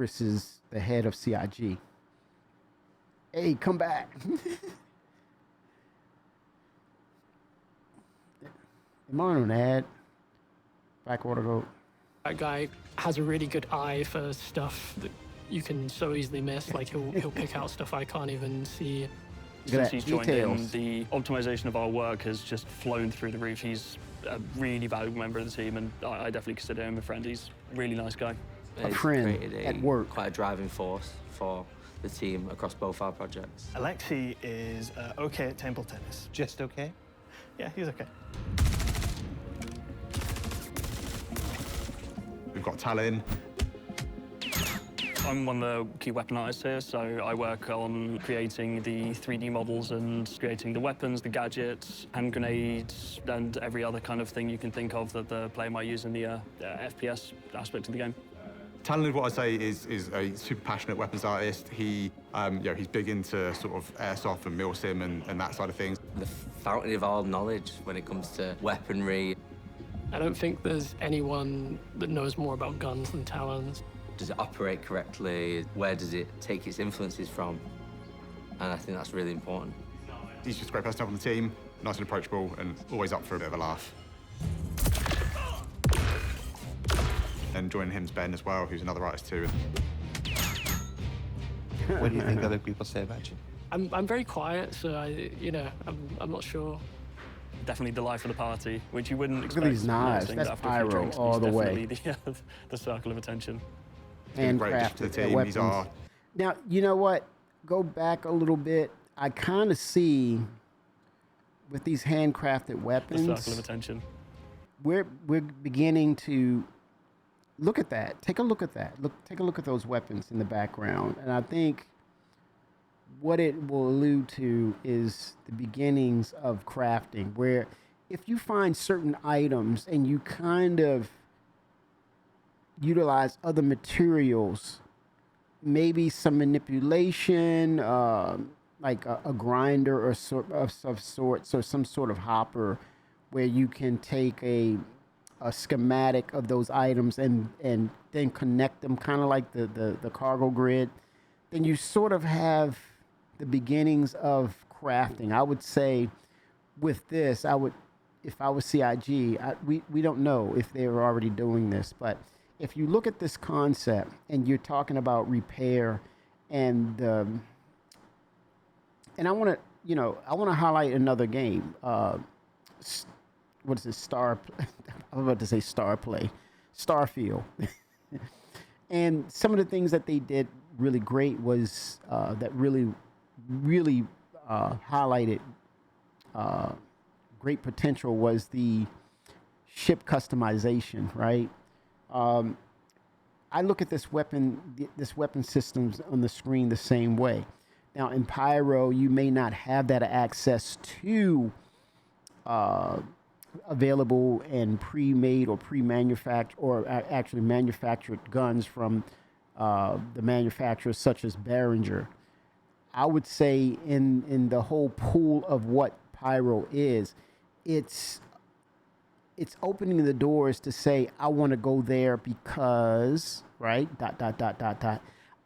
Chris is the head of CIG. Hey, come back. Am I on an ad? Blackwater Goat. That guy has a really good eye for stuff that you can so easily miss. Like he'll pick out stuff I can't even see. Since he's joined in, the optimization of our work has just flown through the roof. He's a really valuable member of the team, and I definitely consider him a friend. He's a really nice guy. A friend at work. Quite a driving force for the team across both our projects. Alexei is okay at table tennis. Just okay? Yeah, he's okay. We've got Talon. I'm one of the key weapon artists here, so I work on creating the 3D models and creating the weapons, the gadgets, hand grenades, and every other kind of thing you can think of that the player might use in the FPS aspect of the game. Talon, what I say, is a super passionate weapons artist. He, he's big into sort of airsoft and milsim and that side of things. The fountain of all knowledge when it comes to weaponry. I don't think there's anyone that knows more about guns than Talon. Does it operate correctly? Where does it take its influences from? And I think that's really important. He's just a great person to have on the team, nice and approachable, and always up for a bit of a laugh. And joining him's Ben as well, who's another artist too. What do you think other people say about you? I'm very quiet, so I'm not sure. Definitely the life of the party, which you wouldn't expect. Look at these knives. things That's after a few pyro drinks, but all he's the way. definitely the circle of attention. And great addition to the team. Weapons. Now, you know what? Go back a little bit. I kind of see with these handcrafted weapons. The circle of attention. We're beginning to look at that. Take a look at that. Take a look at those weapons in the background. And I think what it will allude to is the beginnings of crafting, where if you find certain items and you kind of utilize other materials, maybe some manipulation, like a grinder or of sorts, or some sort of hopper, where you can take a schematic of those items and then connect them, kind of like the cargo grid, then you sort of have the beginnings of crafting. I would say with this, if I was CIG, we don't know if they were already doing this, but if you look at this concept and you're talking about repair and I want to highlight another game. What is it? I'm about to say Star Play, Starfield. And some of the things that they did really great was that really highlighted great potential was the ship customization, right? I look at this weapon systems on the screen the same way. Now in Pyro, you may not have that access to available and pre-made or pre-manufactured or actually manufactured guns from the manufacturers such as Behringer. I would say in the whole pool of what Pyro is, it's opening the doors to say, I want to go there because, right, ...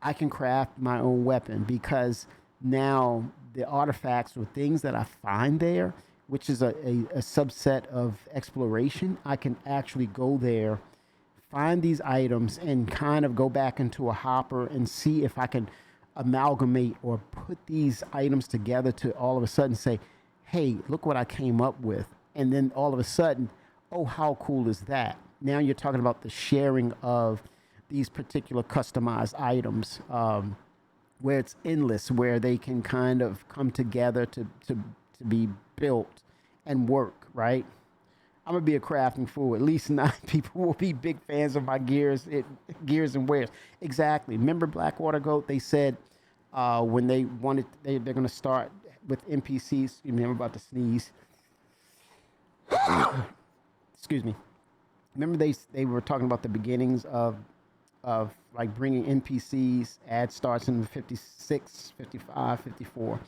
I can craft my own weapon because now the artifacts or things that I find there, which is a subset of exploration, I can actually go there, find these items, and kind of go back into a hopper and see if I can amalgamate or put these items together to all of a sudden say, hey, look what I came up with. And then all of a sudden, oh, how cool is that? Now you're talking about the sharing of these particular customized items, where it's endless, where they can kind of come together to be built and work, right? I'm gonna be a crafting fool. At least 9 people will be big fans of my gears and wares. Exactly. Remember Blackwater Goat? They said when they wanted, they're gonna start with NPCs. Excuse me, I'm about to sneeze. Excuse me. Remember they were talking about the beginnings of like bringing NPCs. Ad starts in 56, 55, 54.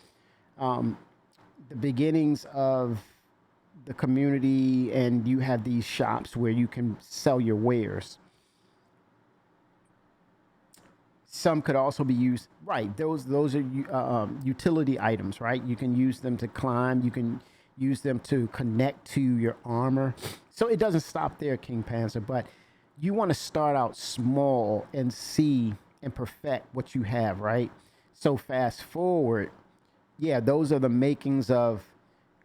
The beginnings of the community, and you have these shops where you can sell your wares. Some could also be used, right? Those are utility items, right? You can use them to climb. You can use them to connect to your armor. So it doesn't stop there, King Panzer, but you want to start out small and see and perfect what you have, right? So fast forward, yeah, those are the makings of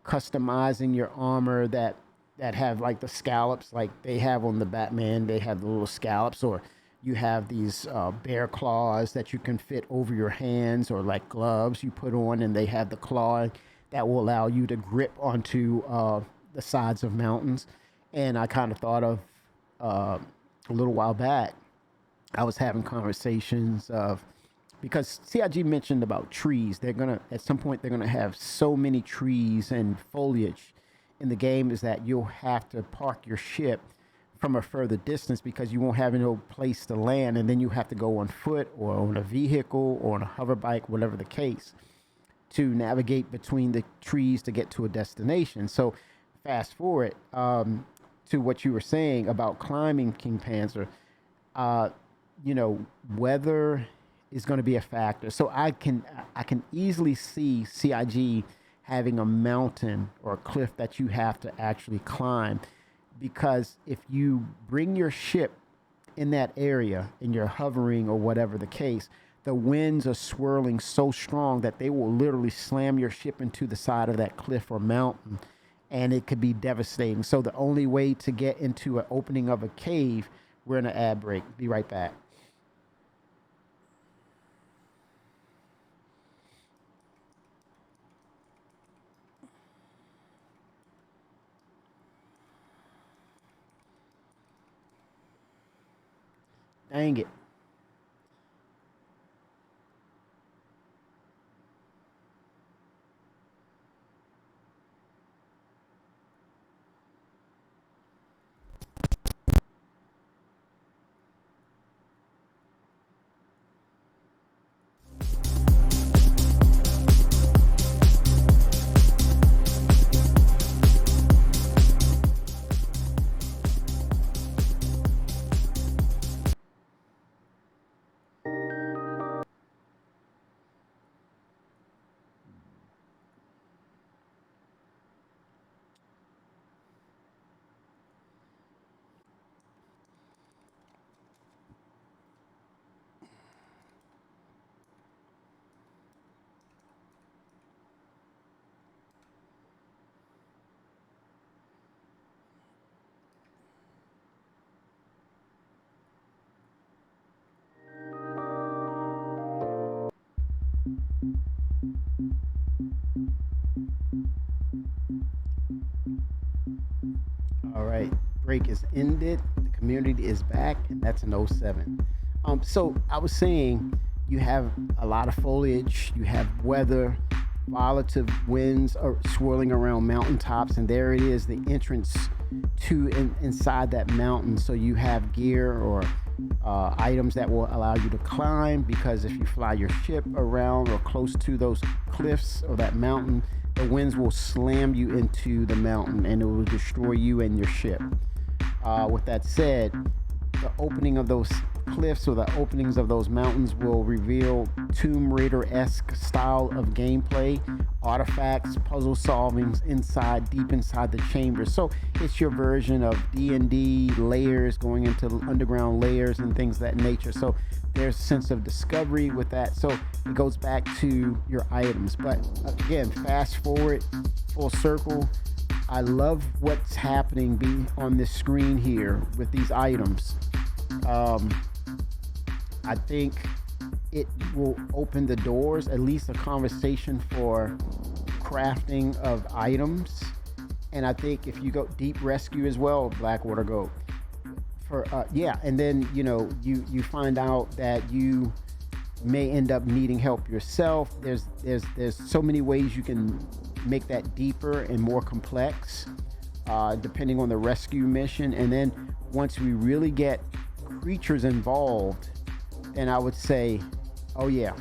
customizing your armor that have like the scallops, like they have on the Batman. They have the little scallops, or you have these bear claws that you can fit over your hands, or like gloves you put on, and they have the claw that will allow you to grip onto the sides of mountains. And I kind of thought of a little while back, I was having conversations of, because CIG mentioned about trees. They're gonna, at some point, they're gonna have so many trees and foliage in the game, is that you'll have to park your ship from a further distance because you won't have no place to land, and then you have to go on foot or on a vehicle or on a hover bike, whatever the case, to navigate between the trees to get to a destination. So fast forward to what you were saying about climbing, King Panzer, you know, weather is going to be a factor. So I can easily see CIG having a mountain or a cliff that you have to actually climb, because if you bring your ship in that area and you're hovering or whatever the case, the winds are swirling so strong that they will literally slam your ship into the side of that cliff or mountain, and it could be devastating. So the only way to get into an opening of a cave, we're in an ad break. Be right back. Dang it. All right, break is ended. The community is back, and that's an '07. So I was saying, you have a lot of foliage, you have weather, volatile winds are swirling around mountaintops, and there it is, the entrance to inside that mountain. So you have gear or items that will allow you to climb, because if you fly your ship around or close to those cliffs or that mountain, the winds will slam you into the mountain and it will destroy you and your ship. With that said, the opening of those cliffs or the openings of those mountains will reveal Tomb Raider-esque style of gameplay, artifacts, puzzle solvings deep inside the chamber. So it's your version of D&D layers, going into underground layers and things of that nature. So there's a sense of discovery with that. So it goes back to your items. But again, fast forward, full circle. I love what's happening on this screen here with these items. I think it will open the doors, at least a conversation for crafting of items. And I think if you go deep rescue as well, Blackwater Goat, and then you find out that you may end up needing help yourself. There's so many ways you can make that deeper and more complex, depending on the rescue mission. And then once we really get creatures involved, then I would say, oh yeah,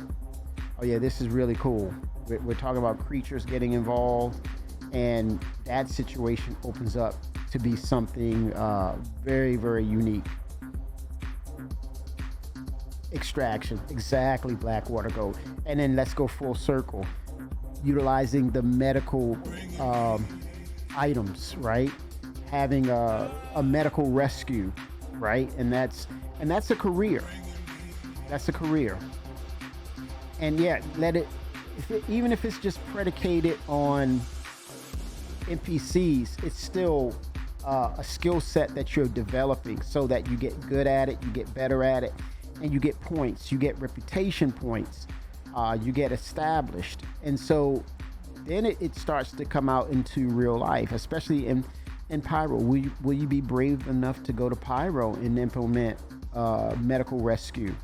this is really cool. We're talking about creatures getting involved, and that situation opens up to be something very, very unique. extraction. Exactly, Blackwater Gold. And then let's go full circle, utilizing the medical items, right? Having a medical rescue, right? And that's a career. That's a career. And yeah, even if it's just predicated on NPCs, it's still a skill set that you're developing so that you get good at it, you get better at it, and you get points, you get reputation points, you get established. And so then it starts to come out into real life, especially in Pyro. Will you be brave enough to go to Pyro and implement medical rescue?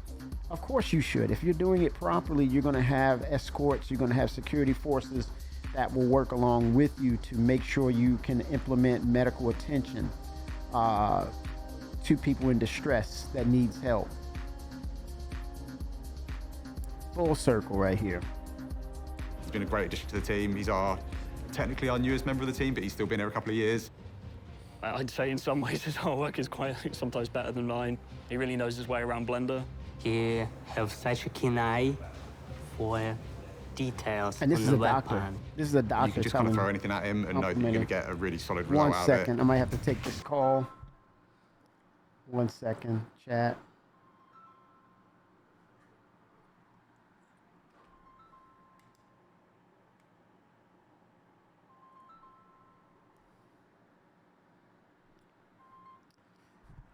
Of course you should. If you're doing it properly, you're going to have escorts, you're going to have security forces that will work along with you to make sure you can implement medical attention to people in distress that needs help. Full circle right here. He's been a great addition to the team. He's technically our newest member of the team, but he's still been here a couple of years. I'd say in some ways his artwork is quite sometimes better than mine. He really knows his way around Blender. He has such a keen eye for details And this on is the a doctor. weapon. This is a doctor. You can just kind of telling throw anything at him and know that you're going to get a really solid result 1 out of second. it. I might have to take this call. 1 second, chat.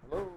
Hello.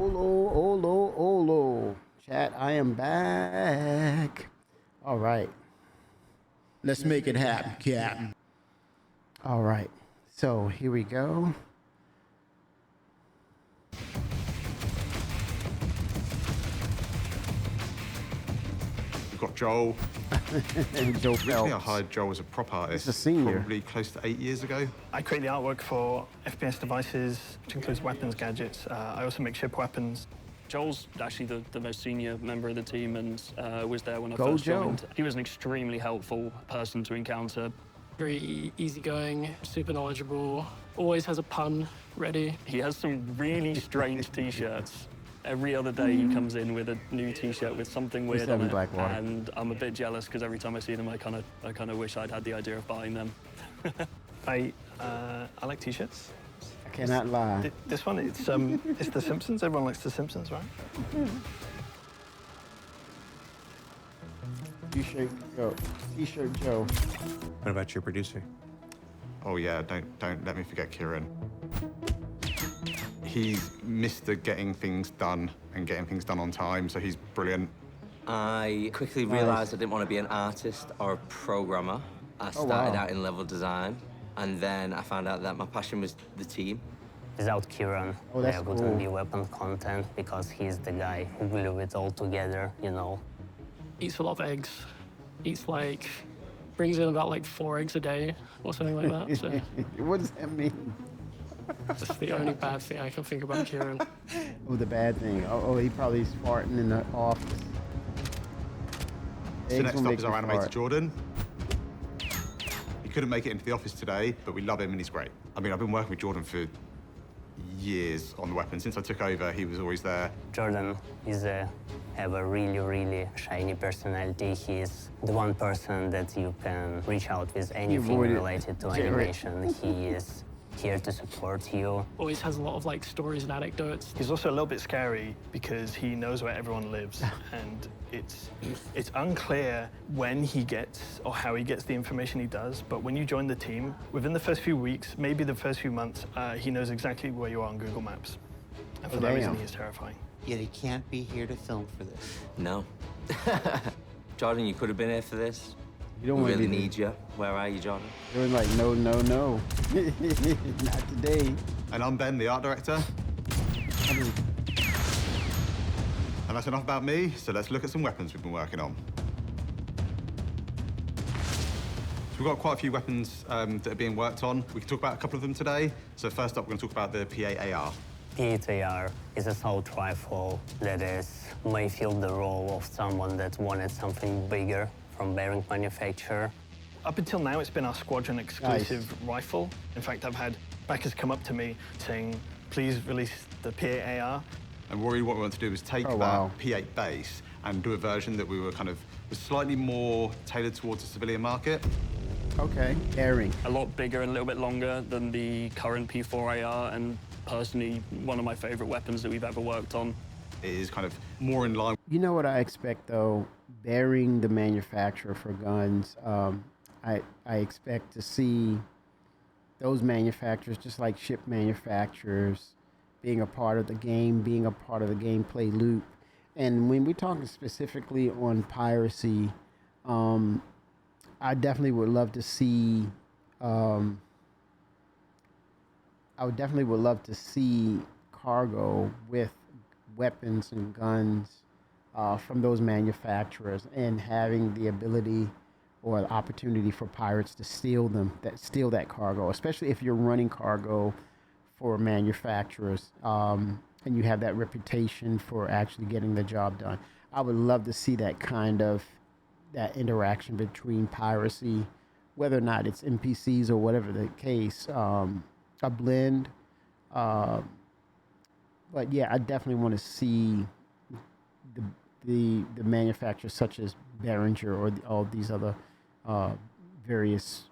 Olo. Chat, I am back. All right. Let's make it happen, Captain. All right. So here we go. We've got Joel. And Joe Originally, I Phelps. hired Joel as a prop artist. He's a senior. Probably close to 8 years ago. I create the artwork for FPS devices, which includes weapons, gadgets. I also make ship weapons. Joel's actually the most senior member of the team and was there when I Go first Joe. joined. He was an extremely helpful person to encounter. Very easygoing, super knowledgeable, always has a pun ready. He has some really strange t-shirts. Every other day he comes in with a new t-shirt with something weird on having it, Blackwater. and I'm a bit jealous because every time I see them, I kind of wish I'd had the idea of buying them. I like t-shirts. I cannot lie. This one, it's The Simpsons. Everyone likes The Simpsons, right? T-shirt Joe. T-shirt Joe. What about your producer? Oh yeah, don't let me forget Kieran. He's Mr. getting things done and getting things done on time, so he's brilliant. I quickly Nice. realized I didn't want to be an artist or a programmer. I started wow. out in level design, and then I found out that my passion was the team. Without Kieran, Oh, that's there wouldn't cool. be weapon content because he's the guy who glue it all together, you know. Eats a lot of eggs. Brings in about like 4 eggs a day or something like that. So What does that mean? that's the only bad thing I can think about Kieran. Oh, the bad thing. Oh, he probably is farting in the office. So Eggs next will up make is me our animator fart. Jordan. He couldn't make it into the office today, but we love him and he's great. I mean, I've been working with Jordan for years on the weapon. Since I took over, he was always there. Jordan have a really shiny personality. He's the one person that you can reach out with anything avoided related to Jared. animation. He is here to support you. Always has a lot of like stories and anecdotes. He's also a little bit scary because he knows where everyone lives, and it's unclear when he gets or how he gets the information he does. But when you join the team, within the first few weeks, maybe the first few months, he knows exactly where you are on Google Maps. And for that reason, damn. he is terrifying. Yet he can't be here to film for this. No. Jordan, you could have been here for this. You don't We want to really be need you. Where are you, Jordan? You're like, no. Not today. And I'm Ben, the art director. And that's enough about me, so let's look at some weapons we've been working on. So we've got quite a few weapons that are being worked on. We can talk about a couple of them today. So first up, we're going to talk about the P8AR. P8AR is a assault rifle that may fill the role of someone that wanted something bigger from bearing manufacturer. Up until now, it's been our squadron exclusive rifle. In fact, I've had backers come up to me saying, please release the P8AR. And really what we want to do is take Oh, that wow. P8 base and do a version that we were was slightly more tailored towards the civilian market. Okay. Airing. A lot bigger and a little bit longer than the current P4AR, and personally one of my favorite weapons that we've ever worked on. It is kind of more in line. You know what I expect though, bearing the manufacturer for guns. I expect to see those manufacturers, just like ship manufacturers, being a part of the game, being a part of the gameplay loop. And when we're talking specifically on piracy, I definitely would love to see. I would definitely would love to see cargo with weapons and guns from those manufacturers, and having the ability or the opportunity for pirates to steal that cargo, especially if you're running cargo for manufacturers, and you have that reputation for actually getting the job done. I would love to see that interaction between piracy, whether or not it's NPCs or whatever the case, a blend. But yeah, I definitely want to see the manufacturers such as Behringer or all these other various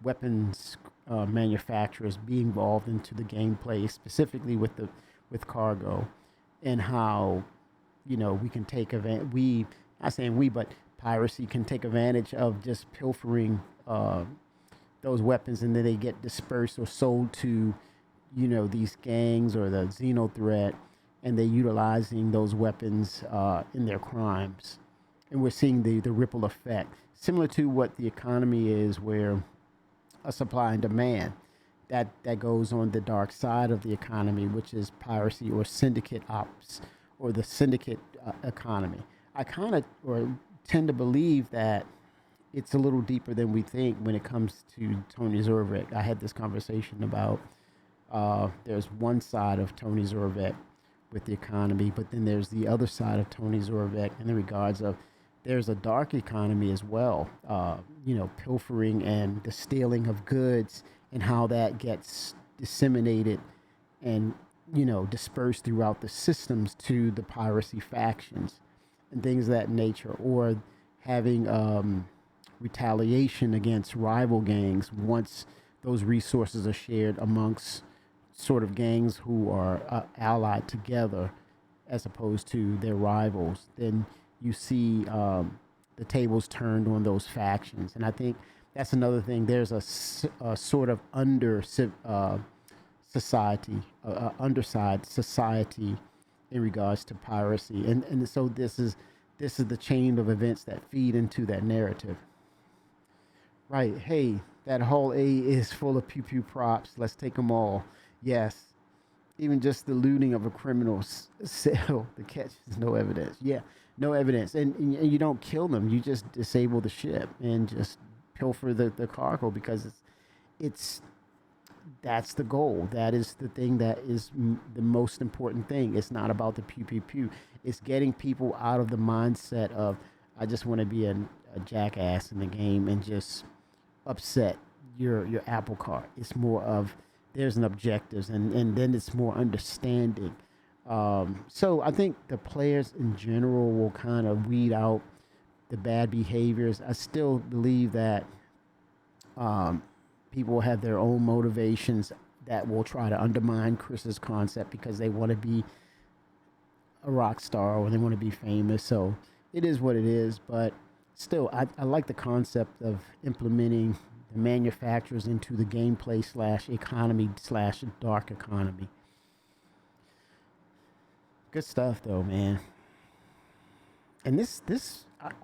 weapons manufacturers be involved into the gameplay, specifically with cargo, and how we can take advantage. Not saying we, but piracy can take advantage of just pilfering those weapons, and then they get dispersed or sold to these gangs or the Xeno threat, and they're utilizing those weapons in their crimes. And we're seeing the ripple effect, similar to what the economy is, where a supply and demand that goes on the dark side of the economy, which is piracy or syndicate ops or the syndicate economy. I kind of or tend to believe that it's a little deeper than we think when it comes to Tony Zorvek. I had this conversation about there's one side of Tony Zorvek with the economy, but then there's the other side of Tony Zorvek in the regards of there's a dark economy as well, pilfering and the stealing of goods and how that gets disseminated and, dispersed throughout the systems to the piracy factions and things of that nature, or having retaliation against rival gangs once those resources are shared amongst sort of gangs who are allied together as opposed to their rivals. Then you see the tables turned on those factions. And I think that's another thing. There's a sort of underside society in regards to piracy. And so this is the chain of events that feed into that narrative. Right. Hey, that whole A is full of pew-pew props. Let's take them all. Yes. Even just the looting of a criminal cell, the catch is no evidence. Yeah, no evidence. And you don't kill them. You just disable the ship and just pilfer the cargo, because that's the goal. That is the thing that is the most important thing. It's not about the pew-pew-pew. It's getting people out of the mindset of, I just want to be a jackass in the game and just upset your apple cart. It's more of, there's an objectives, and then it's more understanding. So I think the players in general will kind of weed out the bad behaviors. I still believe that people have their own motivations that will try to undermine Chris's concept because they want to be a rock star or they want to be famous. So it is what it is. But still, I like the concept of implementing the manufacturers into the gameplay / economy / dark economy. Good stuff, though, man. And this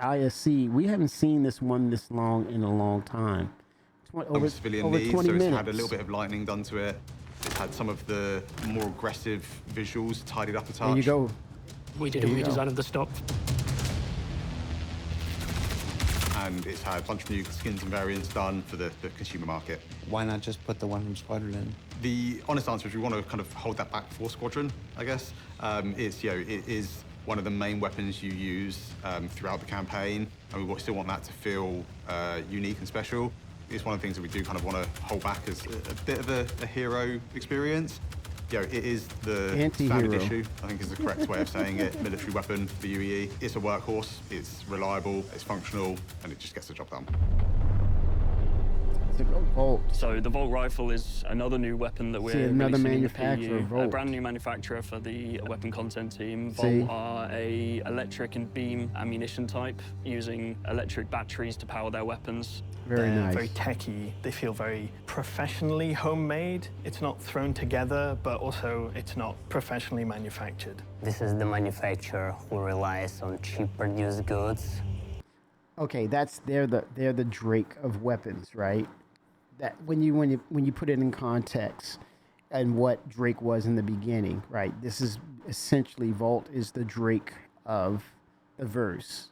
ISC, we haven't seen this one this long in a long time. Over civilian 20 so it's minutes. had a little bit of lightning done to it. It's had some of the more aggressive visuals tidied up a touch. There you go. We did a There you go. redesign of the stock. And it's had a bunch of new skins and variants done for the consumer market. Why not just put the one from Squadron in? The honest answer is we want to kind of hold that back for Squadron, I guess. It is one of the main weapons you use throughout the campaign, and we still want that to feel unique and special. It's one of the things that we do kind of want to hold back as a bit of a hero experience. It is the standard issue, I think is the correct way of saying it, military weapon for UEE. It's a workhorse, it's reliable, it's functional, and it just gets the job done. It's a Volt. So the Volt rifle is another new weapon that we're another releasing in the manufacturer, PU. Volt. A brand new manufacturer for the weapon content team. See? Volt are a electric and beam ammunition type, using electric batteries to power their weapons. Very They're nice. very techy. They feel very professionally homemade. It's not thrown together, but also it's not professionally manufactured. This is the manufacturer who relies on cheap produced goods. Okay, they're the Drake of weapons, right? That when you put it in context and what Drake was in the beginning, right? This is essentially Volt is the Drake of the verse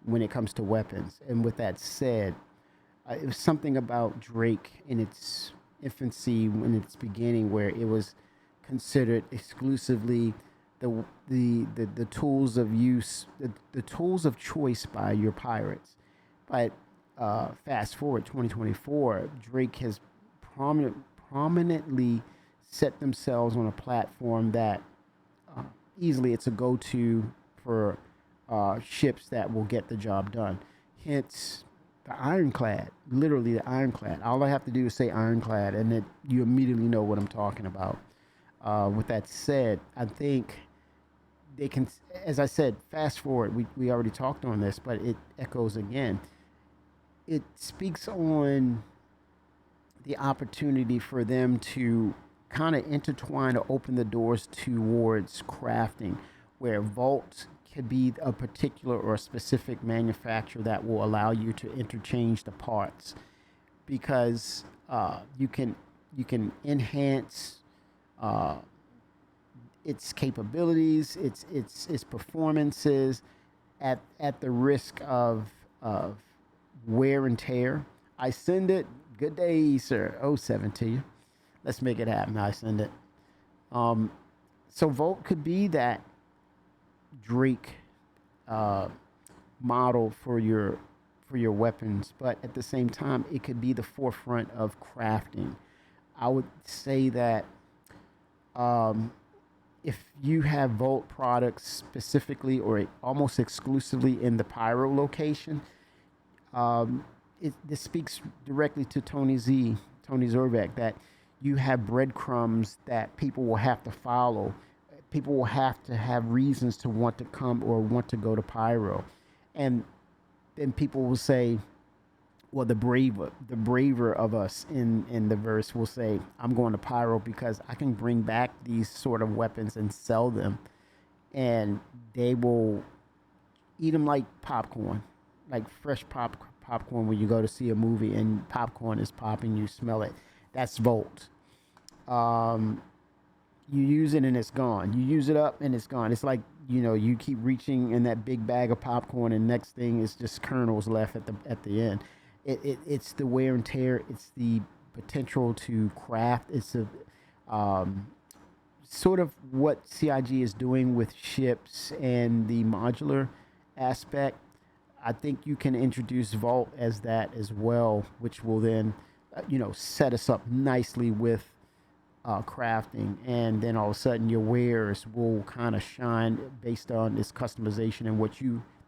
when it comes to weapons. And with that said, it was something about Drake in its infancy, in its beginning, where it was considered exclusively the tools of use, the tools of choice by your pirates. But fast forward 2024, Drake has prominently set themselves on a platform that easily it's a go-to for ships that will get the job done. Hence, the Ironclad, literally the Ironclad. All I have to do is say Ironclad, and then you immediately know what I'm talking about. With that said, I think they can, as I said, fast forward. We already talked on this, but it echoes again. It speaks on the opportunity for them to kind of intertwine or open the doors towards crafting, where Vault could be a particular or a specific manufacturer that will allow you to interchange the parts, because you can enhance its capabilities, its performances, at the risk of wear and tear. I send it. Good day, sir. 07 to you. Let's make it happen. I send it. So Volt could be that Drake model for your weapons, but at the same time, it could be the forefront of crafting. I would say that if you have Volt products specifically or almost exclusively in the Pyro location, this speaks directly to Tony Zorbek, that you have breadcrumbs that people will have to follow. People will have to have reasons to want to come or want to go to Pyro. And then people will say, well, the braver of us in the verse will say, I'm going to Pyro because I can bring back these sort of weapons and sell them. And they will eat them like popcorn, like fresh popcorn when you go to see a movie and popcorn is popping, you smell it. That's Volt. You use it and it's gone. You use it up and it's gone. It's like, you keep reaching in that big bag of popcorn and next thing is just kernels left at the end. It's the wear and tear. It's the potential to craft. It's a sort of what CIG is doing with ships and the modular aspect. I think you can introduce Vault as that as well, which will then, set us up nicely with crafting, and then all of a sudden your wares will kind of shine based on its customization and what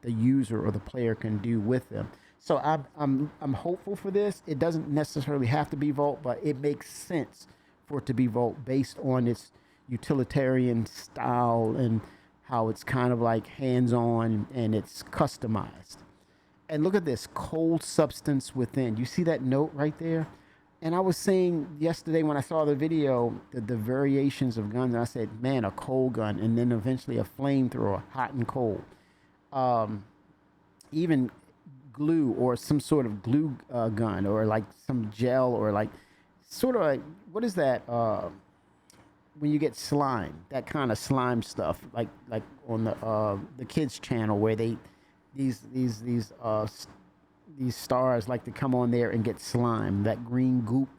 the user or the player can do with them. So I'm hopeful for this. It doesn't necessarily have to be Volt, but it makes sense for it to be Volt based on its utilitarian style and how it's kind of like hands-on and it's customized. And look at this, cold substance within. You see that note right there? And I was saying yesterday when I saw the video, the variations of guns, I said, man, a cold gun, and then eventually a flamethrower, hot and cold. Even glue or some sort of glue gun, or like some gel, or like sort of like, what is that? When you get slime, that kind of slime stuff, like on the kids channel where these stars like to come on there and get slime, that green goop.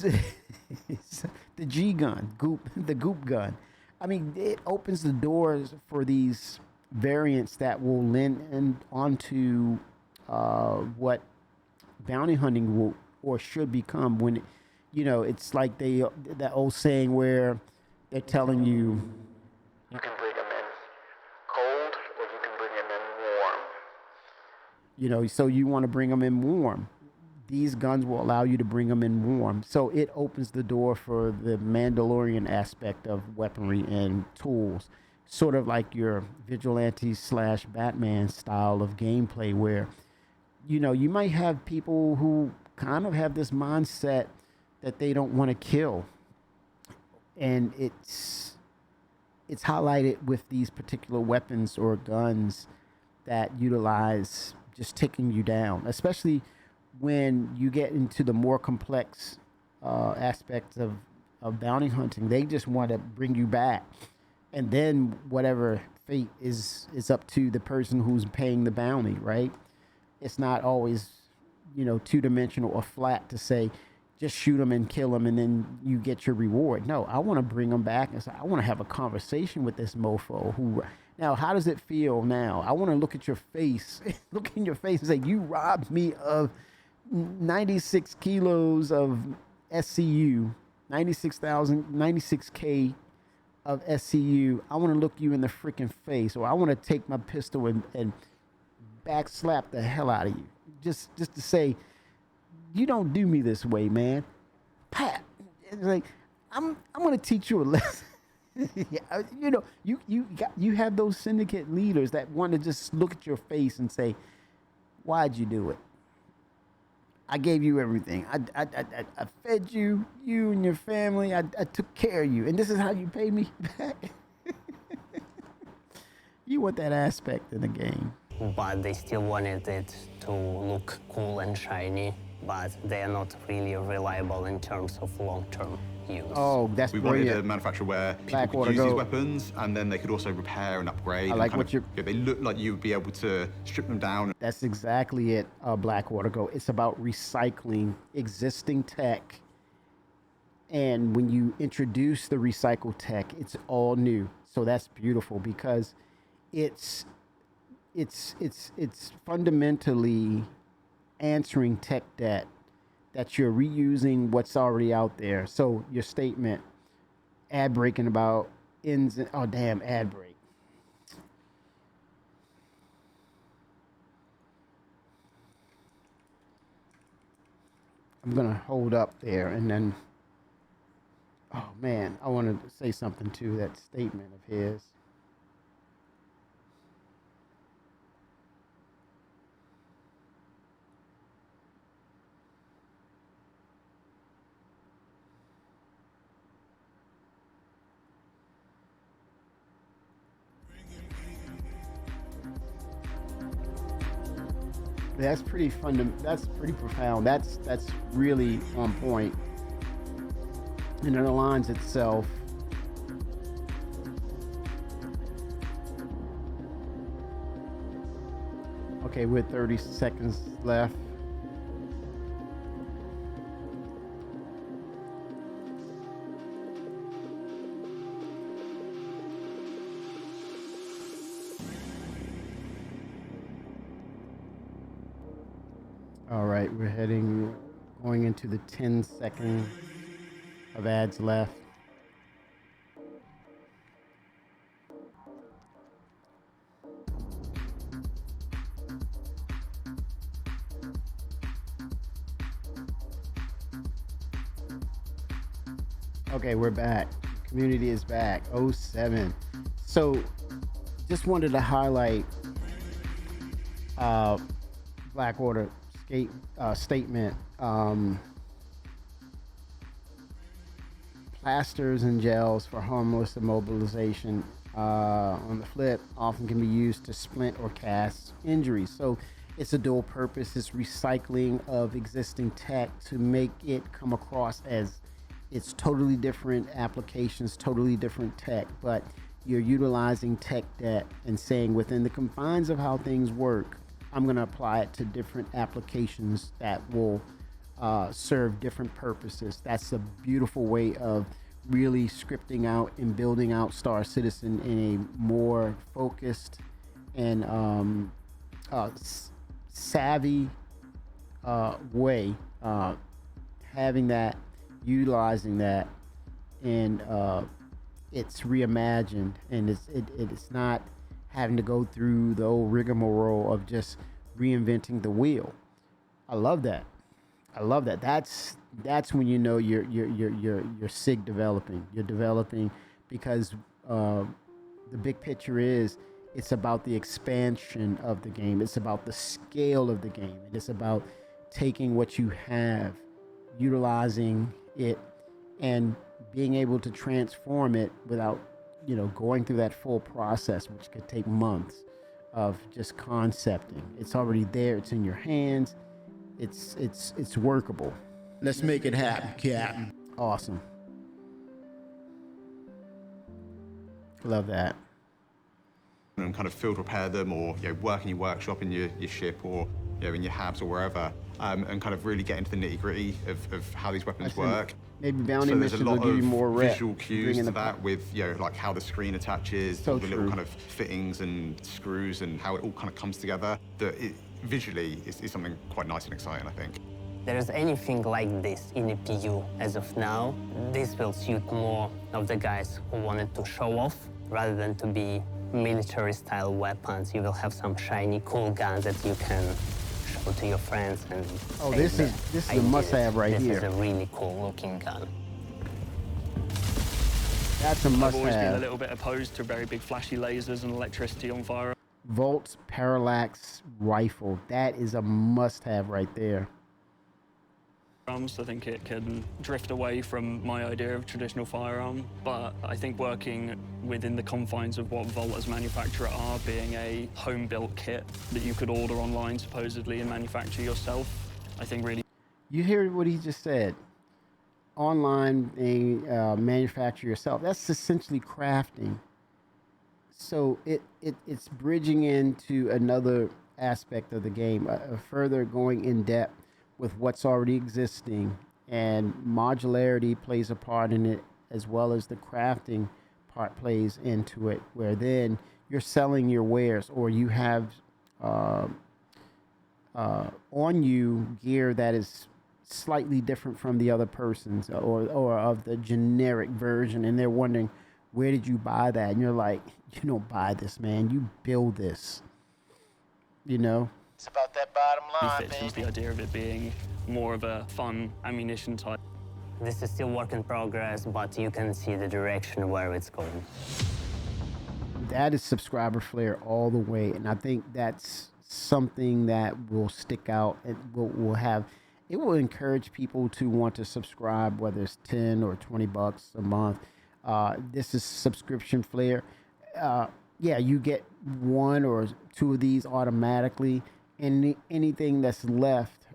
The G gun, the goop gun. I mean, it opens the doors for these variants that will lend onto what bounty hunting will or should become when, it's like that old saying where they're telling you, you can bring them in cold or you can bring them in warm. So you want to bring them in warm. These guns will allow you to bring them in warm. So it opens the door for the Mandalorian aspect of weaponry and tools. Sort of like your vigilante / Batman style of gameplay where, you might have people who kind of have this mindset that they don't want to kill. And it's highlighted with these particular weapons or guns that utilize just taking you down, especially when you get into the more complex aspects of bounty hunting. They just want to bring you back. And then whatever fate is up to the person who's paying the bounty, right? It's not always, two-dimensional or flat to say, just shoot them and kill them and then you get your reward. No, I want to bring them back and say, I want to have a conversation with this mofo who... Now, how does it feel now? I want to look at your face, look in your face and say, you robbed me of 96 kilos of SCU, 96K of SCU. I want to look you in the freaking face, or I want to take my pistol and back slap the hell out of you. Just to say, you don't do me this way, man. Pat, it's like, I'm going to teach you a lesson. You have those syndicate leaders that want to just look at your face and say, why'd you do it? I gave you everything. I fed you, you and your family. I took care of you, and this is how you pay me back. You want that aspect in the game. But they still wanted it to look cool and shiny, but they are not really reliable in terms of long-term use. Oh, that's We wanted a brilliant. manufacturer where people Blackwater could use these Go. weapons, and then they could also repair and upgrade. I and like kind what of, you're- they look like you would be able to strip them down. That's exactly it, Blackwater Go. It's about recycling existing tech. And when you introduce the recycled tech, it's all new. So that's beautiful because it's fundamentally answering tech debt that you're reusing what's already out there. So your statement, ad breaking about ins and, oh damn, ad break. I'm gonna hold up there and then, oh man, I want to say something to that statement of his. That's pretty that's pretty profound. That's really on point. And it aligns itself. Okay, we're 30 seconds left. All right, we're going into the 10 seconds of ads left. Okay, we're back. Community is back. 07. So, just wanted to highlight Blackwater statement. Plasters and gels for harmless immobilization, on the flip, often can be used to splint or cast injuries. So it's a dual purpose. It's recycling of existing tech to make it come across as it's totally different applications, totally different tech, but you're utilizing tech debt and saying within the confines of how things work, I'm going to apply it to different applications that will serve different purposes. That's a beautiful way of really scripting out and building out Star Citizen in a more focused and savvy way. Having that, utilizing that, and it's reimagined, and it's not having to go through the old rigmarole of just reinventing the wheel. I love that. I love that. That's when you know you're SIG developing. You're developing because the big picture is it's about the expansion of the game. It's about the scale of the game. And it's about taking what you have, utilizing it, and being able to transform it without, going through that full process, which could take months of just concepting. It's already there. It's in your hands. It's workable. Let's make it happen, Captain. Awesome. Love that. And kind of field repair them, or work in your workshop, in your ship, or in your habs or wherever, and kind of really get into the nitty-gritty of how these weapons work. Maybe bounty So there's a missions will lot give you of more rep. visual cues bringing to the- that with like how the screen attaches, So all the little true. kind of fittings and screws, and how it all kind of comes together. That it visually is something quite nice and exciting, I think. There is anything like this in a PU as of now. This will suit more of the guys who wanted to show off rather than to be military-style weapons. You will have some shiny, cool guns that you can show to your friends and Oh, say this that is I a did must-have it. right This here. is a really cool-looking gun. That's a I've always been a must-have. little bit opposed to very big flashy lasers and electricity on fire. Volt's Parallax rifle. That is a must-have right there. firearms. I think it can drift away from my idea of traditional firearm, but I think working within the confines of what Volt as manufacturer are, being a home-built kit that you could order online supposedly and manufacture yourself, I think really. You hear what he just said. Online, manufacture yourself. That's essentially crafting. So it's bridging into another aspect of the game, further going in depth with what's already existing, and modularity plays a part in it, as well as the crafting part plays into it, where then you're selling your wares, or you have on you gear that is slightly different from the other person's, or of the generic version, and they're wondering, where did you buy that? And you're like, you don't buy this, man, you build this, you know? It's about that bottom line, Fits into baby. the idea of it being more of a fun ammunition type. This is still work in progress, but you can see the direction where it's going. That is subscriber flair all the way, and I think that's something that will stick out and will have. It will encourage people to want to subscribe, whether it's 10 or 20 bucks a month. This is subscription flair. Yeah, you get 1 or 2 of these automatically, and anything that's left,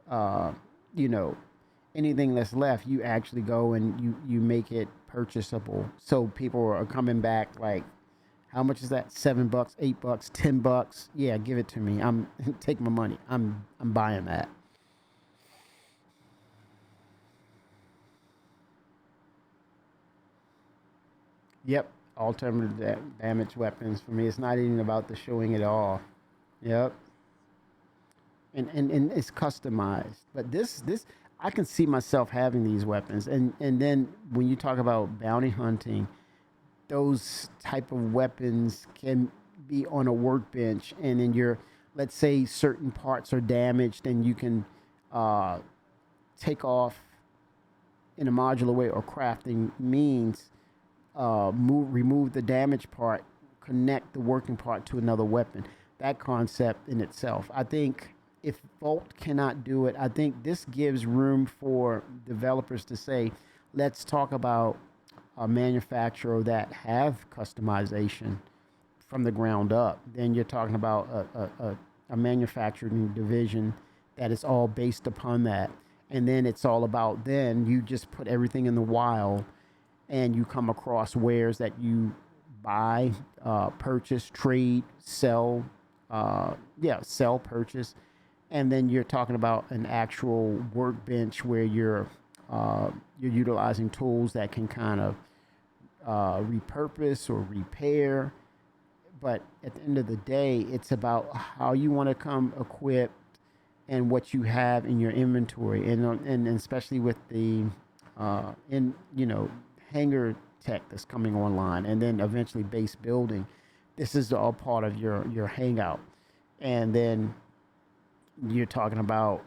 anything that's left, you actually go and you make it purchasable. So people are coming back like, how much is that? $7, $8, $10? Yeah, give it to me. Take my money. I'm buying that. Yep, alternative damage weapons. For me, it's not even about the showing it all. Yep. And it's customized. But this I can see myself having these weapons. And then when you talk about bounty hunting, those type of weapons can be on a workbench, and then let's say certain parts are damaged, and you can take off in a modular way, or crafting means remove the damaged part, connect the working part to another weapon. That concept in itself, I think, if Volt cannot do it, I think this gives room for developers to say, let's talk about a manufacturer that have customization from the ground up. Then you're talking about a manufacturing division that is all based upon that. And then it's all about, then you just put everything in the wild, and you come across wares that you buy, purchase, trade, sell, purchase. And then you're talking about an actual workbench where you're utilizing tools that can kind of repurpose or repair. But at the end of the day, it's about how you want to come equipped and what you have in your inventory, and especially with the hangar tech that's coming online, and then eventually base building. This is all part of your hangout. And then you're talking about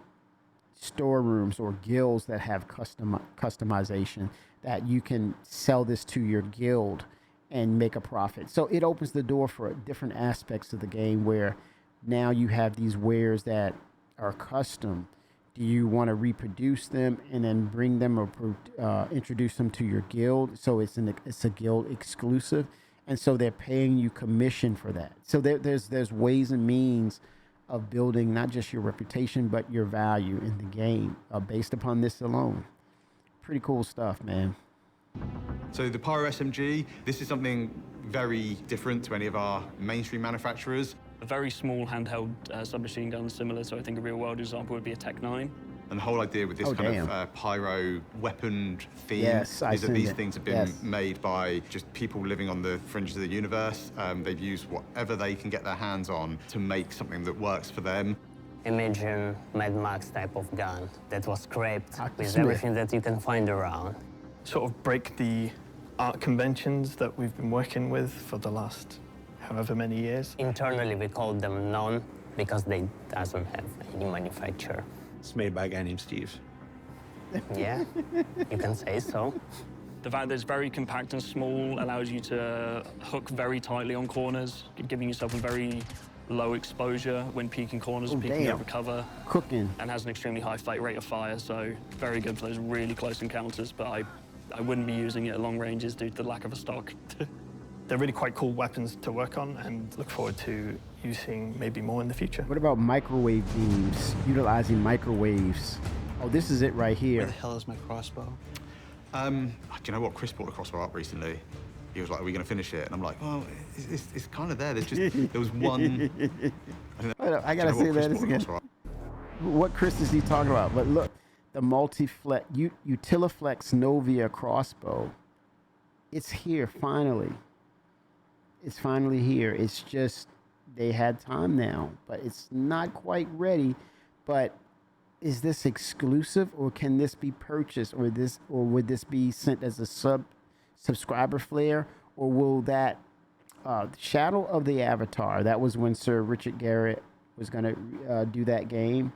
storerooms or guilds that have customization, that you can sell this to your guild and make a profit. So it opens the door for different aspects of the game, where now you have these wares that are custom. Do you want to reproduce them and then bring them or introduce them to your guild? So it's a guild exclusive, and so they're paying you commission for that. So there's ways and means of building not just your reputation, but your value in the game based upon this alone. Pretty cool stuff, man. So the Pyro SMG, this is something very different to any of our mainstream manufacturers. A very small handheld submachine gun, similar to, I think, a real-world example would be a Tech 9. And the whole idea with this of pyro weapon theme Yes, is that these things have been made by just people living on the fringes of the universe. They've used whatever they can get their hands on to make something that works for them. Imagine Mad Max type of gun that was scraped with everything that you can find around. Sort of break the art conventions that we've been working with for the last however many years. Internally, we call them non, because they doesn't have any manufacturer. It's made by a guy named Steve. Yeah, you can say so. The fact that it's very compact and small allows you to hook very tightly on corners, giving yourself a very low exposure when peeking corners and peeking damn. over cover, Cooking. and has an extremely high flight rate of fire, so very good for those really close encounters, but I wouldn't be using it at long ranges due to the lack of a stock. They're really quite cool weapons to work on, and look forward to using maybe more in the future. What about microwave beams? Utilizing microwaves. Oh, this is it right Where here. the hell is my crossbow? Do you know what? Chris bought a crossbow up recently. He was like, "Are we going to finish it?" And I'm like, "Well, it's kind of there. There's just there was one." Hold up, I gotta say that again. What Chris is he talking about? But look, the Multiflex Utiliflex Novia crossbow. It's here finally. It's finally here. It's just they had time now, but it's not quite ready. But is this exclusive, or can this be purchased, or would this be sent as a subscriber flare, or will that Shadow of the Avatar? That was when Sir Richard Garriott was gonna do that game.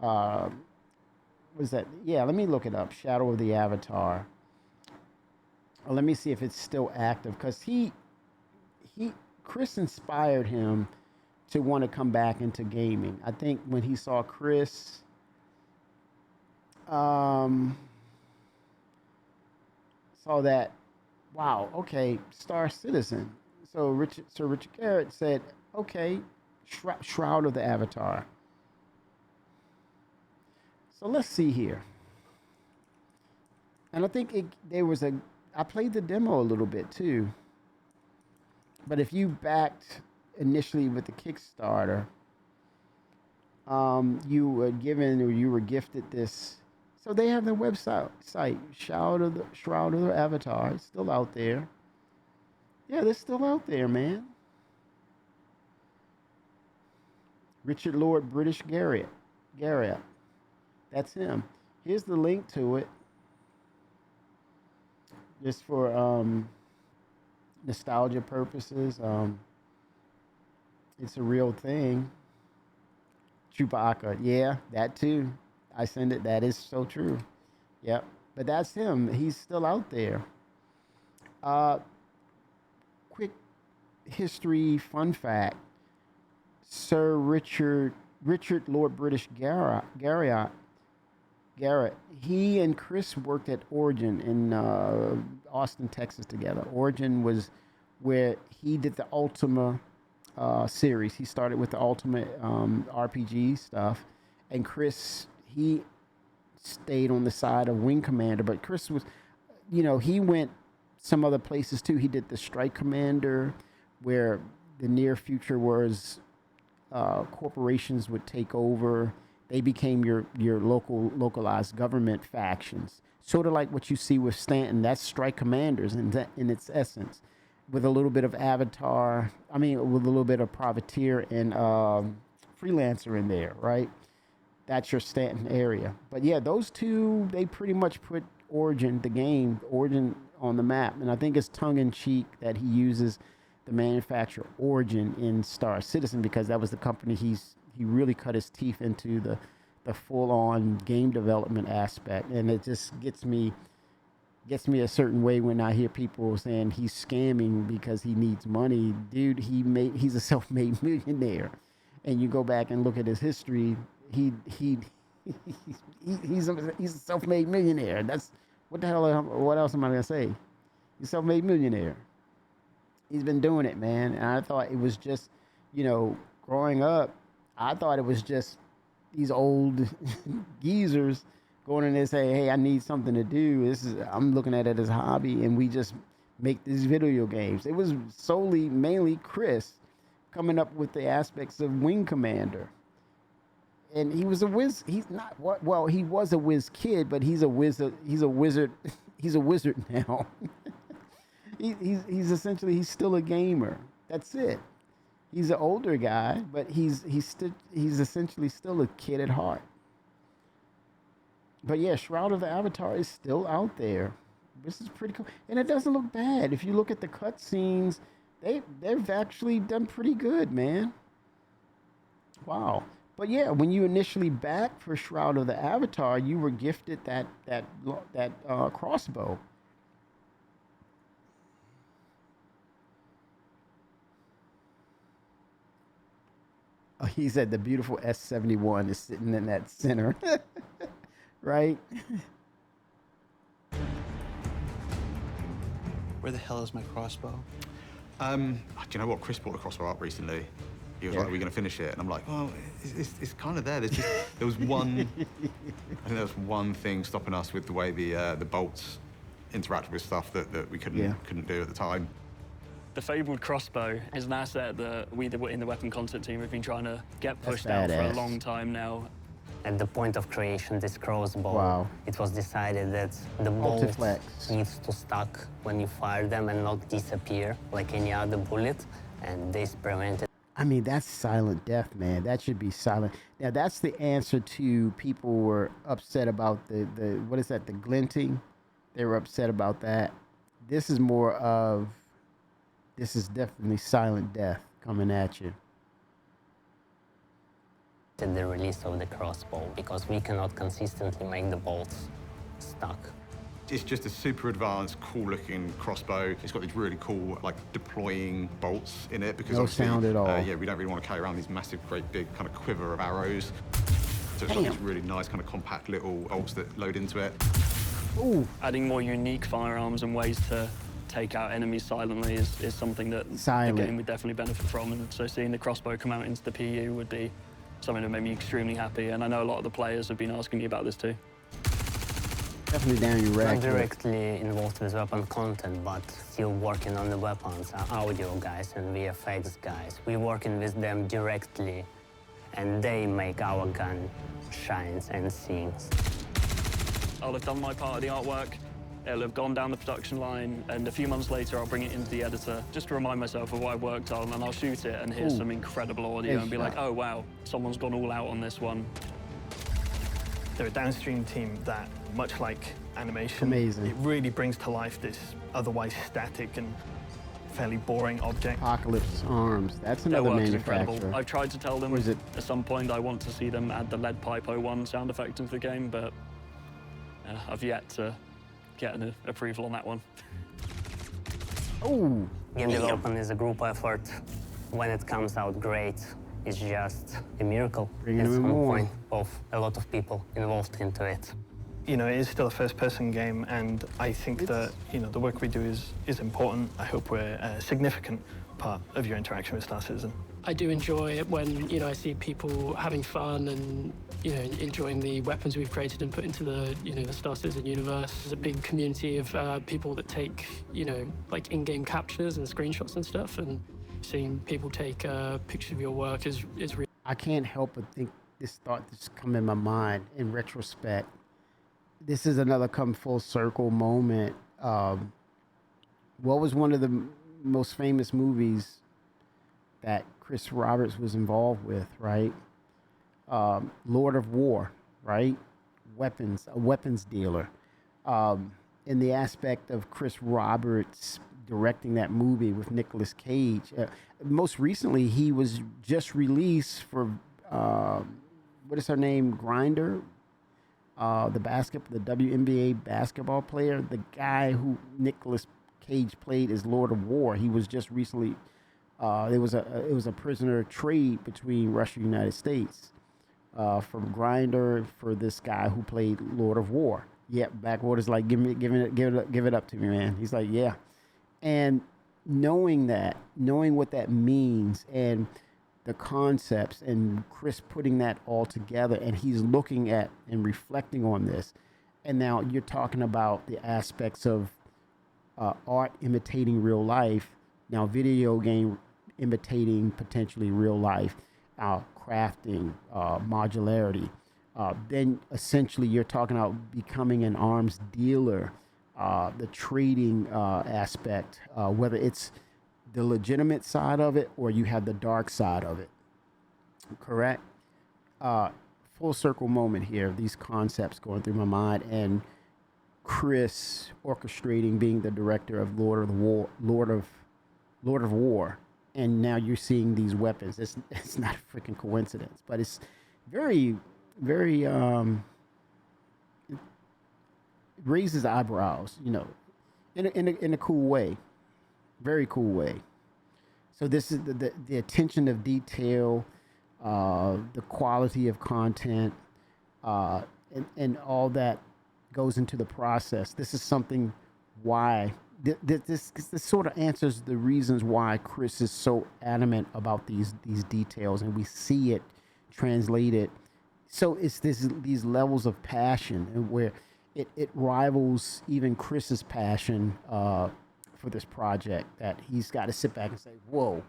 Was that? Yeah, let me look it up. Shadow of the Avatar. Let me see if it's still active, because Chris inspired him to want to come back into gaming. I think when he saw Chris, saw that, wow, okay, Star Citizen. So Sir Richard Garriott said, okay, Shroud of the Avatar. So let's see here. And I think I played the demo a little bit too. But if you backed initially with the Kickstarter, you were given or you were gifted this. So they have their website, Shroud of the Avatar. It's still out there. Yeah, they're still out there, man. Richard Lord British Garriott. That's him. Here's the link to it. Just for nostalgia purposes. It's a real thing. Chewbacca. Yeah, that too. I send it. That is so true. Yep. But that's him. He's still out there. Quick history fun fact. Sir Richard Lord British Garriott, he and Chris worked at Origin in Austin, Texas together. Origin was where he did the Ultima series. He started with the Ultimate RPG stuff. And Chris, he stayed on the side of Wing Commander. But Chris was, he went some other places too. He did the Strike Commander, where the near future was corporations would take over. They became your localized government factions, sort of like what you see with Stanton. That's Strike Commanders in its essence, with a little bit of Avatar. With a little bit of Privateer and Freelancer in there, right? That's your Stanton area. But yeah, those two, they pretty much put Origin on the map. And I think it's tongue-in-cheek that he uses the manufacturer Origin in Star Citizen, because that was the company he really cut his teeth into the full-on game development aspect. And it just gets me a certain way when I hear people saying he's scamming because he needs money. Dude, he's a self-made millionaire. And you go back and look at his history, he's a self-made millionaire. That's what else am I gonna say? He's a self-made millionaire. He's been doing it, man. And I thought it was just, growing up, I thought it was just these old geezers going in there saying, hey, I need something to do. I'm looking at it as a hobby, and we just make these video games. It was mainly Chris coming up with the aspects of Wing Commander. And he was a whiz. He's not well. He was a whiz kid, but he's a wizard. He's a wizard. He's a wizard now. He's essentially still a gamer. That's it. He's an older guy, but he's essentially still a kid at heart. But yeah, Shroud of the Avatar is still out there. This is pretty cool, and it doesn't look bad. If you look at the cutscenes, they've actually done pretty good, man. Wow. But yeah, when you initially backed for Shroud of the Avatar, you were gifted that crossbow. He said the beautiful S71 is sitting in that center, right? Where the hell is my crossbow? Do you know what? Chris brought a crossbow up recently. He was like, "Are we going to finish it?" And I'm like, "Well, it's kind of there. There was one. I think there was one thing stopping us with the way the bolts interact with stuff that we couldn't do at the time." The fabled crossbow is an asset that we in the weapon concept team have been trying to get pushed out for a badass. long time now. At the point of creation, this crossbow, Wow. it was decided that the bolt Multiflex. needs to stuck when you fire them and not disappear like any other bullet, and this prevented. I mean, that's silent death, man. That should be silent. Now, that's the answer to people who were upset about the what is that, the glinting? They were upset about that. This is more of, this is definitely silent death coming at you. The release of the crossbow because we cannot consistently make the bolts stuck. It's just a super advanced, cool-looking crossbow. It's got these really cool, like, deploying bolts in it because No obviously, sound at all. yeah, we don't really want to carry around these massive, great big kind of quiver of arrows. So it's got these really nice, kind of compact little bolts that load into it. Ooh, Adding more unique firearms and ways to take out enemies silently is something that Silent. the game would definitely benefit from. And so seeing the crossbow come out into the PU would be something that made me extremely happy. And I know a lot of the players have been asking me about this too. definitely Daniel Not Radcliffe. directly involved with weapon content, but still working on the weapons, audio guys and VFX guys. We're working with them directly, and they make our gun shines and sings. I'll have done my part of the artwork, it'll have gone down the production line, and a few months later I'll bring it into the editor just to remind myself of what I worked on, and I'll shoot it and hear some incredible audio and be like, oh wow, someone's gone all out on this one. They're a downstream team that, much like animation, Amazing. it really brings to life this otherwise static and fairly boring object. Apocalypse Arms. That's Their another work is manufacturer. incredible. I've tried to tell them Or is it- at some point I want to see them add the Lead Pipe 01 sound effect into the game, but I've yet to get an approval on that one. Oh, Game development is a group effort. When it comes out great, it's just a miracle. Bringing At in some more. point, of a lot of people involved into it. You know, it is still a first-person game, and I think that, you know, the work we do is important. I hope we're a significant part of your interaction with Star Citizen. I do enjoy it when, you know, I see people having fun and, you know, enjoying the weapons we've created and put into the, you know, the Star Citizen universe. There's a big community of people that take, you know, like in-game captures and screenshots and stuff, and seeing people take pictures of your work is really. I can't help but think this thought just come in my mind in retrospect. This is another come full circle moment. What was one of the most famous movies that Chris Roberts was involved with, right? Lord of War, right? Weapons, a weapons dealer. In the aspect of Chris Roberts directing that movie with Nicolas Cage. Most recently, he was just released for, what is her name? Grinder? The WNBA basketball player. The guy who Nicolas Cage played as Lord of War. He was just recently, it was a prisoner trade between Russia and the United States from Grinder for this guy who played Lord of War. Yeah, Backwater's like, give it up to me, man. He's like, yeah. And knowing what that means and the concepts and Chris putting that all together, and he's looking at and reflecting on this. And now you're talking about the aspects of art imitating real life. Now video game imitating potentially real life, crafting, modularity. Then essentially you're talking about becoming an arms dealer, the trading aspect, whether it's the legitimate side of it or you have the dark side of it. Correct? Full circle moment here, these concepts going through my mind, and Chris orchestrating being the director of Lord of War, and now you're seeing these weapons. It's not a freaking coincidence, but it's very, very it raises eyebrows, you know, in a cool way, very cool way. So this is the attention of detail, the quality of content, and all that goes into the process. This is something why this sort of answers the reasons why Chris is so adamant about these details, and we see it translated. So it's these levels of passion, and where it rivals even Chris's passion for this project, that he's got to sit back and say, whoa,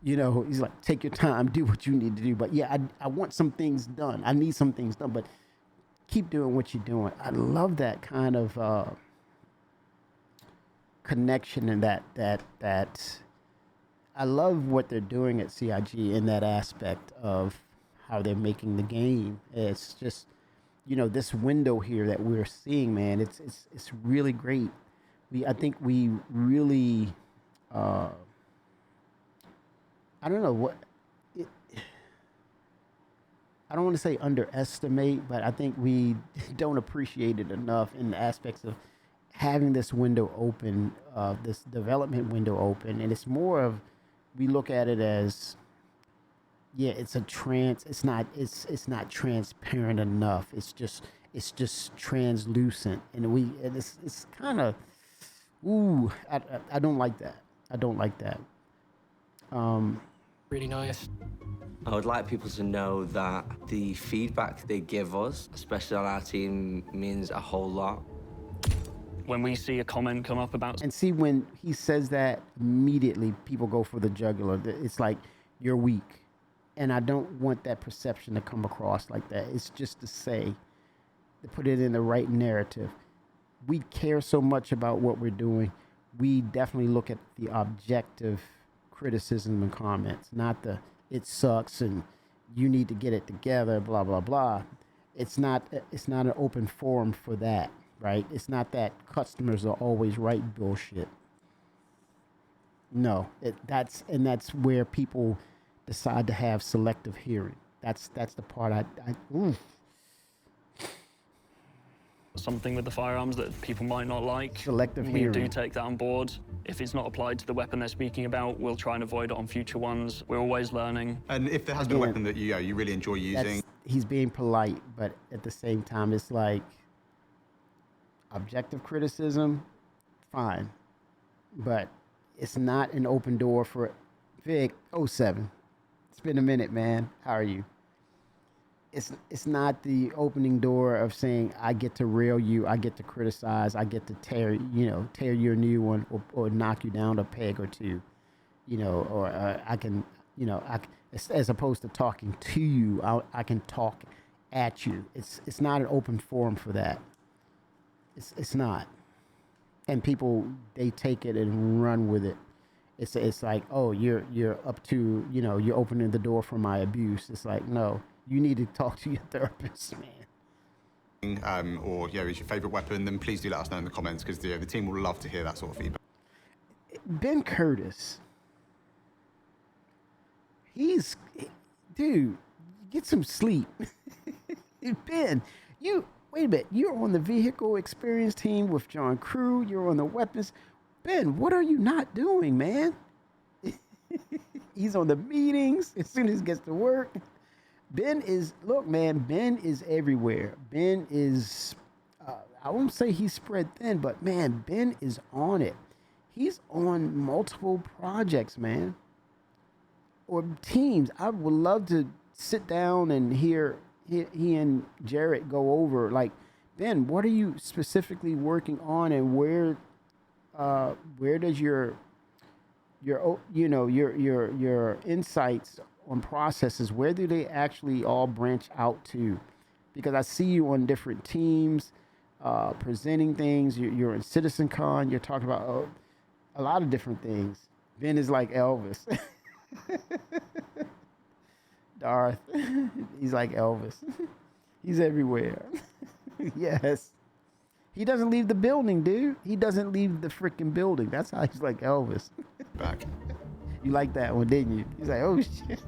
you know, he's like, take your time, do what you need to do. But yeah, I want some things done. I need some things done, but keep doing what you're doing. I love that kind of connection, and that I love what they're doing at CIG in that aspect of how they're making the game. It's just, you know, this window here that we're seeing, man, it's really great. I think we really, I don't know what, I don't want to say underestimate, but I think we don't appreciate it enough in the aspects of having this window open, this development window open. And it's more of, we look at it as, yeah, it's not transparent enough. It's just translucent. And it's kind of, ooh, I don't like that. I don't like that. Really nice. I would like people to know that the feedback they give us, especially on our team, means a whole lot. When we see a comment come up about... And see, when he says that, immediately people go for the jugular. It's like, you're weak. And I don't want that perception to come across like that. It's just to say, to put it in the right narrative. We care so much about what we're doing. We definitely look at the objective criticism and comments, not the, it sucks and you need to get it together, blah, blah, blah. It's not an open forum for that, right? It's not that customers are always right bullshit. No, that's where people decide to have selective hearing. That's the part oof. Something with the firearms that people might not like. Selective we hearing. do take that on board. If it's not applied to the weapon they're speaking about, we'll try and avoid it on future ones. We're always learning. And if there has been a weapon that you really enjoy using... He's being polite, but at the same time, it's like objective criticism, fine. But it's not an open door for Vic 07. It's been a minute, man. How are you? It's not the opening door of saying, I get to rail you, I get to criticize, I get to tear you a new one, or knock you down a peg or two, or I can, as opposed to talking to you, I can talk at you. It's not an open forum for that. It's not. And people, they take it and run with it. It's like, oh, you're up to, you're opening the door for my abuse. It's like, no. You need to talk to your therapist, man. Or is your favorite weapon, then please do let us know in the comments, because the team will love to hear that sort of feedback. Ben Curtis. Dude, get some sleep. Ben, wait a minute. You're on the vehicle experience team with John Crew. You're on the weapons. Ben, what are you not doing, man? He's on the meetings as soon as he gets to work. Ben is everywhere. Ben is, I won't say he's spread thin, but man, Ben is on it. He's on multiple projects, man, or teams. I would love to sit down and hear he and Jarrett go over, like, Ben, what are you specifically working on, and where does your insights on processes, where do they actually all branch out to? Because I see you on different teams, presenting things. You're in CitizenCon. You're talking about a lot of different things. Ben is like Elvis. Darth, he's like Elvis. He's everywhere. Yes. He doesn't leave the building, dude. He doesn't leave the freaking building. That's how he's like Elvis. Back. You like that one, didn't you? He's like, oh, shit.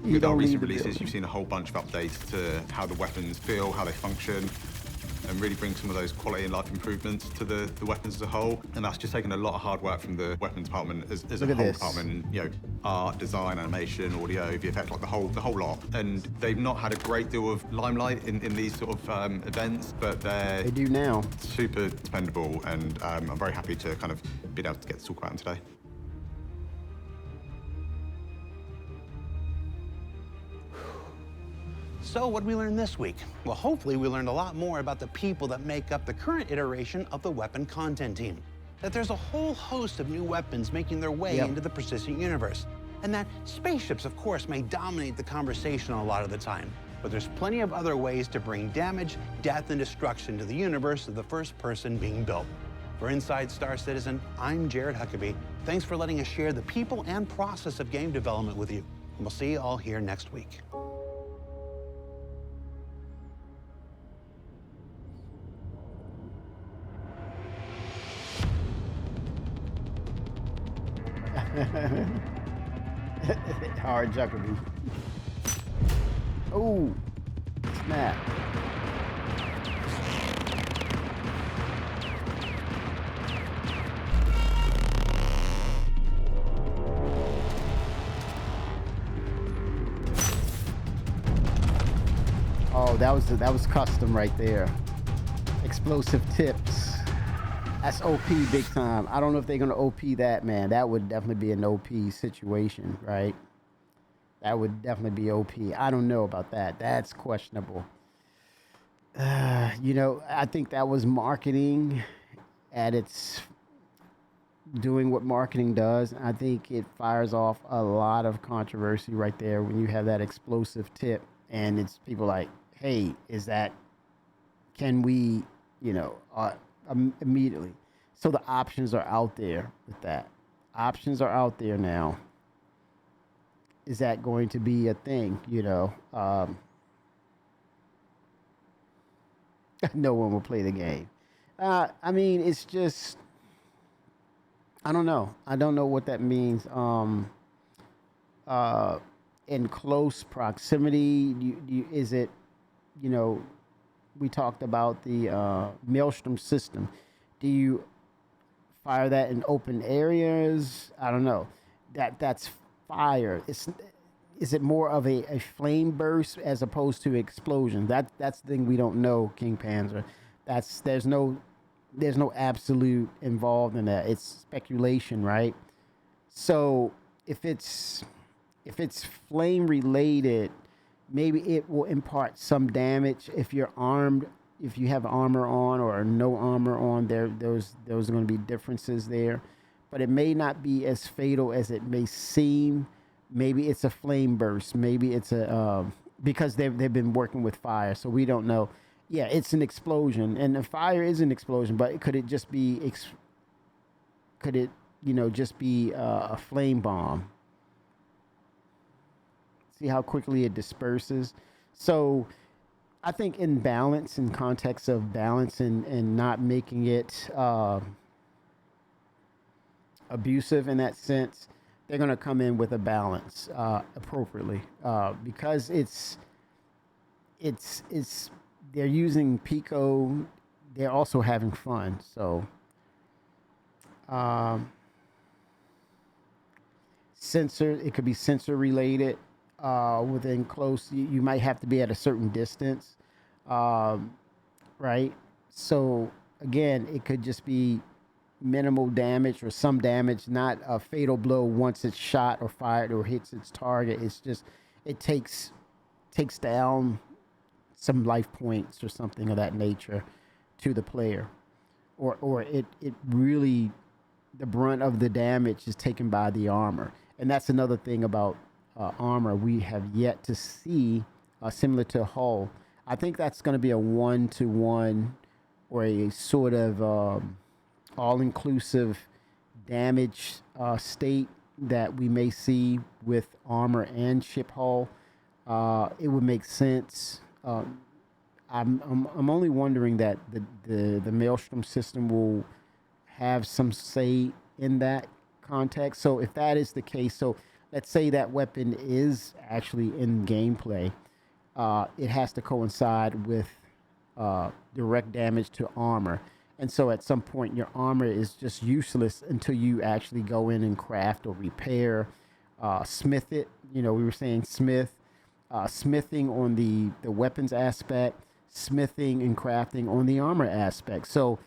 With our recent releases, you've seen a whole bunch of updates to how the weapons feel, how they function. and really bring some of those quality and life improvements to the weapons as a whole. And that's just taken a lot of hard work from the weapons department as a whole department. You know, art, design, animation, audio, VFX, like the whole lot. And they've not had a great deal of limelight in these sort of events, but they do now. Super dependable, and I'm very happy to kind of be able to get to talk about them today. So what did we learn this week? Well, hopefully we learned a lot more about the people that make up the current iteration of the weapon content team. That there's a whole host of new weapons making their way into the persistent universe. And that spaceships, of course, may dominate the conversation a lot of the time. But there's plenty of other ways to bring damage, death, and destruction to the universe of the first person being built. For Inside Star Citizen, I'm Jared Huckabee. Thanks for letting us share the people and process of game development with you. And we'll see you all here next week. Hard Huckabee. Oh, snap. Oh, that was custom right there. Explosive tips. That's OP big time. I don't know if they're gonna OP that, man. That would definitely be an OP situation, right? That would definitely be OP. I don't know about that. That's questionable. You know, I think that was marketing at its doing what marketing does. I think it fires off a lot of controversy right there when you have that explosive tip and it's people like, hey, can we, you know, immediately. So the options are out there with that. Options are out there now. Is that going to be a thing, you know? No one will play the game. I mean, it's just, I don't know. I don't know what that means. In close proximity, is it, you know, we talked about the Maelstrom system. Do you fire that in open areas? I don't know. That's fire. Is it more of a flame burst as opposed to explosion? That's the thing we don't know, King Panzer. There's no absolute involved in that. It's speculation, right? So if it's flame related, maybe it will impart some damage if you're armed. If you have armor on or no armor on, those are going to be differences there. But it may not be as fatal as it may seem. Maybe it's a flame burst. Maybe it's because they've been working with fire, so we don't know. Yeah, it's an explosion, and the fire is an explosion. But could it just be? Could it, you know, just be a flame bomb? See how quickly it disperses. So I think in balance, in context of balance and not making it abusive in that sense, they're going to come in with a balance appropriately because it's they're using Pico. They're also having fun. So sensor, it could be sensor related. Within close, you might have to be at a certain distance, right? So again, it could just be minimal damage or some damage, not a fatal blow once it's shot or fired or hits its target. It's just, it takes down some life points or something of that nature to the player, or it really, the brunt of the damage is taken by the armor. And that's another thing about armor we have yet to see, similar to Hull. I think that's going to be a 1-to-1 or a sort of all-inclusive damage state that we may see with armor and ship hull. It would make sense. I'm only wondering that the Maelstrom system will have some say in that context. So if that is the case, so let's say that weapon is actually in gameplay, it has to coincide with direct damage to armor. And so at some point, your armor is just useless until you actually go in and craft or repair, smith it. You know, we were saying smithing on the weapons aspect, smithing and crafting on the armor aspect. So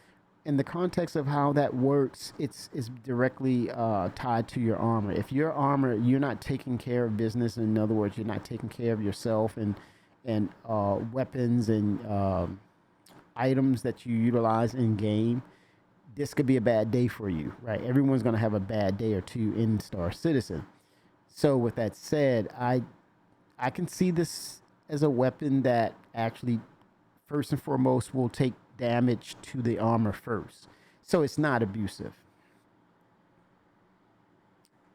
in the context of how that works, it's directly tied to your armor. If your armor, you're not taking care of business, in other words, you're not taking care of yourself and weapons and items that you utilize in game, this could be a bad day for you, right? Everyone's going to have a bad day or two in Star Citizen. So with that said, I can see this as a weapon that actually, first and foremost, will take damage to the armor first. So it's not abusive.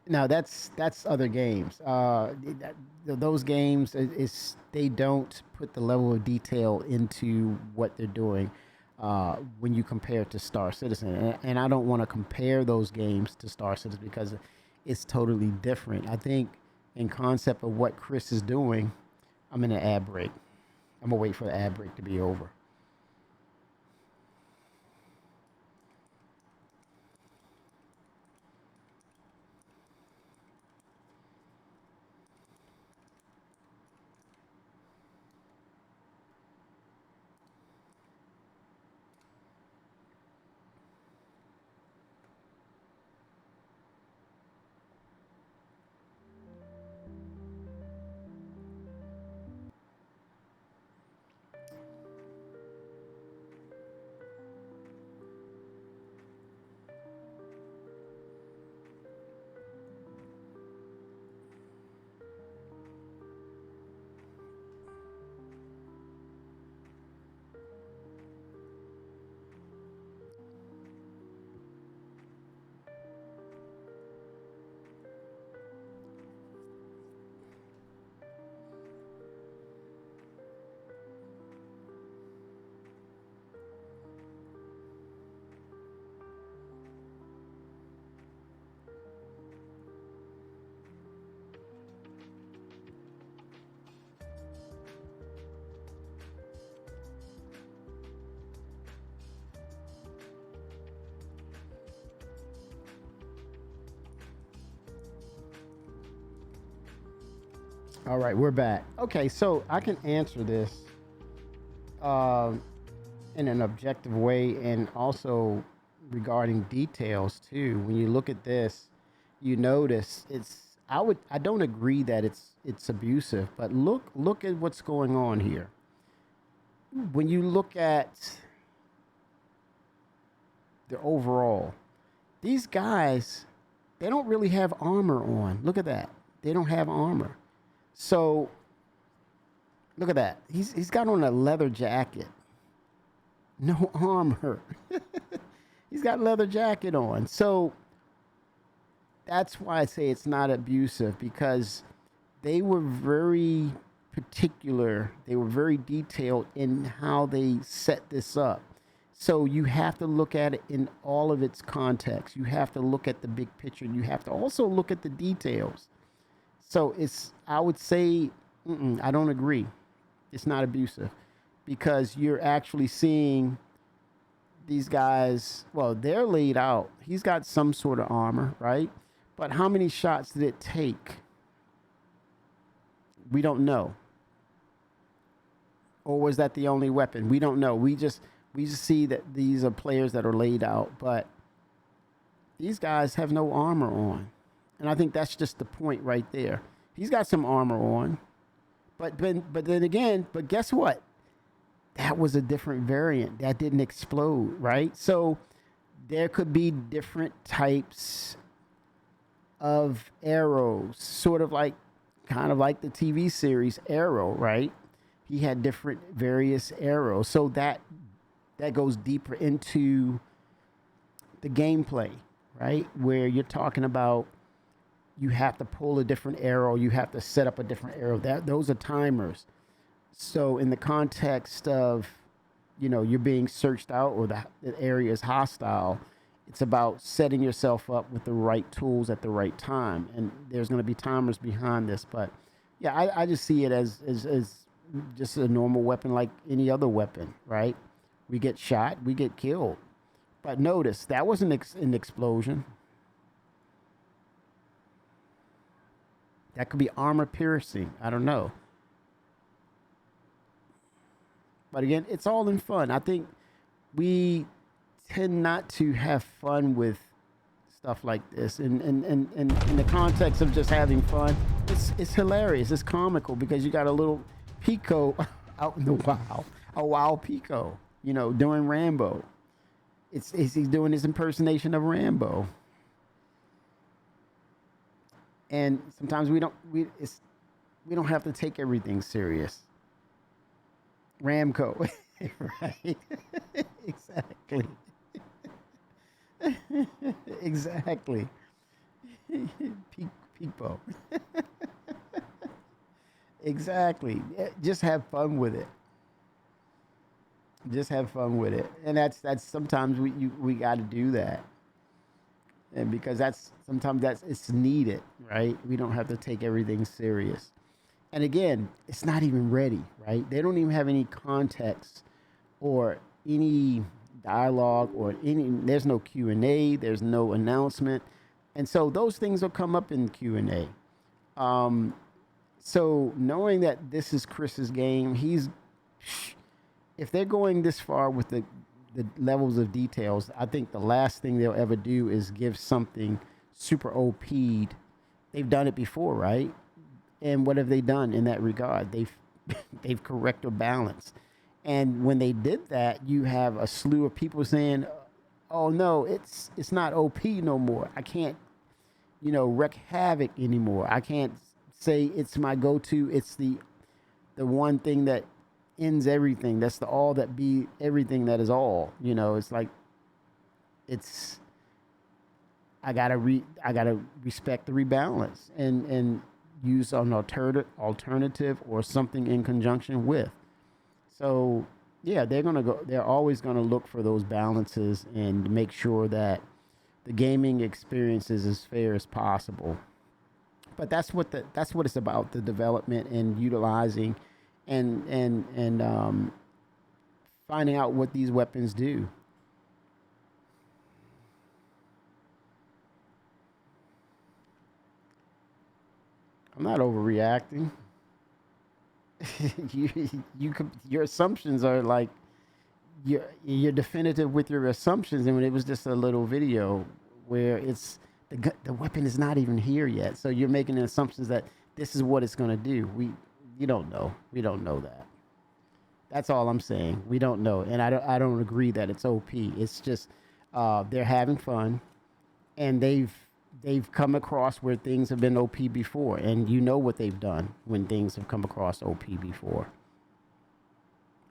Now that's other games. Those games they don't put the level of detail into what they're doing when you compare it to Star Citizen. And I don't want to compare those games to Star Citizen because it's totally different. I think in concept of what Chris is doing, I'm in an ad break. I'm gonna wait for the ad break to be over. All right, we're back. Okay, so I can answer this in an objective way and also regarding details too. When you look at this, you notice I don't agree that it's abusive, but look at what's going on here. When you look at the overall, these guys, they don't really have armor on. Look at that. They don't have armor. So look at that. He's got on a leather jacket. No armor. He's got a leather jacket on. So that's why I say it's not abusive, because they were very particular. They were very detailed in how they set this up. So you have to look at it in all of its context. You have to look at the big picture. You have to also look at the details. So I would say, I don't agree. It's not abusive, because you're actually seeing these guys, well, they're laid out. He's got some sort of armor, right? But how many shots did it take? We don't know. Or was that the only weapon? We don't know. We just see that these are players that are laid out, but these guys have no armor on. And I think that's just the point right there. He's got some armor on, but then again, guess what? That was a different variant that didn't explode, right? So there could be different types of arrows, kind of like the TV series Arrow, right? He had different various arrows. So that goes deeper into the gameplay, right? Where you're talking about you have to pull a different arrow, you have to set up a different arrow. Those are timers. So in the context of, you're being searched out or the area is hostile, it's about setting yourself up with the right tools at the right time. And there's going to be timers behind this. But yeah, I just see it as just a normal weapon like any other weapon, right? We get shot, we get killed. But notice, that wasn't an explosion. That could be armor piercing. I don't know. But again, it's all in fun. I think we tend not to have fun with stuff like this. And in the context of just having fun, it's hilarious. It's comical because you got a little Pico out in the wild. A wild Pico, you know, doing Rambo. He's doing his impersonation of Rambo. And sometimes we don't have to take everything serious. Ramco, right? Exactly. Exactly. Peepo. Exactly. Just have fun with it. Just have fun with it, and that's sometimes we got to do that, and because sometimes it's needed, right? We don't have to take everything serious. And again, it's not even ready, right? They don't even have any context or any dialogue or there's no Q&A, there's no announcement. And so those things will come up in Q&A. So knowing that this is Chris's game, if they're going this far with the levels of details, I think the last thing they'll ever do is give something super OP'd. They've done it before, right? And what have they done in that regard? They've corrected balance. And when they did that, you have a slew of people saying, "Oh no, it's not OP no more. I can't, wreak havoc anymore. I can't say it's my go-to. It's the one thing that ends everything. That's the all that be everything that is all." It's like I gotta respect the rebalance and use an alternative or something in conjunction with. So yeah, they're always gonna look for those balances and make sure that the gaming experience is as fair as possible. But that's what it's about, the development and utilizing and finding out what these weapons do. I'm not overreacting. Your assumptions are like you're definitive with your assumptions, and when it was just a little video where it's the weapon is not even here yet, so you're making assumptions that this is what it's going to do. You don't know. We don't know that. That's all I'm saying. We don't know, and I don't agree that it's OP. It's just they're having fun, and they've come across where things have been OP before, and you know what they've done when things have come across OP before.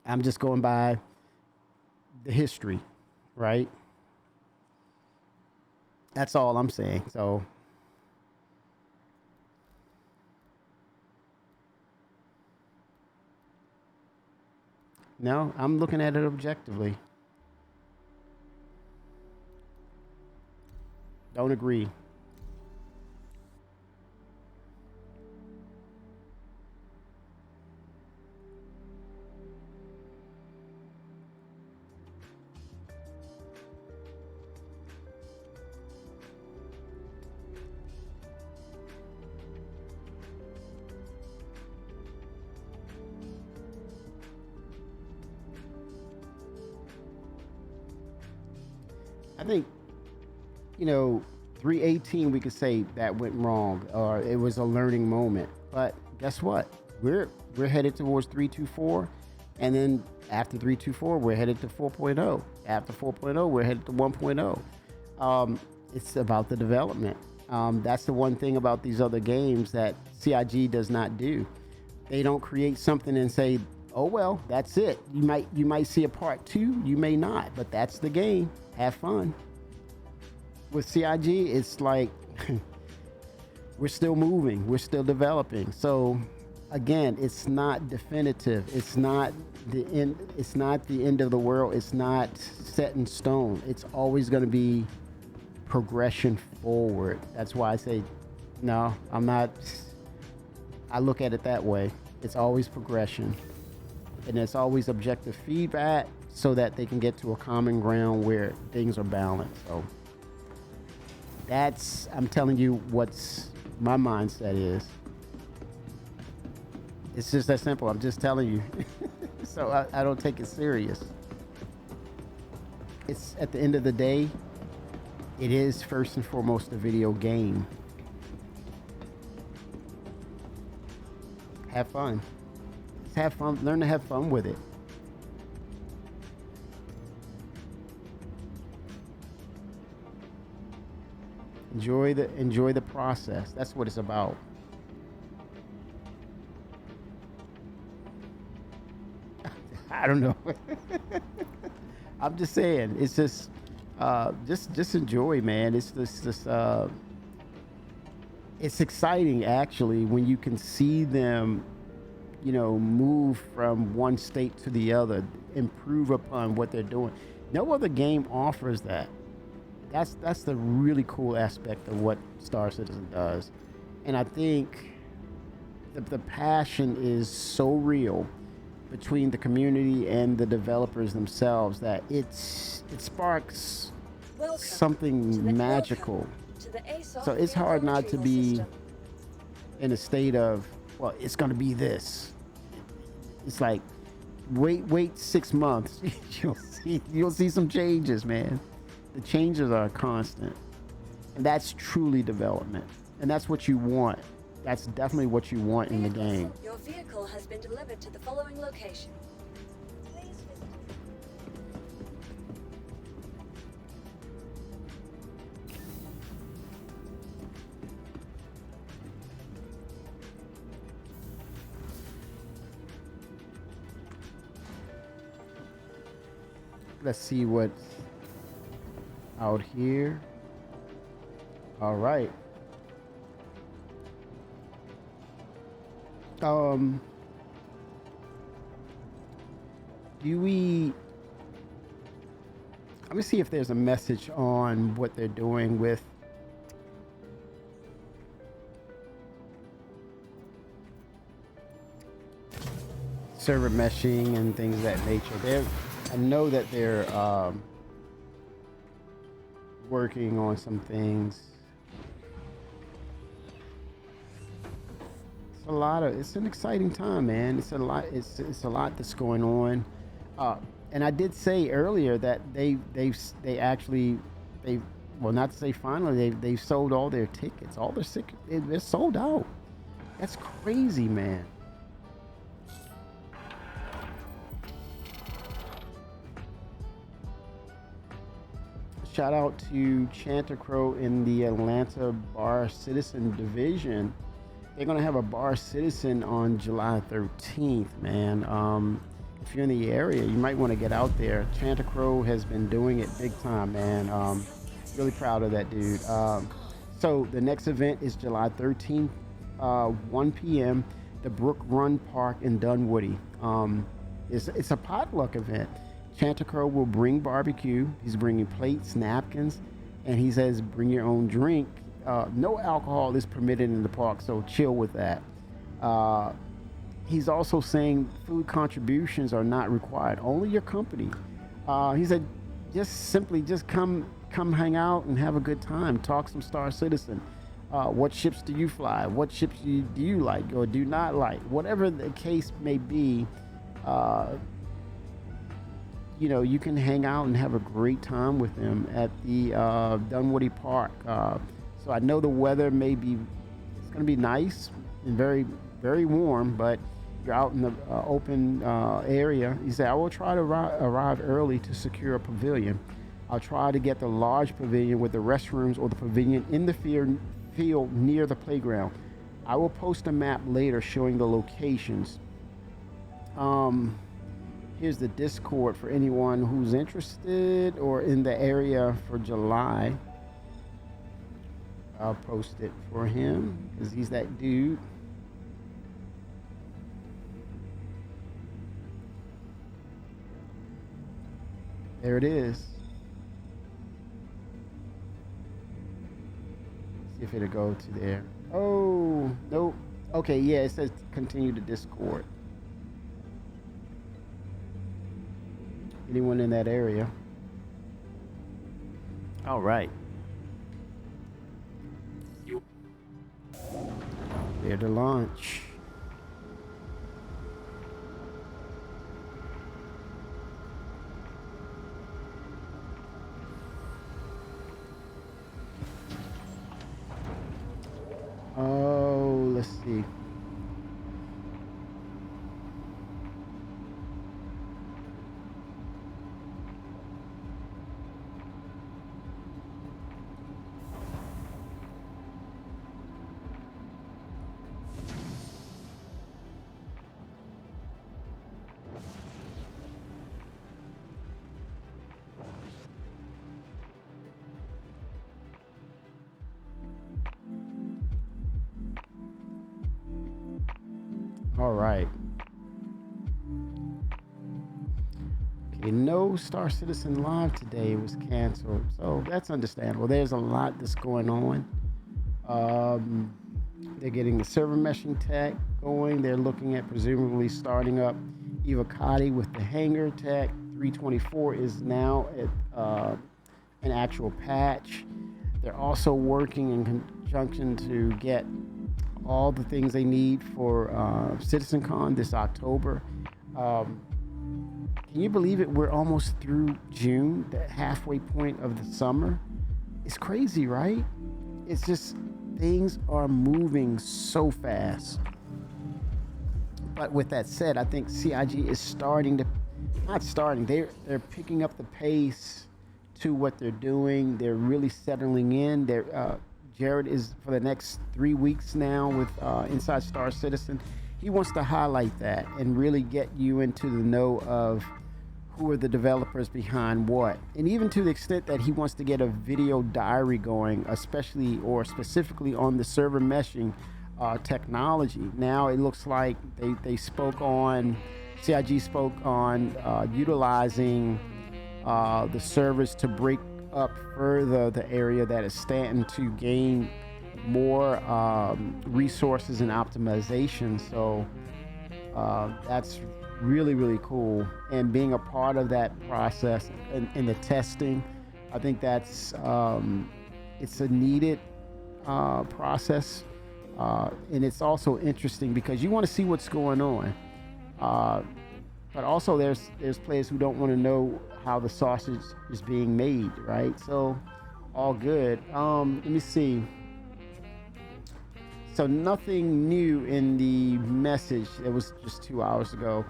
I'm just going by the history, right? That's all I'm saying. So no, I'm looking at it objectively. Don't agree. I think, 318, we could say that went wrong, or it was a learning moment. But guess what? We're headed towards 324, and then after 324, we're headed to 4.0. After 4.0, we're headed to 1.0. It's about the development. That's the one thing about these other games that CIG does not do. They don't create something and say, "Oh well, that's it." You might see a part 2, you may not, but that's the game. Have fun. With CIG, it's like we're still moving, we're still developing. So again, it's not definitive. It's not the end. It's not the end of the world. It's not set in stone. It's always going to be progression forward. That's why I say, no, I'm not. I look at it that way. It's always progression. And it's always objective feedback so that they can get to a common ground where things are balanced. So that's, I'm telling you what's my mindset is. It's just that simple. I'm just telling you. So I don't take it serious. It's at the end of the day, it is first and foremost a video game. Have fun. Just have fun. Learn to have fun with it. Enjoy the process. That's what it's about. I don't know. I'm just saying. It's just enjoy, man. It's just it's exciting actually when you can see them, you know, move from one state to the other, improve upon what they're doing. No other game offers that. That's the really cool aspect of what Star Citizen does. And I think the passion is so real between the community and the developers themselves that it sparks something magical. So it's hard not to be in a state of, well, it's going to be this. It's like, wait 6 months. You'll see some changes, man. The changes are constant. And that's truly development. And that's what you want. That's definitely what you want in the game. Your vehicle has been delivered to the following location. Please visit. Let's see what's out here. All right. Let me see if there's a message on what they're doing with server meshing and things of that nature. I know that they're working on some things. It's an exciting time, man. It's a lot that's going on. And I did say earlier that they well, not to say finally, they've sold all their tickets. All their they're sold out. That's crazy, man. Shout out to Chanticleer in the Atlanta Bar Citizen division. They're gonna have a Bar Citizen on July 13th, man. If you're in the area, you might want to get out there. Chanticleer has been doing it big time, man. Really proud of that dude. So the next event is July 13th, 1 p.m. the Brook Run Park in Dunwoody. It's a potluck event. Chanticleer will bring barbecue. He's bringing plates, napkins, and he says bring your own drink. No alcohol is permitted in the park, so chill with that. He's also saying food contributions are not required, only your company. He said just come hang out and have a good time, talk some Star Citizen. What ships do you fly? What ships do you like or do not like? Whatever the case may be, you know, you can hang out and have a great time with him at the Dunwoody Park. So I know the weather it's going to be nice and very, very warm, but you're out in the open area. He said, I will try to arrive early to secure a pavilion. I'll try to get the large pavilion with the restrooms or the pavilion in the field near the playground. I will post a map later showing the locations. Here's the Discord for anyone who's interested or in the area for July. I'll post it for him because he's that dude. There it is. See if it'll go to there. Oh, nope. Okay, yeah, it says continue to Discord. Anyone in that area? All right. There to launch. Oh, let's see. All right. Okay, no Star Citizen Live today was canceled, so that's understandable. There's a lot that's going on. They're getting the server meshing tech going. They're looking at presumably starting up Evocati with the hangar tech. 324 is now at an actual patch. They're also working in conjunction to get all the things they need for CitizenCon this October. Can you believe it? We're almost through June, the halfway point of the summer. It's crazy, right? It's just things are moving so fast. But with that said, I think CIG is they're picking up the pace to what they're doing. They're really settling in. Jared is for the next 3 weeks now with Inside Star Citizen. He wants to highlight that and really get you into the know of who are the developers behind what. And even to the extent that he wants to get a video diary going, especially or specifically on the server meshing technology. Now it looks like CIG spoke on utilizing the servers to break up further the area that is Stanton to gain more resources and optimization. So that's really, really cool. And being a part of that process in the testing, I think that's it's a needed process. And it's also interesting because you want to see what's going on. But also there's players who don't want to know how the sausage is being made, right? So all good. Let me see. So nothing new in the message. It was just 2 hours ago.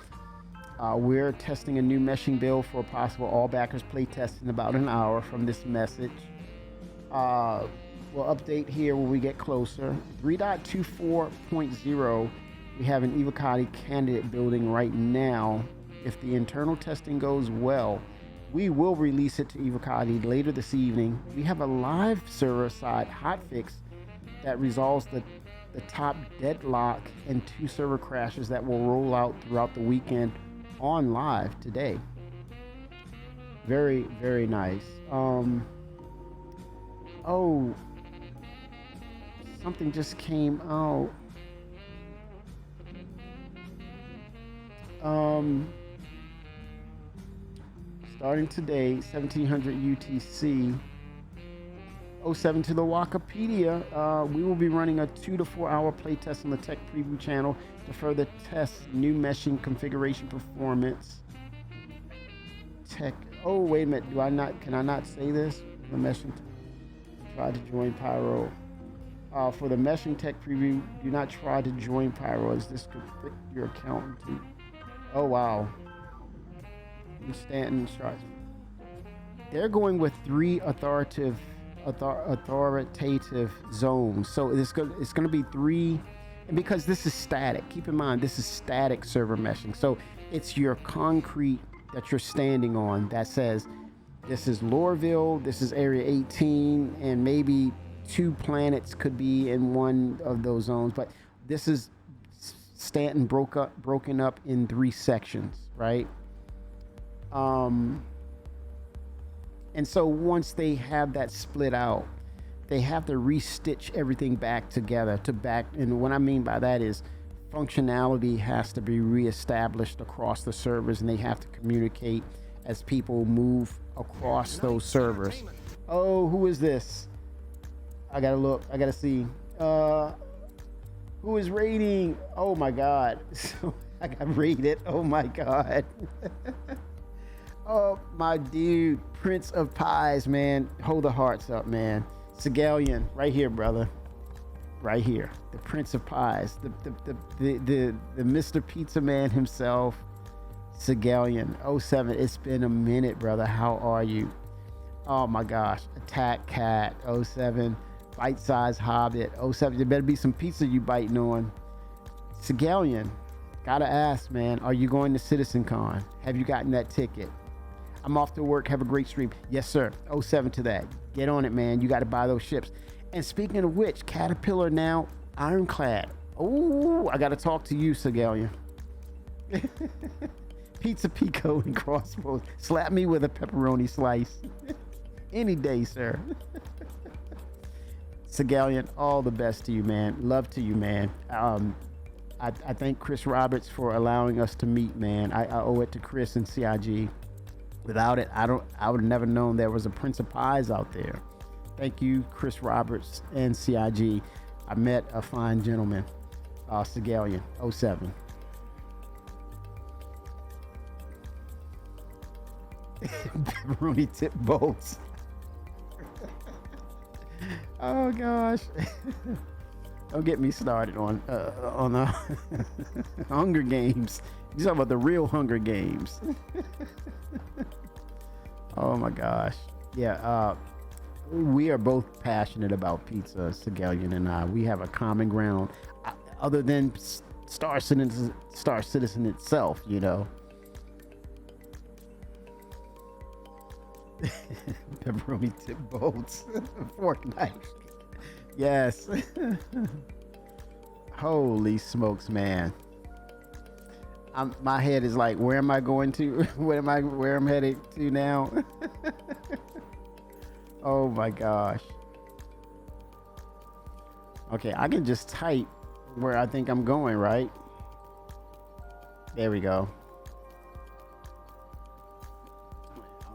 We're testing a new meshing build for a possible all backers play test in about an hour from this message. We'll update here when we get closer. 3.24.0, we have an Evocati candidate building right now. If the internal testing goes well, we will release it to Evocati later this evening. We have a live server side hotfix that resolves the top deadlock and 2 server crashes that will roll out throughout the weekend on live today. Very, very nice. Oh, something just came out. Starting today, 1700 UTC, 07 to the Wikipedia, we will be running a 2 to 4 hour playtest on the Tech Preview channel to further test new meshing configuration performance. Oh, wait a minute. Can I not say this? The meshing, try to join Pyro. For the meshing tech preview, do not try to join Pyro as this could fit your account too. Oh, wow. Stanton starts. They're going with 3 authoritative zones. So it's going to be 3, and because this is static, keep in mind this is static server meshing. So it's your concrete that you're standing on that says this is Lorville, this is Area 18, and maybe 2 planets could be in one of those zones. But this is Stanton broken up in 3 sections, right? And so once they have that split out, they have to restitch everything back together and what I mean by that is functionality has to be reestablished across the servers, and they have to communicate as people move across those servers. Oh, who is this? I gotta look. I gotta see. Who is raiding? Oh my God. So I got raided. Oh my God. Oh, my dude. Prince of Pies, man. Hold the hearts up, man. Sigalian, right here, brother. Right here. The Prince of Pies. The Mr. Pizza Man himself. Sigalian. 07. It's been a minute, brother. How are you? Oh my gosh. Attack Cat. 07. Bite Size Hobbit. 07. There better be some pizza you biting on. Sigalian. Gotta ask, man. Are you going to CitizenCon? Have you gotten that ticket? I'm off to work. Have a great stream. Yes, sir. 07 to that. Get on it, man. You got to buy those ships. And speaking of which, Caterpillar now Ironclad. Oh, I got to talk to you, Sigalian. Pizza Pico and crossbows. Slap me with a pepperoni slice. Any day, sir. Sigalian, all the best to you, man. Love to you, man. I thank Chris Roberts for allowing us to meet, man. I owe it to Chris and CIG. Without it, I would have never known there was a Prince of Pies out there. Thank you, Chris Roberts and CIG. I met a fine gentleman, Sigalian, 07. Pepperoni tip bolts. Oh gosh. Don't get me started on the Hunger Games. You talking about the real Hunger Games. Oh my gosh. Yeah, we are both passionate about pizza, Sigalian and I. We have a common ground other than Star Citizen itself, you know. Pepperoni tip bolts. Fork knife. Yes. Holy smokes, man. My head is like, where am I going to? Where I'm headed to now? Oh my gosh. Okay, I can just type where I think I'm going, right? There we go.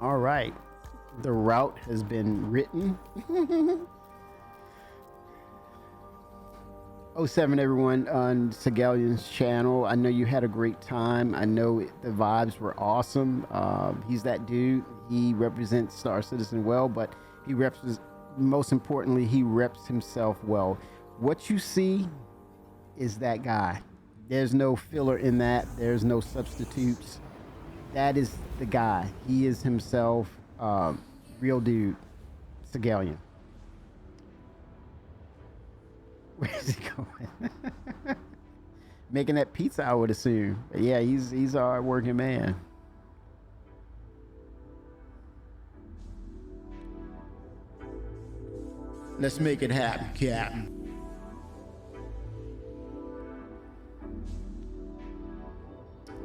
All right. The route has been written. 07, everyone, on Sigalian's channel. I know you had a great time. I know the vibes were awesome. He's that dude. He represents Star Citizen well, but he reps, most importantly, he reps himself well. What you see is that guy. There's no filler in that. There's no substitutes. That is the guy. He is himself, real dude, Sigalian. Where's he going? Making that pizza, I would assume. But yeah, he's a hard-working man. Let's make it happen, Captain.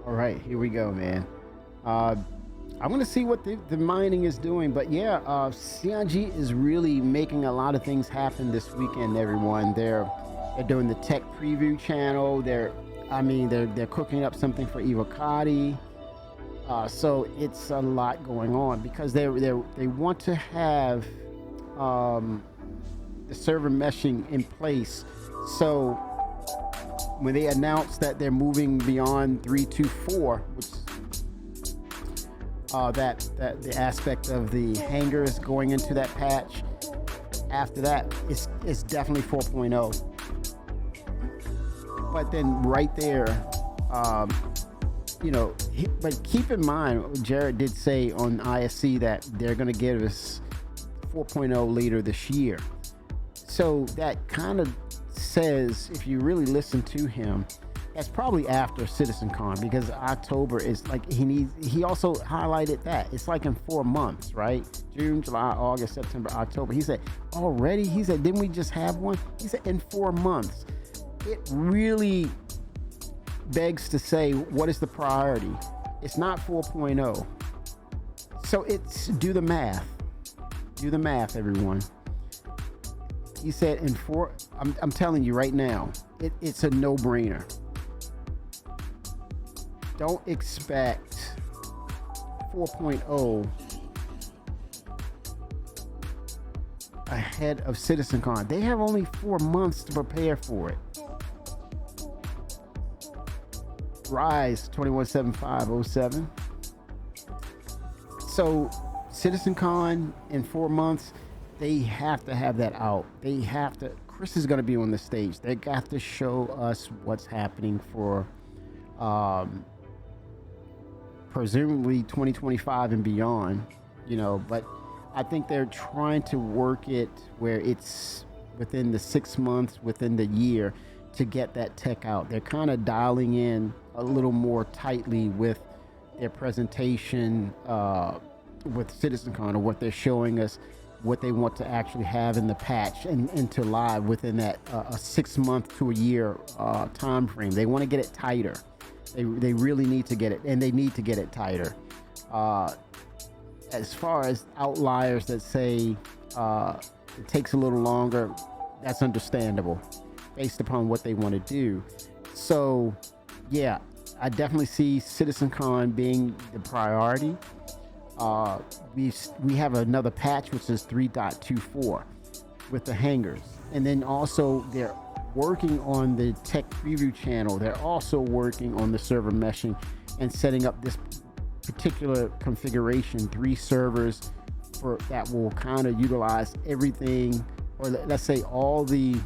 All right, here we go, man. I'm going to see what the mining is doing. But yeah, CIG is really making a lot of things happen this weekend, everyone. They're doing the tech preview channel. They're cooking up something for Evocati. So it's a lot going on because they want to have the server meshing in place. So when they announced that they're moving beyond 3.2.4, which that the aspect of the hangars going into that patch, after that it's definitely 4.0. But then right there, but keep in mind, Jared did say on ISC that they're going to give us 4.0 later this year. So that kind of says, if you really listen to him, that's probably after CitizenCon, because October is like, he also highlighted that it's like in 4 months, right? June, July, August, September, October. He said already. He said, didn't we just have one? He said in 4 months. It really begs to say, what is the priority? It's not 4.0. So it's do the math, everyone. He said I'm telling you right now, it's a no-brainer. Don't expect 4.0 ahead of CitizenCon. They have only 4 months to prepare for it. Rise 217507. So CitizenCon in 4 months, they have to have that out. They have to. Chris is going to be on the stage. They got to show us what's happening for presumably 2025 and beyond, but I think they're trying to work it where it's within the 6 months, within the year, to get that tech out. They're kind of dialing in a little more tightly with their presentation with CitizenCon, or what they're showing us, what they want to actually have in the patch and to live within that a 6 month to a year time frame. They want to get it tighter. They really need to get it, and they need to get it tighter. As far as outliers that say it takes a little longer, that's understandable based upon what they want to do. So, yeah, I definitely see CitizenCon being the priority. We have another patch, which is 3.24 with the hangars. And then also they're working on the tech preview channel. They're also working on the server meshing and setting up this particular configuration, 3 servers that will kind of utilize everything, or let's say all the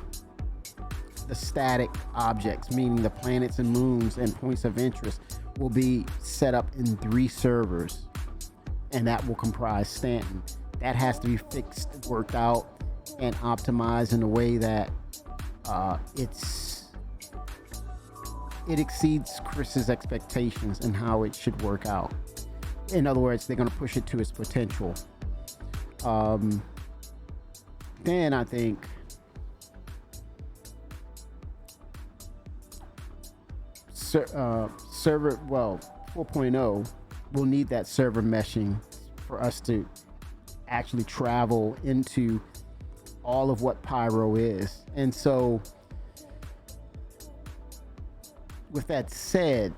static objects, meaning the planets and moons and points of interest, will be set up in 3 servers, and that will comprise Stanton. That has to be fixed, worked out, and optimized in a way that it exceeds Chris's expectations and how it should work out. In other words, they're going to push it to its potential. Then I think server 4.0 will need that server meshing for us to actually travel into all of what Pyro is. And so with that said,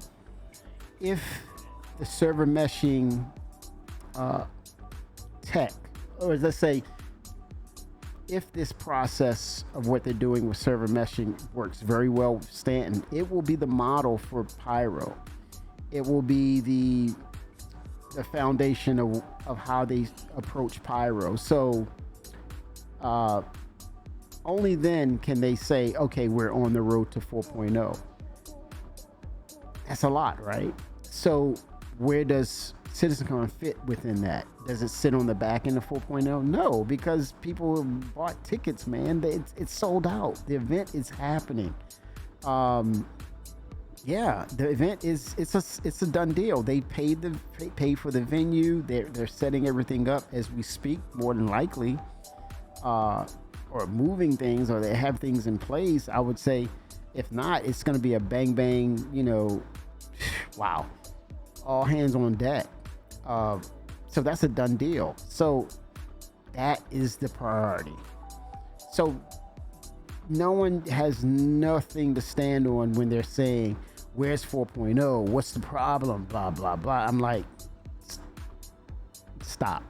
if the server meshing tech, or let's say if this process of what they're doing with server meshing works very well with Stanton, it will be the model for Pyro. It will be the foundation of how they approach Pyro. So only then can they say, okay, we're on the road to 4.0. That's a lot, right? So where does CitizenCon fit within that? Does it sit on the back end of 4.0? No, because people bought tickets, man. It's sold out. The event is happening. Yeah, the event it's a done deal. They paid for the venue. They're setting everything up as we speak, more than likely, or moving things, or they have things in place. I would say, if not, it's going to be a bang bang. Wow, all hands on deck. So that's a done deal. So that is the priority. So no one has nothing to stand on when they're saying, where's 4.0? What's the problem? Blah, blah, blah. I'm like, stop.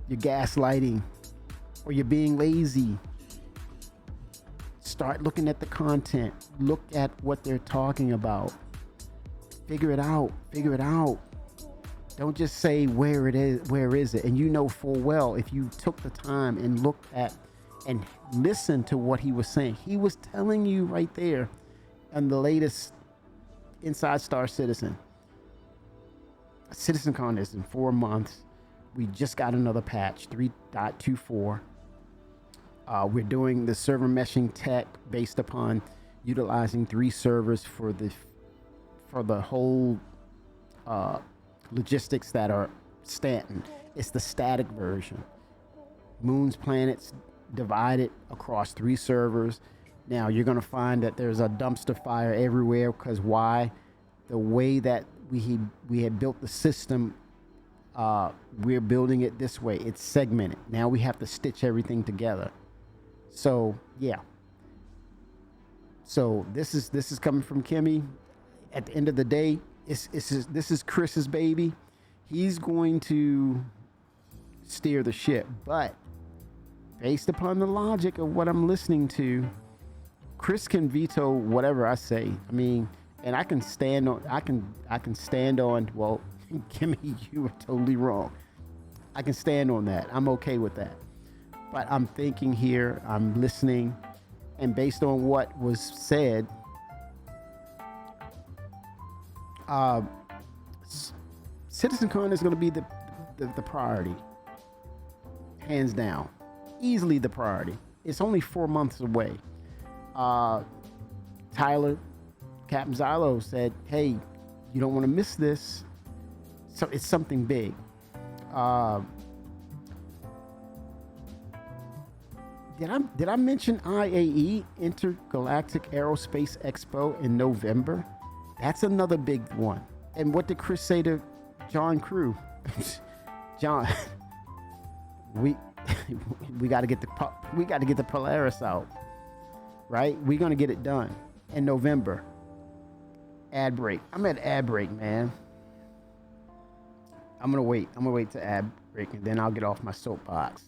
You're gaslighting, or you're being lazy. Start looking at the content. Look at what they're talking about. Figure it out. Don't just say where is it? And you know full well, if you took the time and looked at and listened to what he was saying, he was telling you right there on the latest Inside Star Citizen. CitizenCon is in 4 months. We just got another patch, 3.24. We're doing the server meshing tech based upon utilizing 3 servers for the whole logistics that are Stanton. It's the static version. Moons, planets divided across 3 servers. Now you're going to find that there's a dumpster fire everywhere, because why? The way that we had built the system We're building it this way. It's segmented. Now we have to stitch everything together. So yeah. So this is coming from Kimmy. At the end of the day, this is Chris's baby. He's going to steer the ship, but based upon the logic of what I'm listening to, Chris can veto whatever I say. I mean, and I can stand on. I can stand on. Well, Kimmy, you were totally wrong. I can stand on that. I'm okay with that. But I'm thinking here. I'm listening, and based on what was said, CitizenCon is going to be the priority, hands down, easily the priority. It's only 4 months away. Tyler, Captain Zylo said, "Hey, you don't want to miss this. So it's something big." Did I mention IAE, Intergalactic Aerospace Expo, in November? That's another big one. And what did Chris say to John Crew? John, we got to get the Polaris out, right? We're gonna get it done in November. Ad break. I'm at ad break, man. I'm gonna wait to ad break, and then I'll get off my soapbox.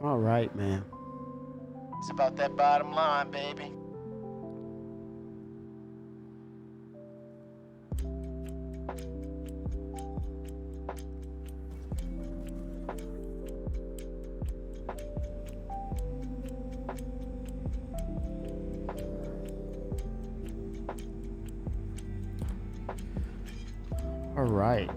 All right, man. It's about that bottom line, baby. All right.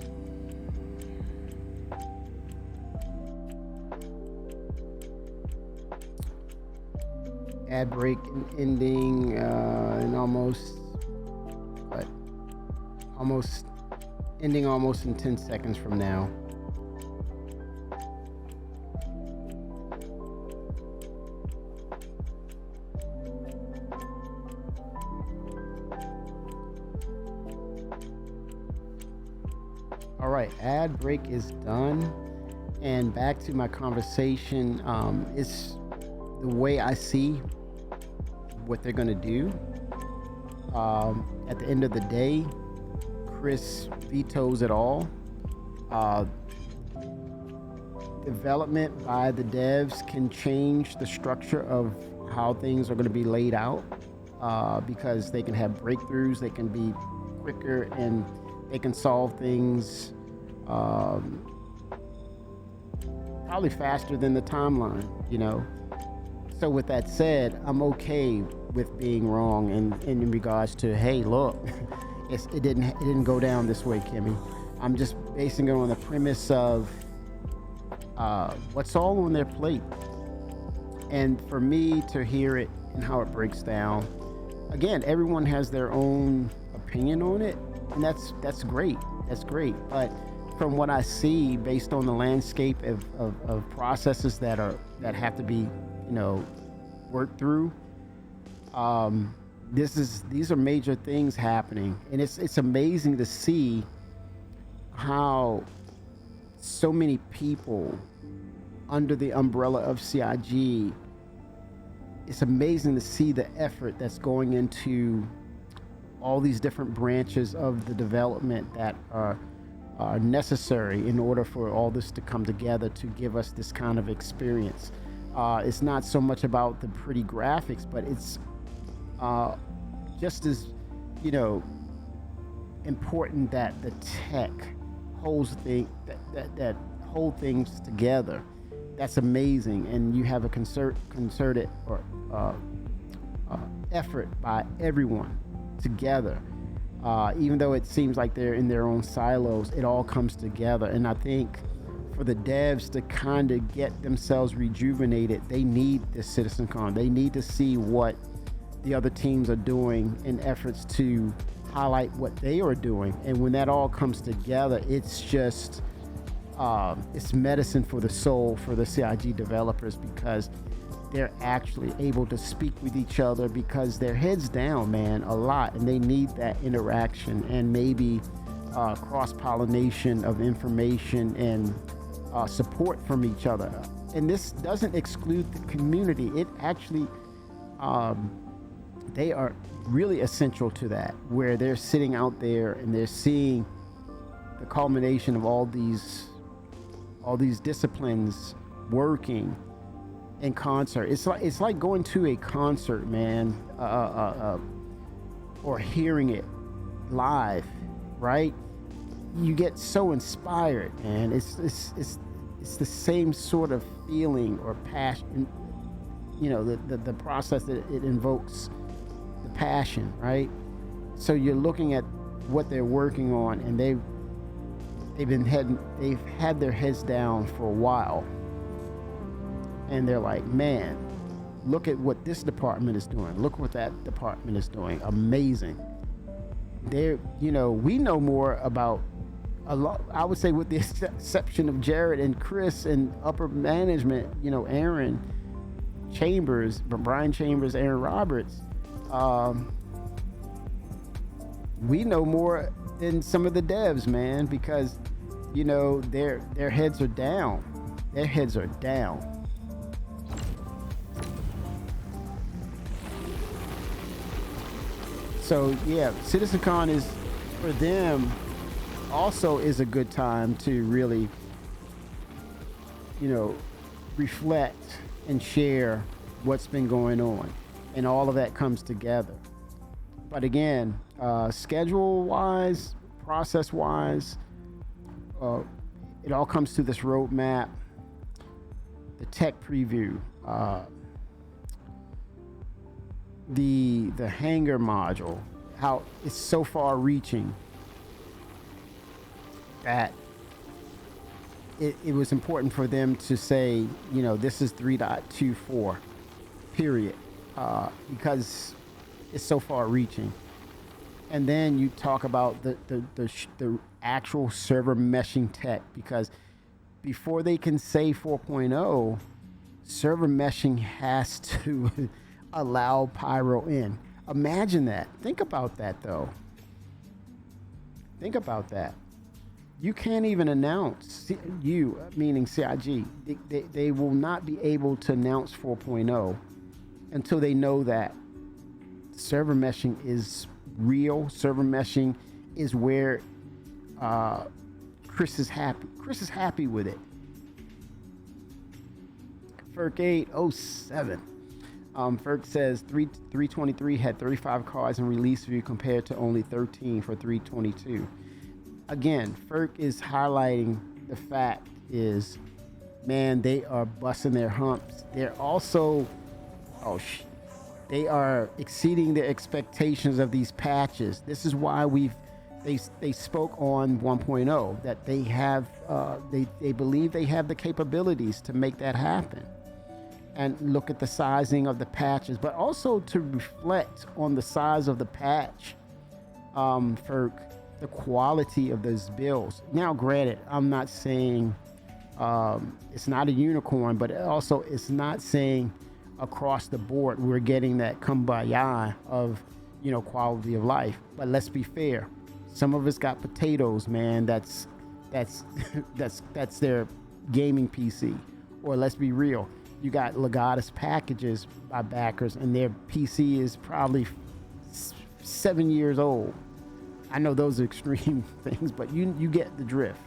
Ad break ending in almost in 10 seconds from now. All right, ad break is done, and back to my conversation. It's the way I see what they're going to do. At the end of the day, Chris vetoes it all. Development by the devs can change the structure of how things are going to be laid out, because they can have breakthroughs, they can be quicker, and they can solve things probably faster than the timeline, you know. So with that said, I'm okay with being wrong in regards to, hey, look, it didn't go down this way, Kimmy. I'm just basing it on the premise of what's all on their plate. And for me to hear it and how it breaks down, again, everyone has their own opinion on it, and that's great. That's great. But from what I see, based on the landscape of processes that have to be, worked through, these are major things happening, and it's amazing to see how so many people under the umbrella of CIG. It's amazing to see the effort that's going into all these different branches of the development that are necessary in order for all this to come together to give us this kind of experience. It's not so much about the pretty graphics, but it's just as, important that the tech holds that hold things together. That's amazing, and you have a concerted effort by everyone together. Even though it seems like they're in their own silos, it all comes together. And I think for the devs to kind of get themselves rejuvenated, they need this CitizenCon. They need to see what the other teams are doing in efforts to highlight what they are doing. And when that all comes together, it's just, it's medicine for the soul for the CIG developers, because they're actually able to speak with each other, because their heads down, man, a lot, and they need that interaction and maybe cross-pollination of information and support from each other. And this doesn't exclude the community. It actually, they are really essential to that, where they're sitting out there and they're seeing the culmination of all these disciplines working in concert. It's like going to a concert, man, or hearing it live, right? You get so inspired, man. It's the same sort of feeling or passion, you know, the process that it invokes, the passion, right? So you're looking at what they're working on, and they've had their heads down for a while, and they're like, man, look at what this department is doing, look what that department is doing, amazing. They're, you know, we know more about a lot, I would say, with the exception of Jared and Chris and upper management, you know, Aaron Chambers, Brian Chambers, Aaron Roberts, we know more than some of the devs, man, because, you know, their heads are down. Their heads are down. So yeah, CitizenCon is, for them, also is a good time to really, you know, reflect and share what's been going on, and all of that comes together. But again, schedule wise, process wise, it all comes to this roadmap, the tech preview, the hangar module, how it's so far reaching that it was important for them to say, you know, this is 3.24, period, because it's so far reaching. And then you talk about the actual server meshing tech, because before they can say 4.0, server meshing has to allow Pyro in. Imagine that. Think about that, though. Think about that. You can't even announce, you, meaning CIG, they will not be able to announce 4.0 until they know that server meshing is real. Server meshing is where Chris is happy. Chris is happy with it. Ferk 807. Ferk says 323 had 35 cars in release view compared to only 13 for 322. Again, Ferk is highlighting the fact is, man, they are busting their humps. They're also, they are exceeding their expectations of these patches. This is why they spoke on 1.0, that they have, they believe they have the capabilities to make that happen. And look at the sizing of the patches, but also to reflect on the size of the patch, for the quality of those builds. Now, granted, I'm not saying it's not a unicorn, but also it's not saying across the board we're getting that kumbaya of, you know, quality of life. But let's be fair, some of us got potatoes, man. That's their gaming PC. Or let's be real, you got Legatus packages by backers, and their PC is probably 7 years old. I know those are extreme things, but you get the drift.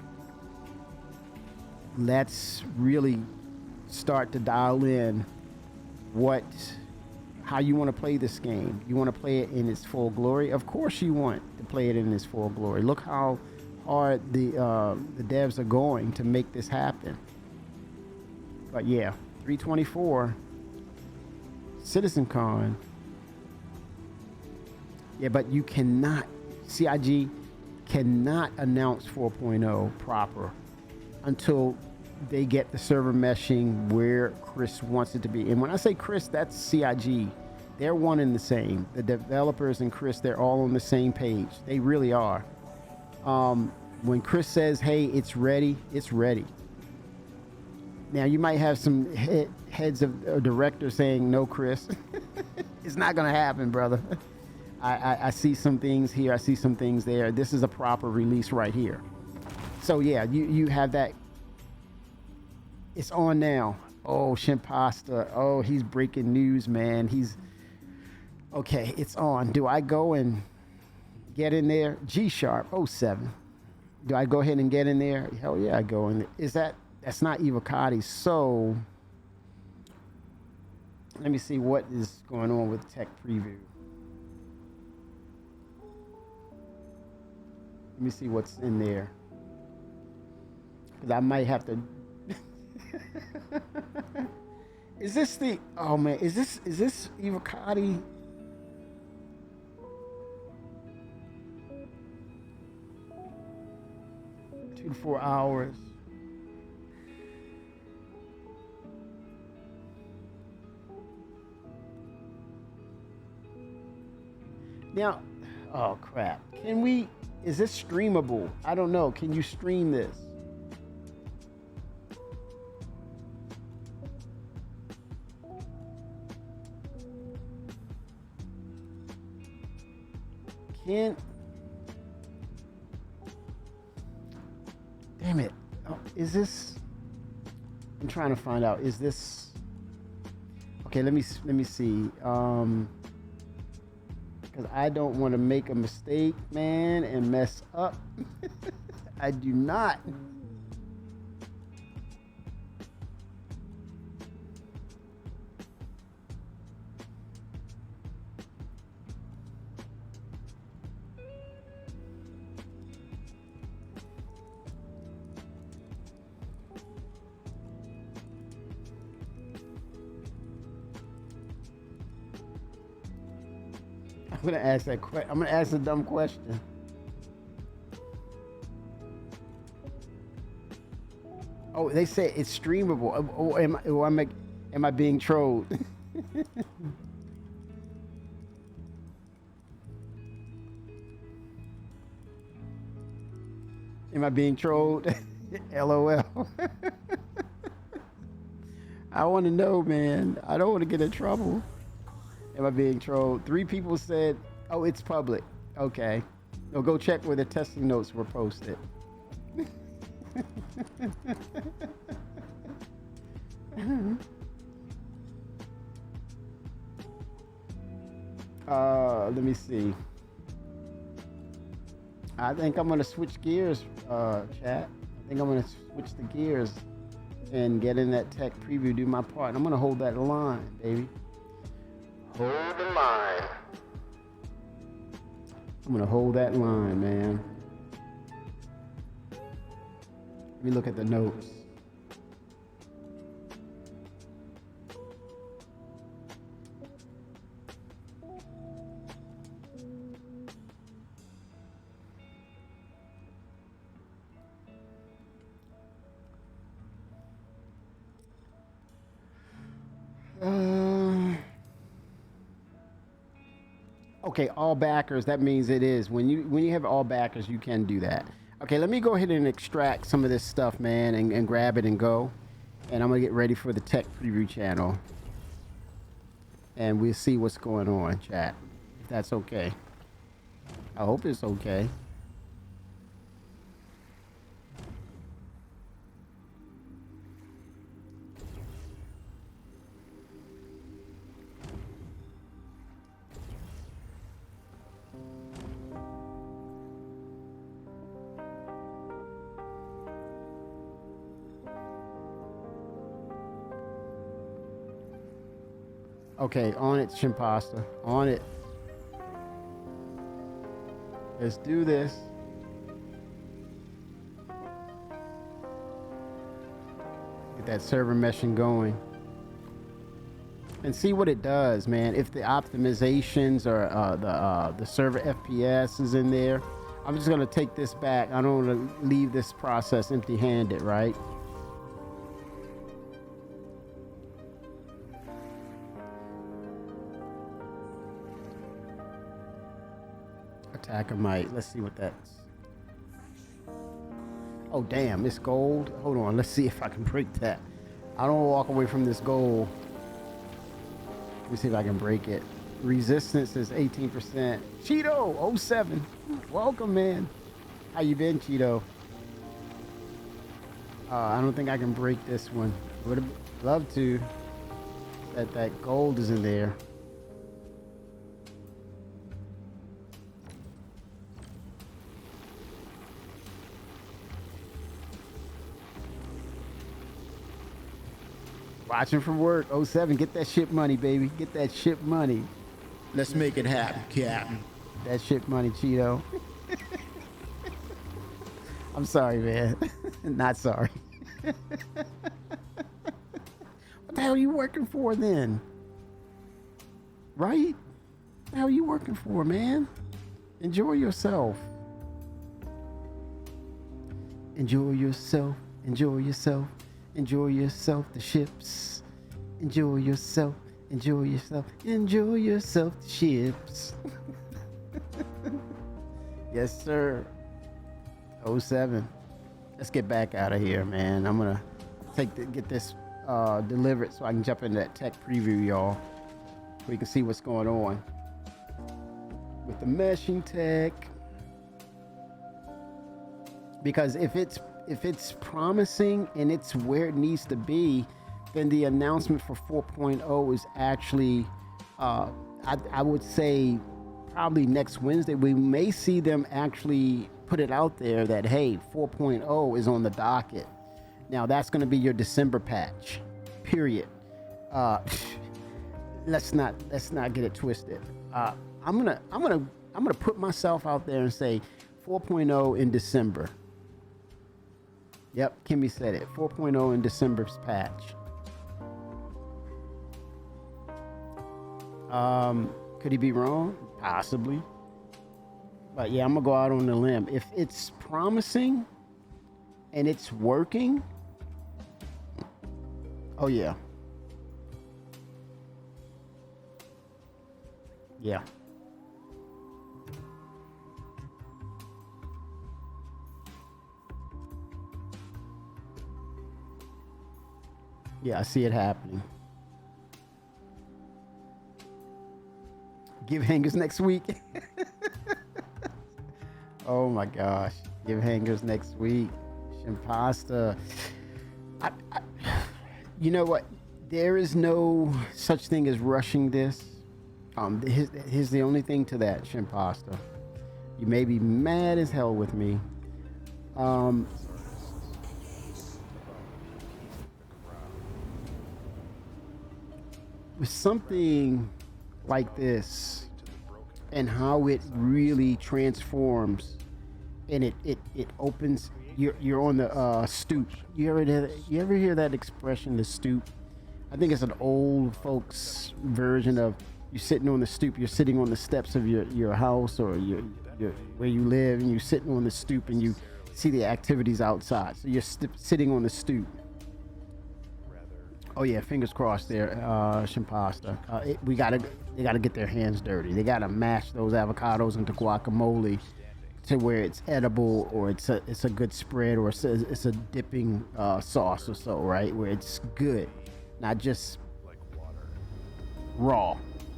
Let's really start to dial in how you want to play this game. You want to play it in its full glory? Of course you want to play it in its full glory. Look how hard the devs are going to make this happen. But yeah, 324, CitizenCon. Yeah, but you cannot, CIG cannot announce 4.0 proper until they get the server meshing where Chris wants it to be. And when I say Chris, that's CIG. They're one and the same. The developers and Chris, they're all on the same page. They really are. When Chris says, hey, it's ready, it's ready. Now, you might have some heads of directors saying, no, Chris, it's not going to happen, brother. I see some things here. I see some things there. This is a proper release right here. So, yeah, you have that. It's on now. Oh, Shimpasta. Oh, he's breaking news, man. Okay, it's on. Do I go and get in there? G-Sharp 07. Do I go ahead and get in there? Hell yeah, I go in there. That's not Evocati. So let me see what is going on with Tech Preview. Let me see what's in there. Because I might have to. Is this the? Oh man, is this Evocati? 2 to 4 hours. Now, oh crap. Is this streamable? I don't know. Can you stream this? Damn it. Oh, is this? I'm trying to find out. Is this? Okay, let me see. Because I don't want to make a mistake, man, and mess up. I do not. I'm gonna ask that question. I'm gonna ask a dumb question. Oh, they say it's streamable. Oh, am I being trolled? Am I being trolled? LOL. I want to know, man. I don't want to get in trouble. Am I being trolled? 3 people said, oh, it's public. Okay. No, go check where the testing notes were posted. Let me see. I think I'm going to switch gears, chat. I think I'm going to switch the gears and get in that tech preview, do my part. I'm going to hold that line, baby. Hold the line. I'm gonna hold that line, man. Let me look at the notes. Okay, all backers, that means it is. When you have all backers, you can do that. Okay, let me go ahead and extract some of this stuff, man, and grab it and go. And I'm going to get ready for the tech preview channel. And we'll see what's going on, chat. If that's okay. I hope it's okay. Okay, on it, Shimpasta. On it. Let's do this. Get that server meshing going. And see what it does, man. If the optimizations or the server FPS is in there. I'm just gonna take this back. I don't want to leave this process empty-handed, right? Takamite. Let's see what that's. Oh, damn, it's gold. Hold on, let's see if I can break that. I don't walk away from this gold. Let me see if I can break it. Resistance is 18%. Cheeto 07. Welcome, man. How you been, Cheeto? I don't think I can break this one. Would have loved to. That gold is in there. Watching from work. 07. Get that ship money, baby. Get that ship money. Let's make it happen, Captain. That ship money, Cheeto. I'm sorry, man. Not sorry. What the hell are you working for then? Right? What the hell are you working for, man? Enjoy yourself. Enjoy yourself. Enjoy yourself. Enjoy yourself, the ships. Enjoy yourself. Enjoy yourself. Enjoy yourself, the ships. Yes, sir. 07. Let's get back out of here, man. I'm gonna get this delivered so I can jump into that tech preview, y'all. So we can see what's going on with the meshing tech. Because if it's promising and it's where it needs to be, then the announcement for 4.0 is actually, I would say, probably next Wednesday. We may see them actually put it out there that, hey, 4.0 is on the docket. Now that's going to be your December patch, period. Let's not get it twisted. I'm gonna put myself out there and say 4.0 in December. Yep, Kimmy said it. 4.0 in December's patch. Could he be wrong? Possibly. But yeah, I'm gonna go out on a limb. If it's promising and it's working, oh yeah. Yeah. Yeah, I see it happening. Give hangers next week. Oh my gosh. Give hangers next week. Shimpasta. You know what? There is no such thing as rushing this. Here's the only thing to that, Shimpasta. You may be mad as hell with me. With something like this and how it really transforms and it opens, you're on the stoop. You ever hear that expression, the stoop? I think it's an old folks version of you're sitting on the stoop. You're sitting on the steps of your house or your where you live, and you're sitting on the stoop and you see the activities outside. So you're sitting on the stoop. Oh yeah, fingers crossed there, Shimpasta. They gotta get their hands dirty. They gotta mash those avocados into guacamole to where it's edible, or it's a good spread, or it's a dipping sauce or so, right? Where it's good, not just raw.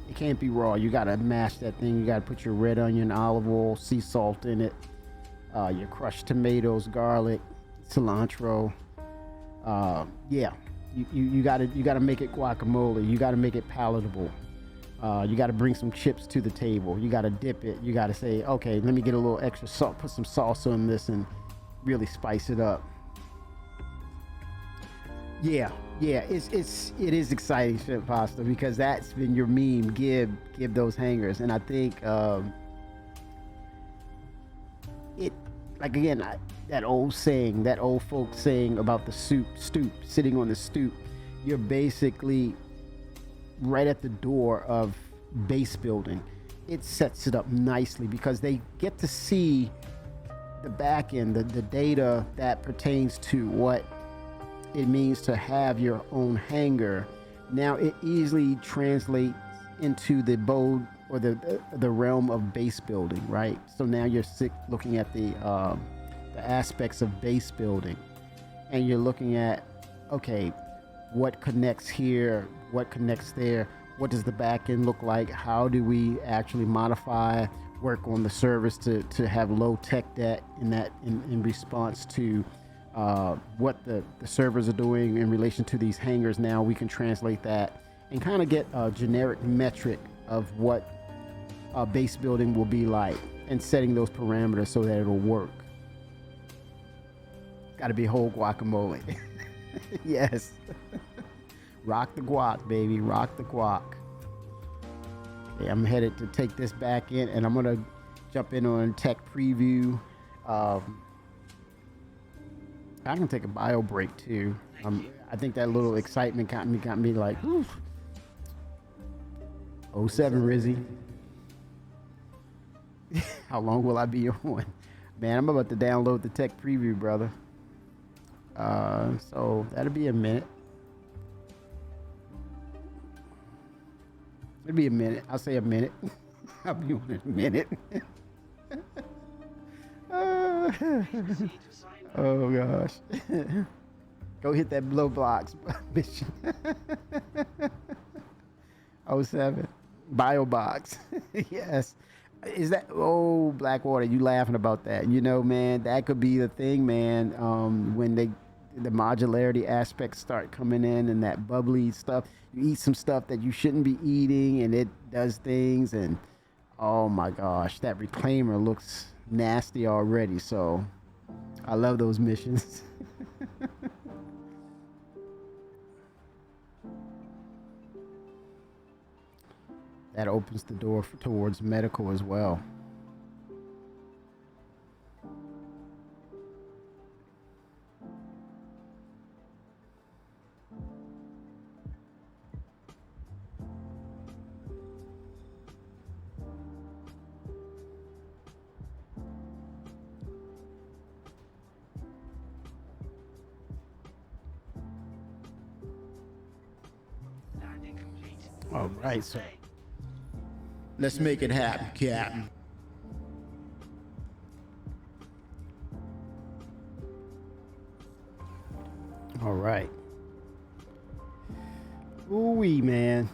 It can't be raw. You gotta mash that thing. You gotta put your red onion, olive oil, sea salt in it, your crushed tomatoes, garlic, cilantro. Yeah. You gotta make it guacamole. You gotta make it palatable. You gotta bring some chips to the table. You gotta dip it. You gotta say, okay, let me get a little extra salt, put some salsa in this, and really spice it up. Yeah, it is exciting, Shimpasta, because that's been your meme. Give those hangers, and I think it, like again, that old saying, that old folk saying about the stoop, sitting on the stoop. You're basically right at the door of base building. It sets it up nicely because they get to see the back end, the data that pertains to what it means to have your own hangar. Now it easily translates into the or the realm of base building, right? So now you're looking at the aspects of base building, and you're looking at, okay, what connects here, what connects there, what does the back end look like, how do we actually modify, work on the service to have low tech debt in response to what the servers are doing in relation to these hangars. Now we can translate that and kind of get a generic metric of what base building will be like, and setting those parameters so that it'll work. Got to be whole guacamole. Yes. Rock the guac, baby. Rock the guac. Okay, I'm headed to take this back in, and I'm going to jump in on tech preview. I can take a bio break too. I think that little excitement got me like, oof. 07 Rizzy. How long will I be on? Man, I'm about to download the tech preview, brother. So that'll be a minute. It'll be a minute. I'll say a minute. I'll be on in a minute. Oh gosh. Go hit that blow blocks mission. 07 BioBox. Yes. Is that, oh, Blackwater, you laughing about that? You know, man, that could be the thing, man. When the modularity aspects start coming in, and that bubbly stuff, you eat some stuff that you shouldn't be eating, and it does things, and oh my gosh, that reclaimer looks nasty already. So I love those missions. That opens the door towards medical as well. All right, so Let's make it happen, Captain. all right. Ooh-wee, man.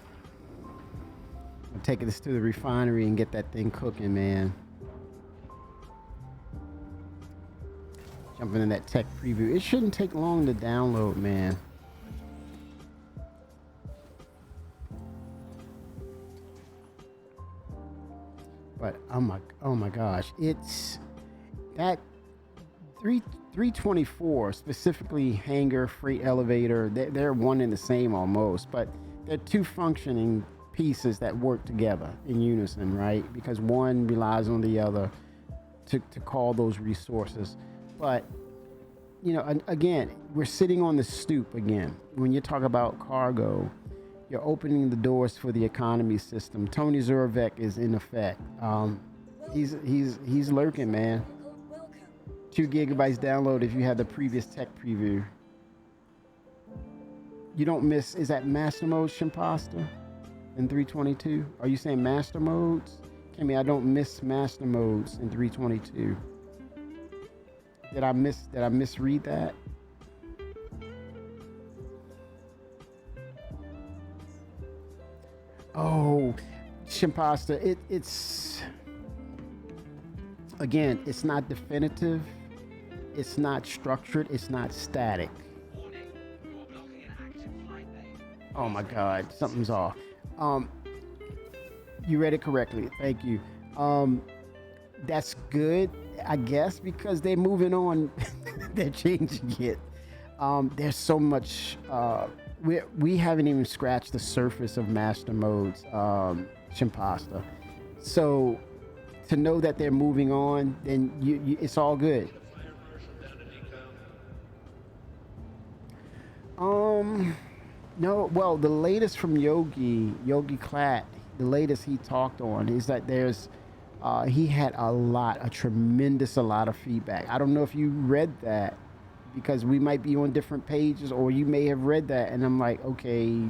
I'm taking this to the refinery and get that thing cooking, man. Jumping in that tech preview. It shouldn't take long to download, man. But oh my gosh, it's that 324, specifically hangar, freight elevator. They're one and the same almost, but they're two functioning pieces that work together in unison, right? Because one relies on the other to call those resources. But you know, again, we're sitting on the stoop again. When you talk about cargo, you're opening the doors for the economy system. Tony Zurovec is in effect. He's lurking, man. 2 gigabytes download if you have the previous tech preview. You don't miss. Is that master mode, Shimpasta, in 322? Are you saying master modes? Kimmy, I don't miss master modes in 322. Did I misread that? Oh, Shimpasta, it's again, it's not definitive, it's not structured, it's not static. Oh my God, something's off. You read it correctly. Thank you. That's good, I guess, because they're moving on. They're changing it. There's so much. We haven't even scratched the surface of master modes, Shimpasta. So to know that they're moving on, then it's all good. No, well, the latest from Yogi Klatt, the latest he talked on is that there's, he had a tremendous lot of feedback. I don't know if you read that, because we might be on different pages, or you may have read that, and I'm like, okay,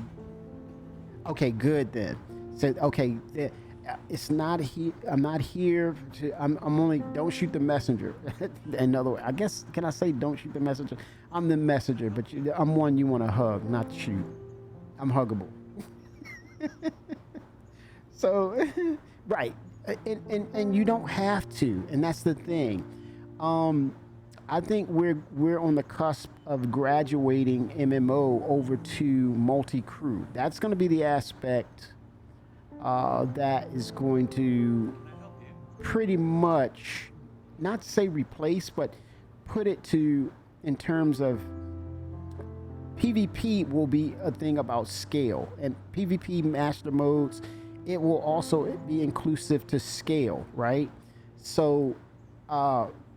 good then. So, okay, it's not here. I'm not here to. I'm only. Don't shoot the messenger. In other words, I guess, can I say don't shoot the messenger? I'm the messenger, but I'm one you want to hug, not shoot. I'm huggable. So, right, and you don't have to, and that's the thing. I think we're on the cusp of graduating MMO over to multi-crew. That's going to be the aspect that is going to pretty much, not to say replace, but put it to, in terms of PvP will be a thing about scale, and PvP master modes, it will also be inclusive to scale, right? So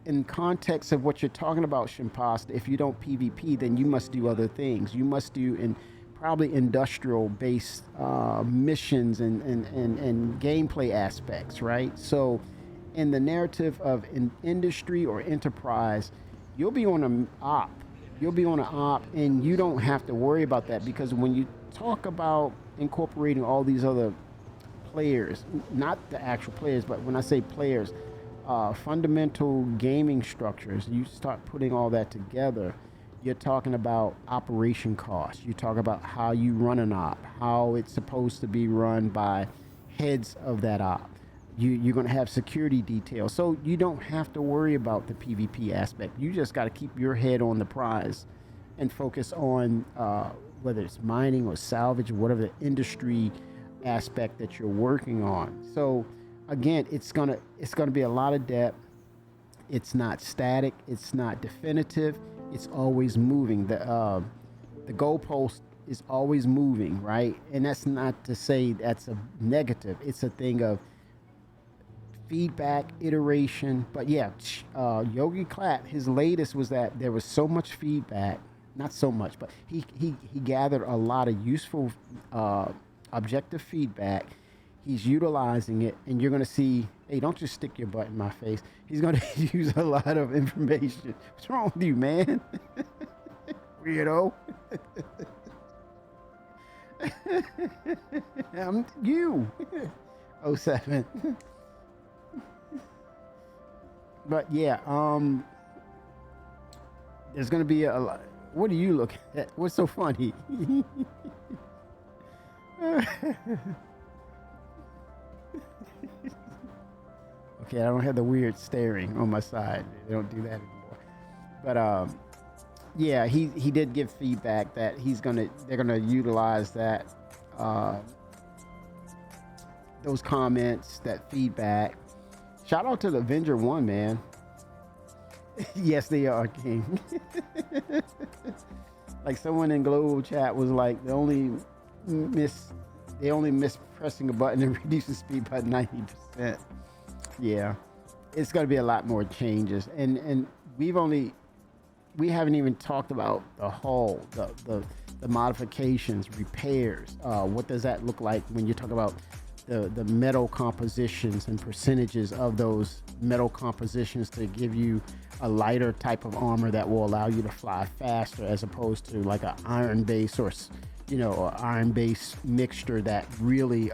in context of what you're talking about, Shimpasta, if you don't PvP, then you must do other things. You must do probably industrial-based missions and gameplay aspects, right? So in the narrative of industry or enterprise, you'll be on an op. You'll be on an op, and you don't have to worry about that, because when you talk about incorporating all these other players, not the actual players, but when I say players, fundamental gaming structures, you start putting all that together, you're talking about operation costs. You talk about how you run an op, how it's supposed to be run by heads of that op. You're going to have security details. So you don't have to worry about the PvP aspect. You just got to keep your head on the prize and focus on whether it's mining or salvage or whatever the industry aspect that you're working on. So again, it's gonna be a lot of depth. It's not static. It's not definitive. It's always moving. The goalpost is always moving, right? And that's not to say that's a negative. It's a thing of feedback, iteration. But yeah, Yogi Clap, his latest was that there was so much feedback, not so much, but he gathered a lot of useful objective feedback. He's utilizing it, and you're going to see, hey, don't just stick your butt in my face. He's going to use a lot of information. What's wrong with you, man? Weirdo. I'm you. 07. But yeah, there's going to be a lot. What are you looking at? What's so funny? Okay, I don't have the weird staring on my side. They don't do that anymore. But yeah, he did give feedback that they're gonna utilize that those comments, that feedback. Shout out to the Avenger 1, man. Yes, they are, King. Like someone in global chat was like, they only miss pressing a button and reducing speed by 90%. Yeah, it's going to be a lot more changes, and we haven't even talked about the hull, the modifications, repairs. What does that look like when you talk about the metal compositions and percentages of those metal compositions to give you a lighter type of armor that will allow you to fly faster, as opposed to like an iron base or iron base mixture that really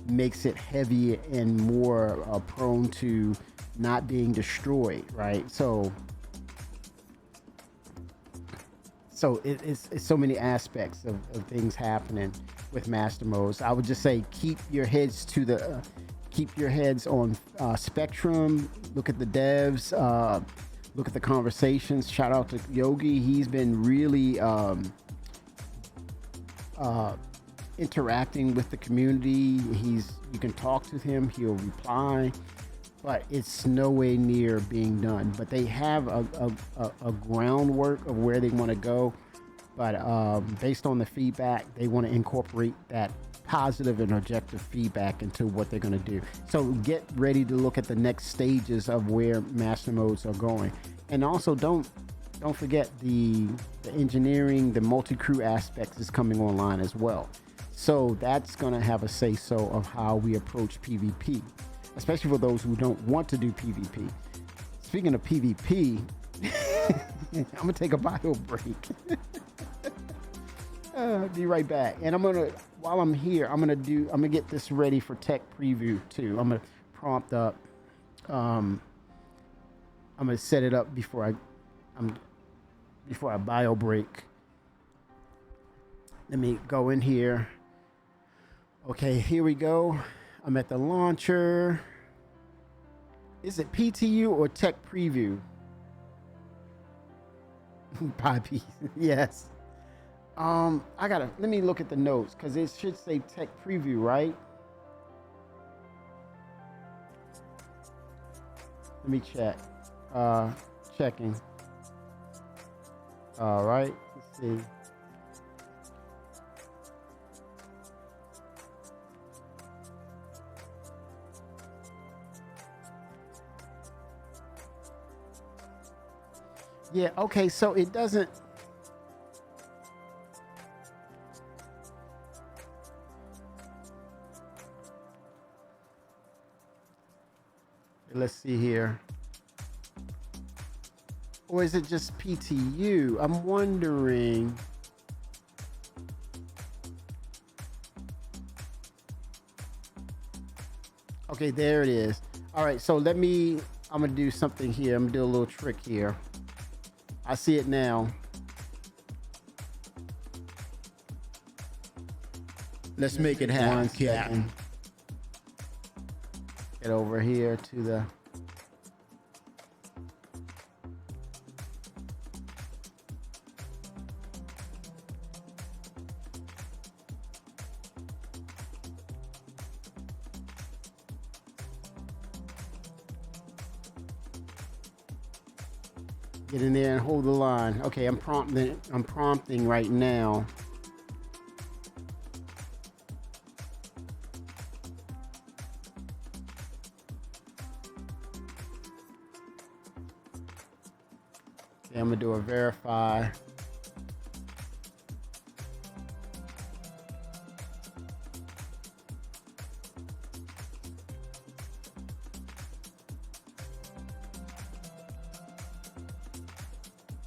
makes it heavy and more prone to not being destroyed, right? So it's so many aspects of things happening with master modes. I would just say keep your heads on Spectrum. Look at the devs. Look at the conversations. Shout out to Yogi. He's been really interacting with the community. You can talk to him. He'll reply. But it's no way near being done. But they have a groundwork of where they want to go. But based on the feedback, they want to incorporate that positive and objective feedback into what they're going to do. So get ready to look at the next stages of where master modes are going. And also don't forget the engineering, the multi-crew aspects is coming online as well. So that's going to have a say-so of how we approach PvP, especially for those who don't want to do PvP. Speaking of PvP, I'm going to take a bio break. Be right back. And I'm going to while I'm here, I'm gonna get this ready for tech preview too. I'm gonna prompt up. I'm gonna set it up before I bio break. Let me go in here. Okay, here we go. I'm at the launcher. Is it PTU or tech preview? Poppy, yes. Let me look at the notes because it should say tech preview, right? Let me check. Checking. All right, let's see. Yeah, okay, so it doesn't. Let's see here. Or is it just PTU? I'm wondering. Okay, there it is. All right, so I'm gonna do something here. I'm gonna do a little trick here. I see it now. Let's make it happen, One Captain. second. Get over here to the. Get in there and hold the line. Okay, I'm prompting right now. Okay, I'm gonna do a verify.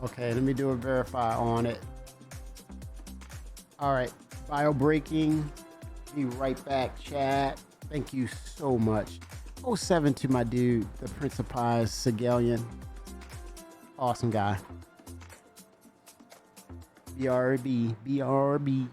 Okay, let me do a verify on it. All right, bio breaking. Be right back, chat. Thank you so much. 07 to my dude, the Prince of Pies, Sigelian. Awesome guy. BRB, BRB.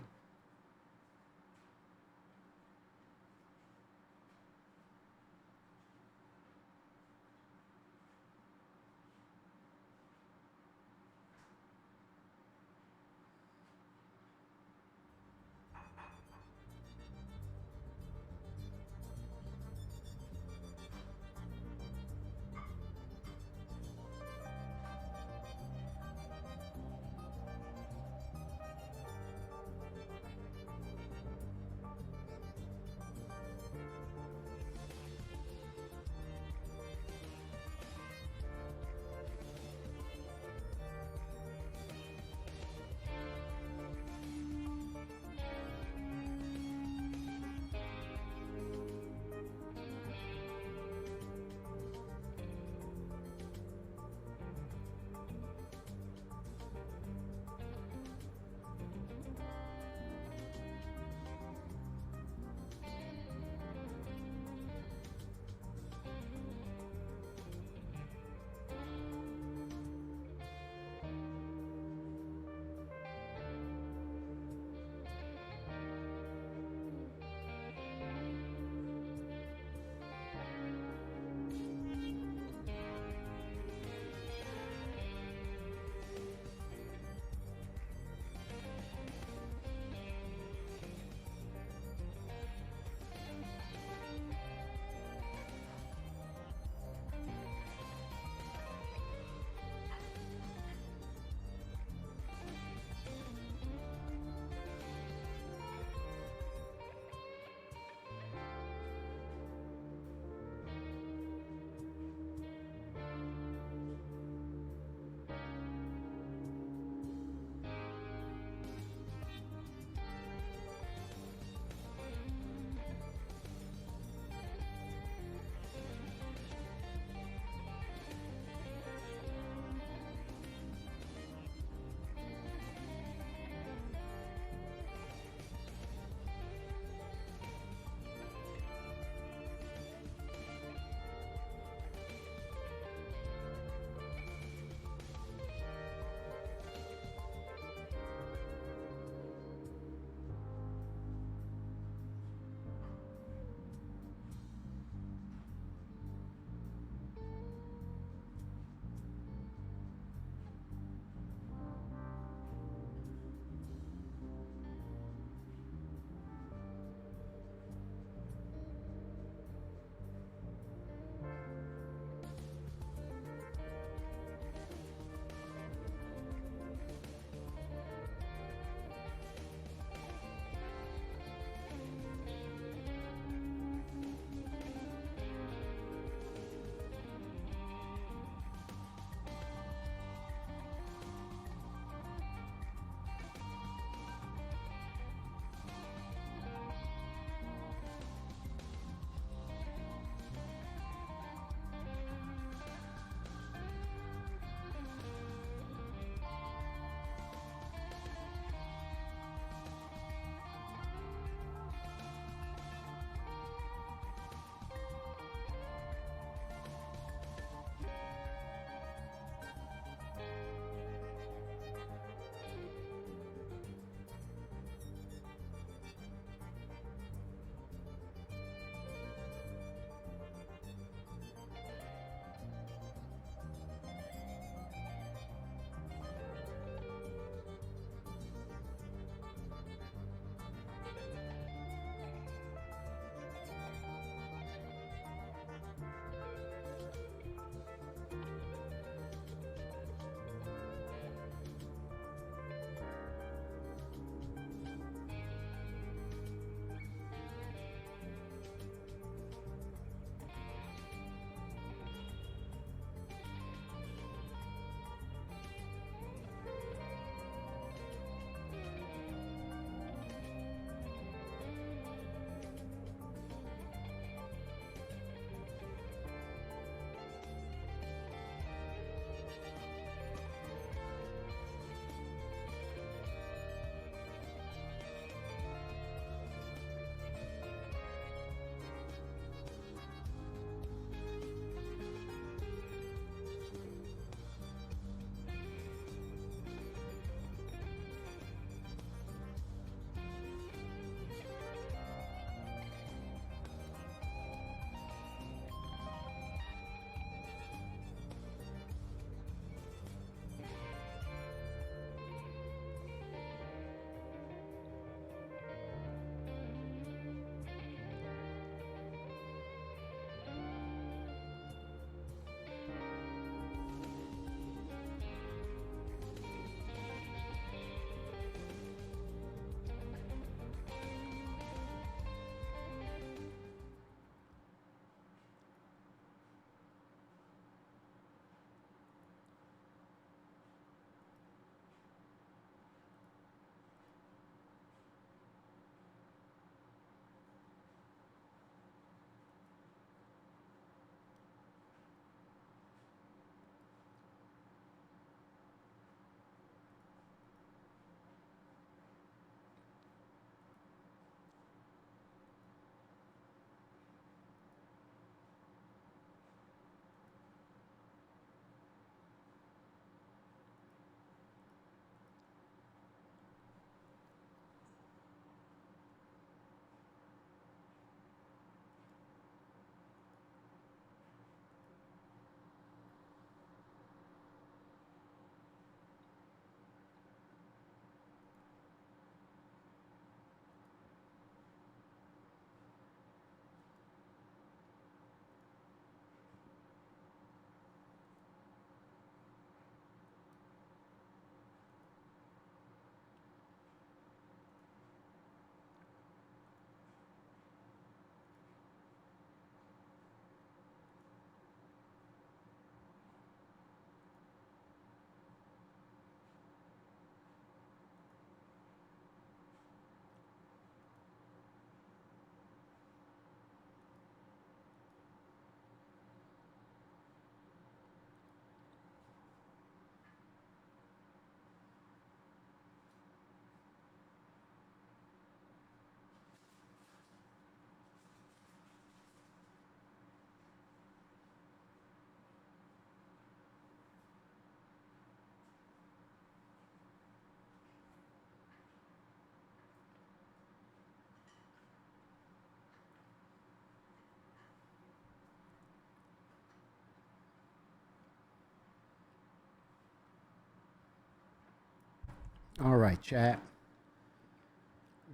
All right, chat.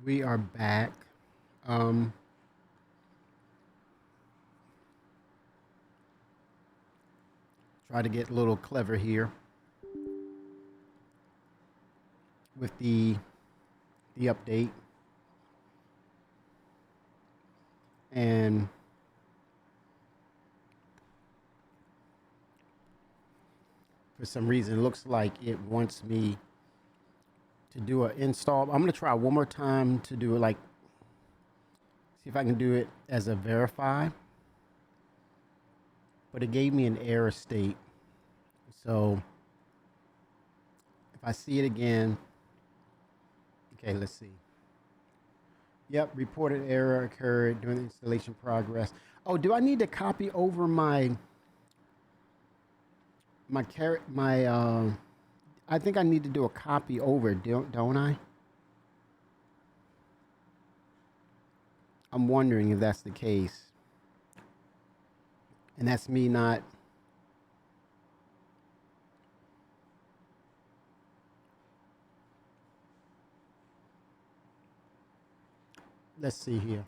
We are back. Try to get a little clever here with the update. And for some reason, it looks like it wants me to do an install. I'm going to try one more time to do it, like, see if I can do it as a verify. But it gave me an error state. So if I see it again, okay, let's see. Yep, reported error occurred during the installation progress. Oh, do I need to copy over my I think I need to do a copy over, don't I? I'm wondering if that's the case. And that's me not. Let's see here.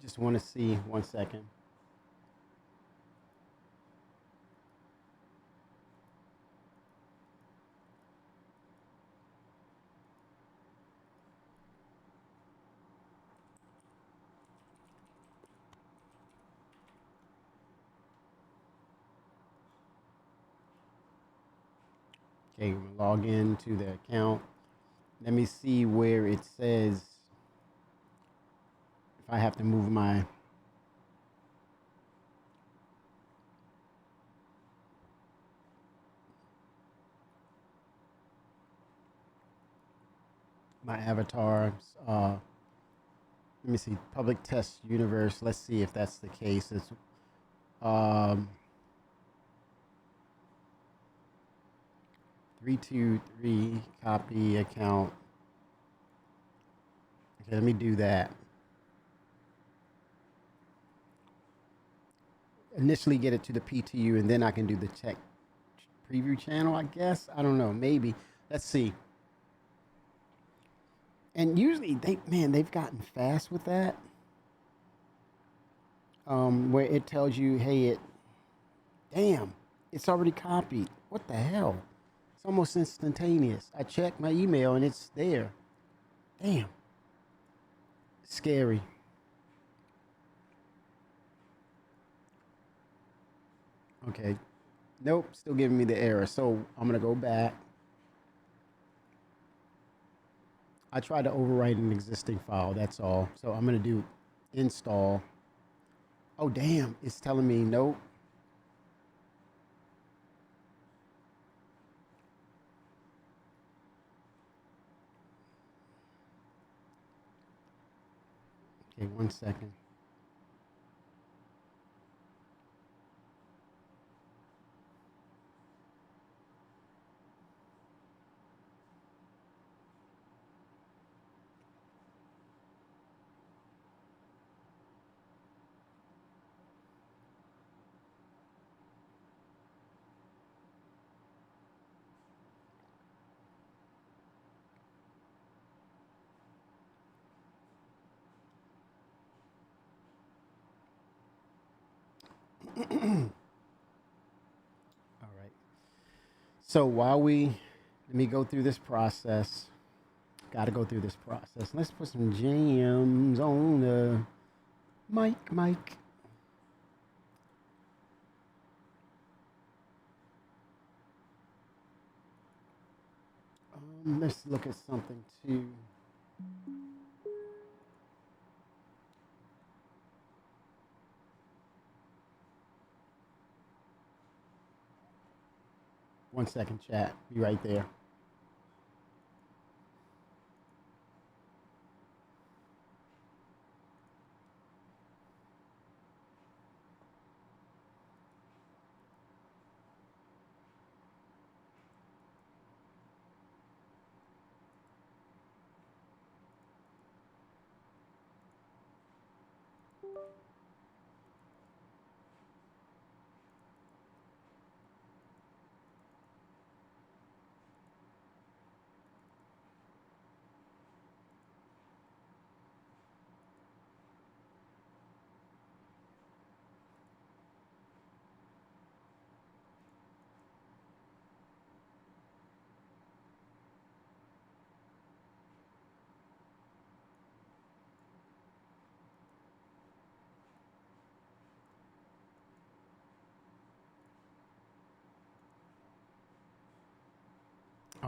Just want to see 1 second. Okay, we're gonna log into the account. Let me see where it says if I have to move my avatar. Let me see, public test universe. Let's see if that's the case. It's 323 copy account. Okay, let me do that. Initially get it to the PTU, and then I can do the tech preview channel, I guess. I don't know, maybe. Let's see. And usually they've gotten fast with that. Where it tells you, hey, damn, it's already copied. What the hell? It's almost instantaneous. I checked my email and it's there. Damn. Scary. Okay. Nope, still giving me the error. So I'm going to go back. I tried to overwrite an existing file, that's all. So I'm going to do install. Oh, damn. It's telling me nope. Okay, 1 second. All right. So while let me go through this process. Got to go through this process. Let's put some jams on the mic. Let's look at something too. One second, chat. Be right there.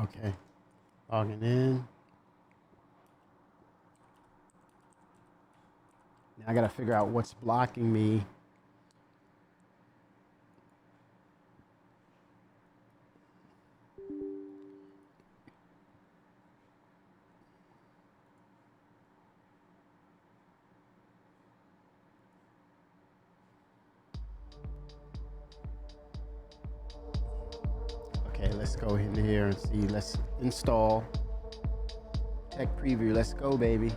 Okay. Logging in. Now I gotta figure out what's blocking me. Okay, let's go in here and see. Let's install tech preview. Let's go, baby.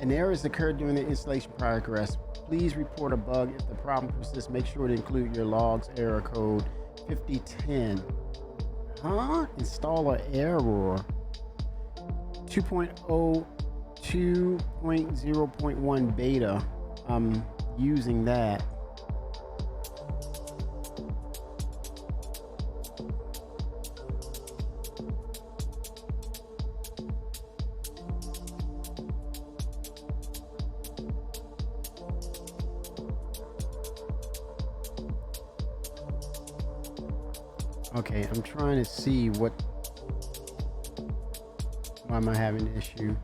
An error has occurred during the installation progress. Please report a bug. If the problem persists, make sure to include your logs error code 5010. Huh? Installer error. 2.0, 2.0.1 beta. I'm using that. Okay, I'm trying to see why am I having an issue.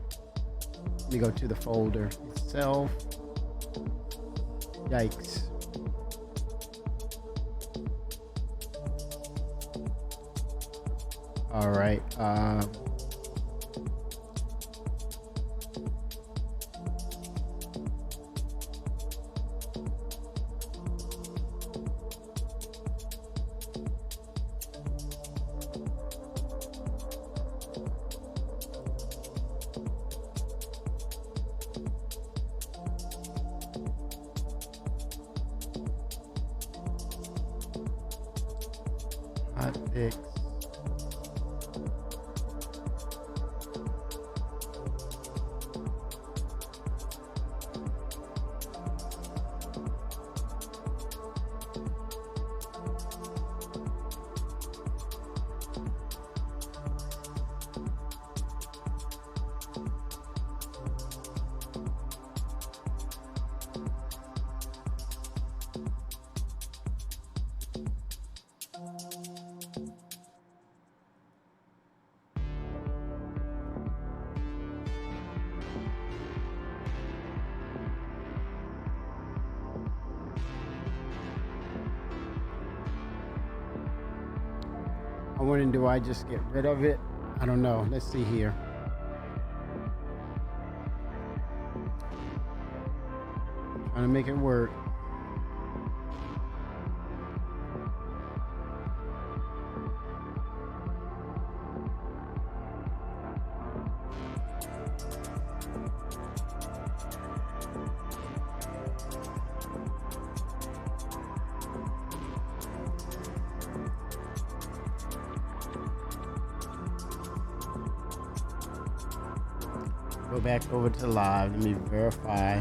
Let me go to the folder itself. Yikes. All right. Hotfix. I'm wondering, do I just get rid of it? I don't know. Let's see here. Trying to make it work. Go back over to live. Let me verify.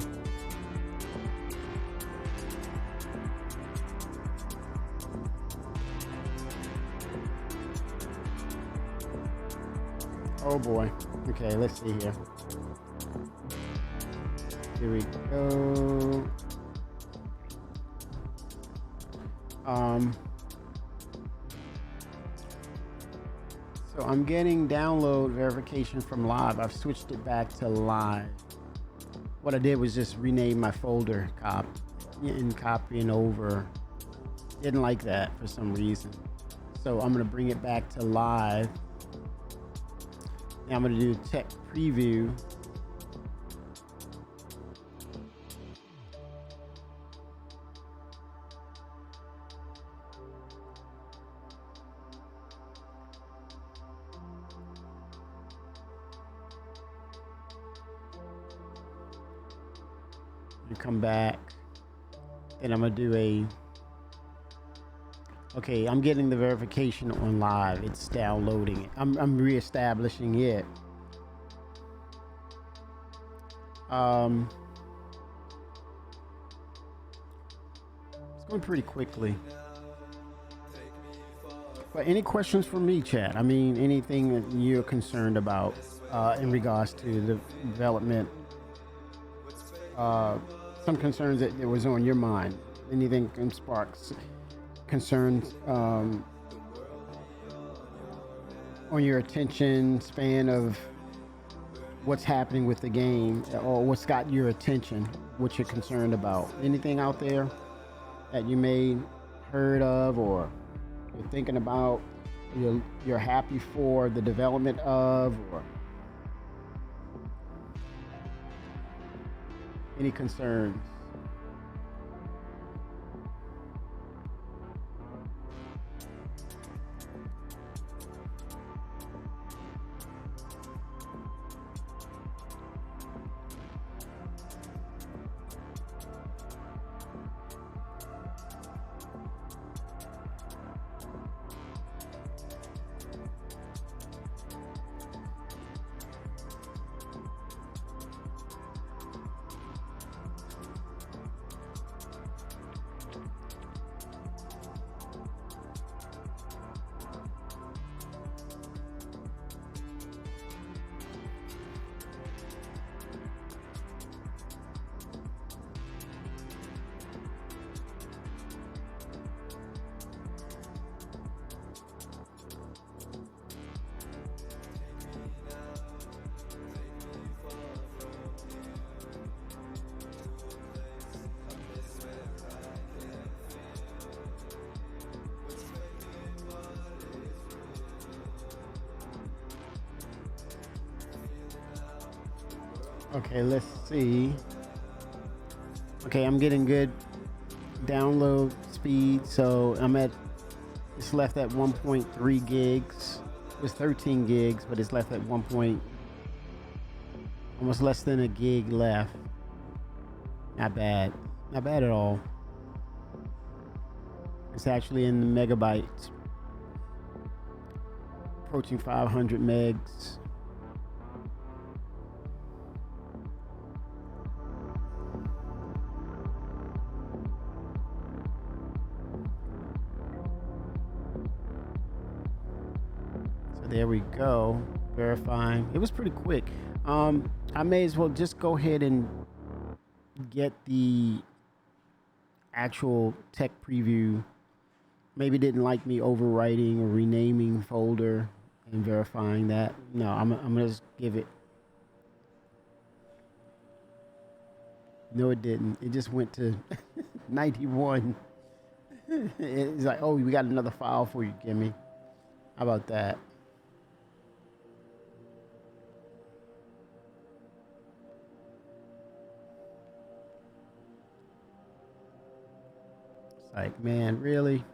Oh boy. Okay, let's see here. Here we go. So I'm getting download verification from live. I've switched it back to live. What I did was just rename my folder and copying over. Didn't like that for some reason. So I'm gonna bring it back to live. Now I'm gonna do tech preview. You come back, and I'm gonna do okay, I'm getting the verification on live. It's downloading it. I'm reestablishing it. It's going pretty quickly. But any questions from me, chat? I mean, anything that you're concerned about in regards to the development? Some concerns that was on your mind. Anything can spark concerns on your attention span of what's happening with the game, or what's got your attention, what you're concerned about. Anything out there that you may heard of, or you're thinking about, you're happy for the development of, or any concerns? Okay, let's see. Okay, I'm getting good download speed, so it's left at 1.3 gigs. It was 13 gigs, but it's left at almost less than a gig left. Not bad. Not bad at all. It's actually in the megabytes. Approaching 500 megs. There we go, verifying. It was pretty quick. I may as well just go ahead and get the actual tech preview. Maybe didn't like me overwriting or renaming folder and verifying that. No, I'm gonna just give it. No, it didn't. It just went to 91. It's like, oh, we got another file for you, Gimme. How about that? Like, man, really?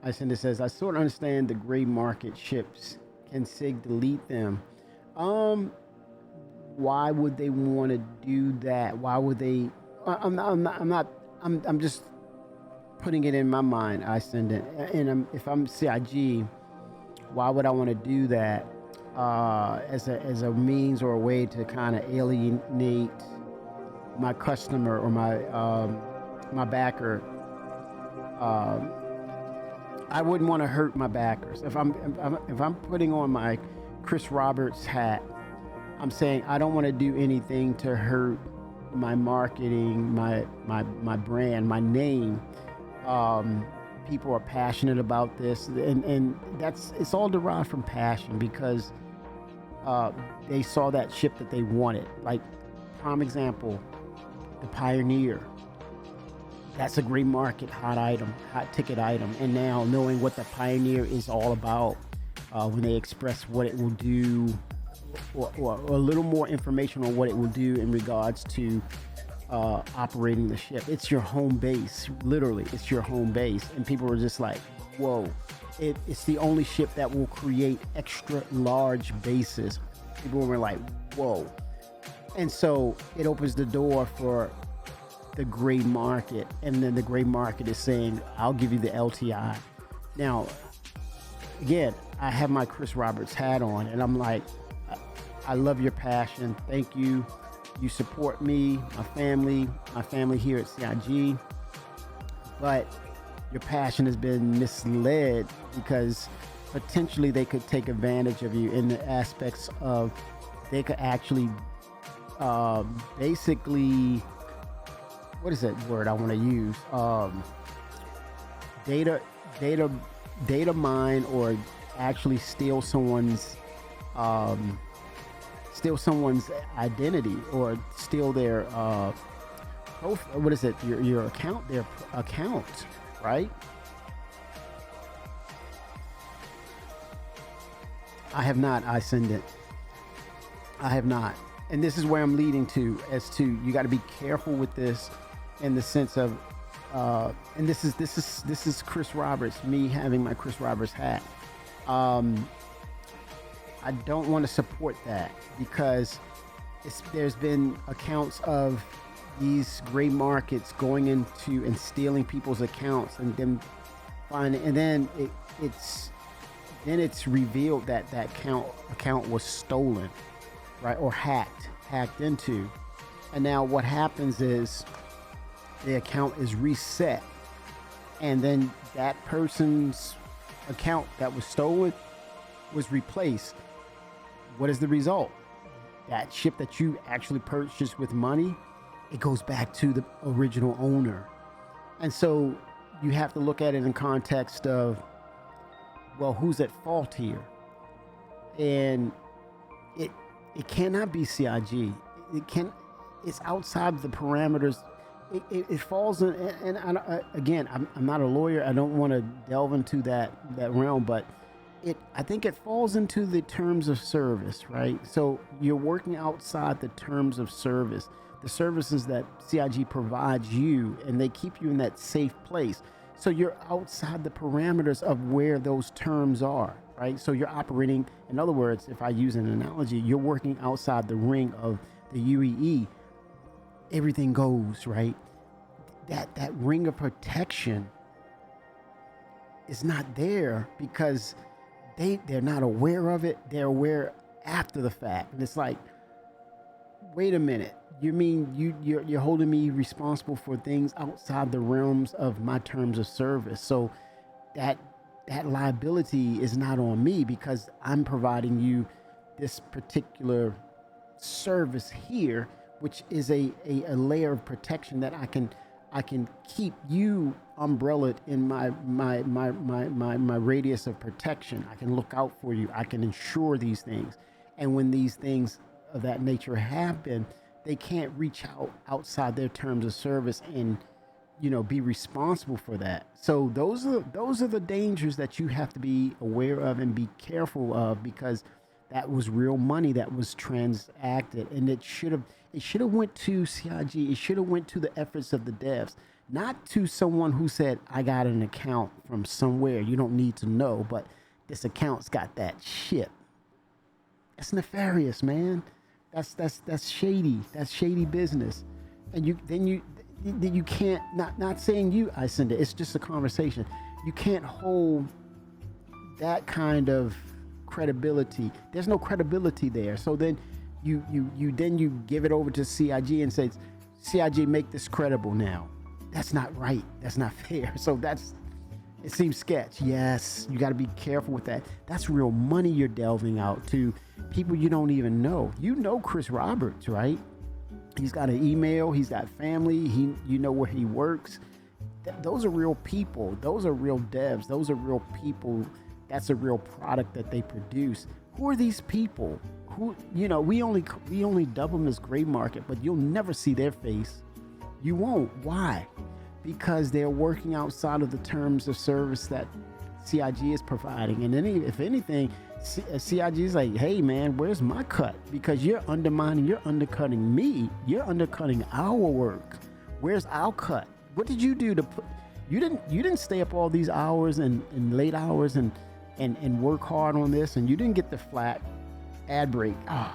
Icinda says, I sort of understand the gray market ships. Can SIG delete them? Why would they want to do that? Why would they? I'm just putting it in my mind, Icinda. And if I'm CIG, why would I want to do that as a means or a way to kind of alienate my customer or my backer? I wouldn't want to hurt my backers. If I'm putting on my Chris Roberts hat, I'm saying I don't want to do anything to hurt my marketing, my brand, my name. People are passionate about this, and it's all derived from passion, because they saw that ship that they wanted. Like, prime example, the Pioneer. That's a great market, hot ticket item. And now knowing what the Pioneer is all about, when they express what it will do, or a little more information on what it will do in regards to operating the ship. It's your home base, literally. It's your home base. And people were just like, whoa. It's the only ship that will create extra large bases. People were like, whoa. And so it opens the door for the gray market, and then the gray market is saying, I'll give you the LTI. Now, again, I have my Chris Roberts hat on, and I'm like, I love your passion. Thank you. You support me, my family here at CIG. But your passion has been misled, because potentially they could take advantage of you in the aspects of, they could actually basically, what is that word I want to use? Data data mine or actually steal someone's identity or steal their what is it, your account, their account, right? I have not. I send it. I have not. And this is where I'm leading to, as to you got to be careful with this in the sense of and this is Chris Roberts, me having my Chris Roberts hat. I don't want to support that because there's been accounts of these gray markets going into and stealing people's accounts and them finding, and then it's revealed that that account was stolen, right, or hacked into, and now what happens is the account is reset, and then that person's account that was stolen was replaced. What is the result? That ship that you actually purchased with money, it goes back to the original owner. And so you have to look at it in context of, well, who's at fault here? And it cannot be CIG. It's outside the parameters. It falls in, and again, I'm not a lawyer. I don't want to delve into that realm, but I think it falls into the terms of service, right? So you're working outside the terms of service, the services that CIG provides you, and they keep you in that safe place. So you're outside the parameters of where those terms are, right? So you're operating, in other words, if I use an analogy, you're working outside the ring of the UEE. Everything goes, right? That ring of protection is not there because they're not aware of it. They're aware after the fact. And it's like, wait a minute. You mean you're holding me responsible for things outside the realms of my terms of service? So that liability is not on me because I'm providing you this particular service here, which is a layer of protection that I can keep you umbrellaed in my radius of protection. I can look out for you. I can ensure these things. And when these things of that nature happen, they can't reach outside their terms of service and, be responsible for that. So those are the dangers that you have to be aware of and be careful of, because that was real money that was transacted, and it should have went to CIG. It should have went to the efforts of the devs, not to someone who said, I got an account from somewhere. You don't need to know, but this account's got that shit. That's nefarious, man. That's shady. That's shady business. And you can't, not saying you, I send it. It's just a conversation. You can't hold that kind of credibility. There's no credibility there. So then you give it over to CIG and say, CIG, make this credible now. That's not right. That's not fair. So it seems sketch. Yes, you got to be careful with that. That's real money you're delving out to people you don't even know. You know Chris Roberts, right? He's got an email. He's got family. You know where he works. Those are real people. Those are real devs. Those are real people. That's a real product that they produce. Who are these people? Who, we only dub them as gray market, but you'll never see their face. You won't. Why? Because they're working outside of the terms of service that CIG is providing. And then if anything, CIG is like, hey man, where's my cut? Because you're undercutting me. You're undercutting our work. Where's our cut? What did you do to put? You didn't stay up all these hours and late hours and work hard on this, and you didn't get the flat ad break. Oh,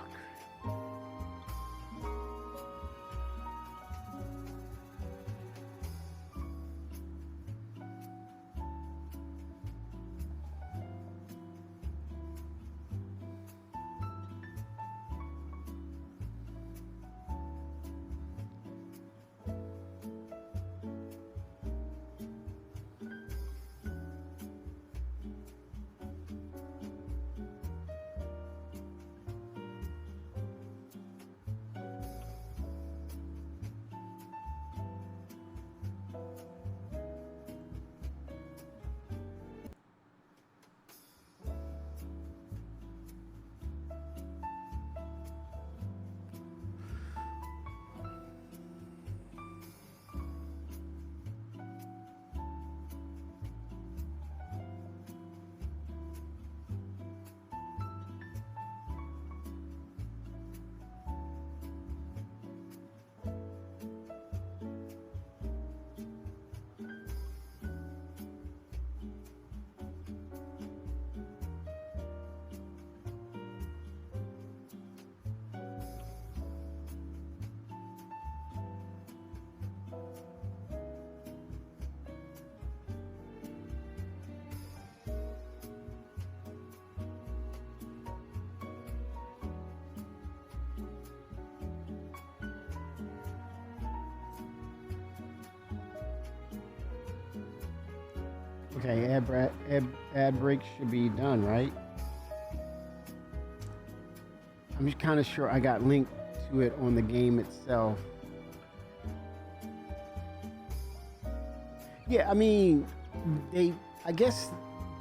Okay, ad break should be done, right? I'm just kind of sure I got linked to it on the game itself. Yeah, I mean, I guess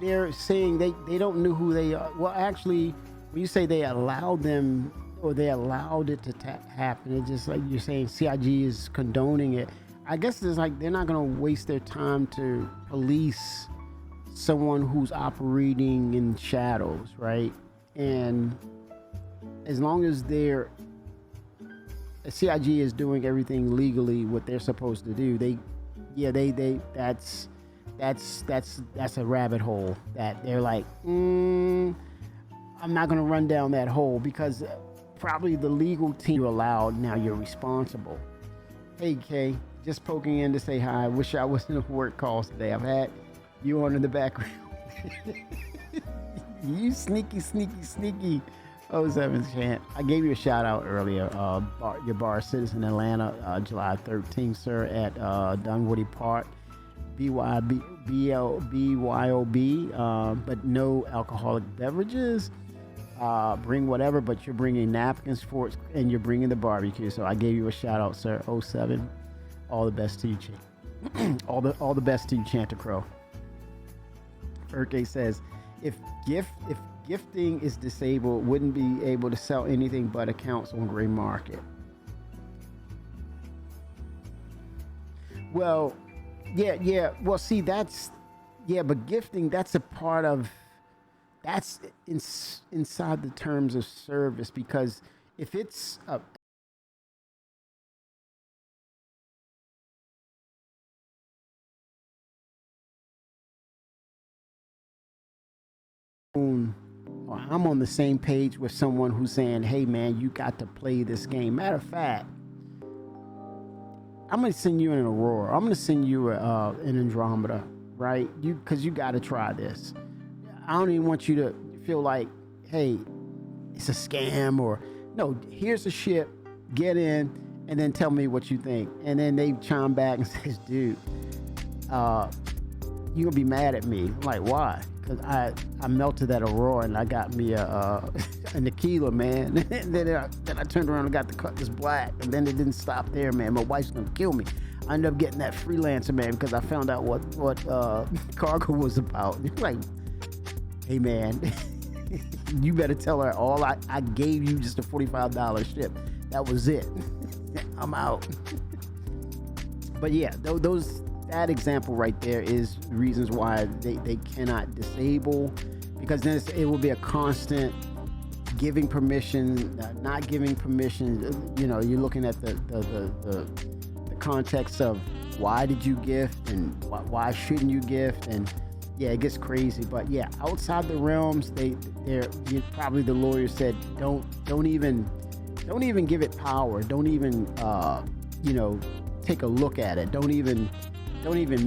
they're saying they don't know who they are. Well, actually, when you say they allowed them or they allowed it to happen, it's just like you're saying CIG is condoning it. I guess it's like they're not going to waste their time to police someone who's operating in shadows, right? And as long as CIG is doing everything legally what they're supposed to do, that's a rabbit hole that they're like, I'm not going to run down that hole because probably the legal team you're allowed, now you're responsible. Hey Kay, just poking in to say hi. Wish I wasn't on work calls today. I've had you on in the background. You sneaky 07 chant. I gave you a shout out earlier. Your bar citizen Atlanta, July 13th, sir, at Dunwoody Park. BYOB, but no alcoholic beverages. Bring whatever, but you're bringing napkins, forks, and you're bringing the barbecue. So I gave you a shout out, sir. 07. All the best to you, Chant. all the best to you, Chanticrow. Urke says, if gifting is disabled, wouldn't be able to sell anything but accounts on gray market. Well, yeah. Well, see, but gifting, that's a part of, that's inside the terms of service, because if it's a I'm on the same page with someone who's saying, hey man, you got to play this game. Matter of fact, I'm going to send you an Aurora. I'm going to send you an Andromeda, right? Because you got to try this. I don't even want you to feel like, hey, it's a scam, or no, here's a ship, get in, and then tell me what you think. And then they chime back and says, dude, you're going to be mad at me. I'm like, why? Because I melted that Aurora and I got me a Tequila, man. And then I turned around and got the Cutlass Black. And then it didn't stop there, man. My wife's going to kill me. I ended up getting that Freelancer, man, because I found out what cargo was about. Like, hey, man, you better tell her all I gave you just a $45 ship. That was it. I'm out. But yeah, that example right there is reasons why they cannot disable, because then it will be a constant giving permission, not giving permission. You know, you're looking at the context of why did you gift and why shouldn't you gift, and yeah, it gets crazy. But yeah, outside the realms, they're probably, the lawyer said, don't even give it power. Don't even take a look at it. Don't even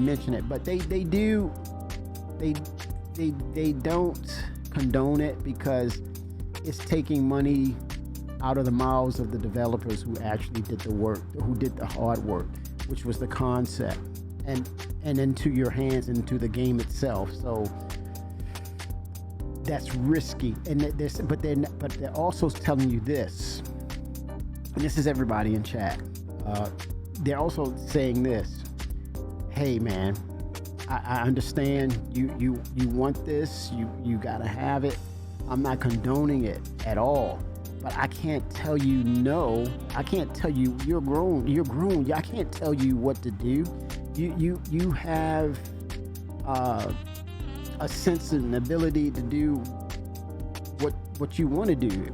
mention it. But they don't condone it, because it's taking money out of the mouths of the developers who actually did the work, who did the hard work, which was the concept, and into your hands, into the game itself. So that's risky. And but they're also telling you this, and this is everybody in chat. They're also saying this. Hey man, I understand you want this, you gotta have it. I'm not condoning it at all, but I can't tell you no. I can't tell you you're grown. I can't tell you what to do. You have a sense and ability to do what you want to do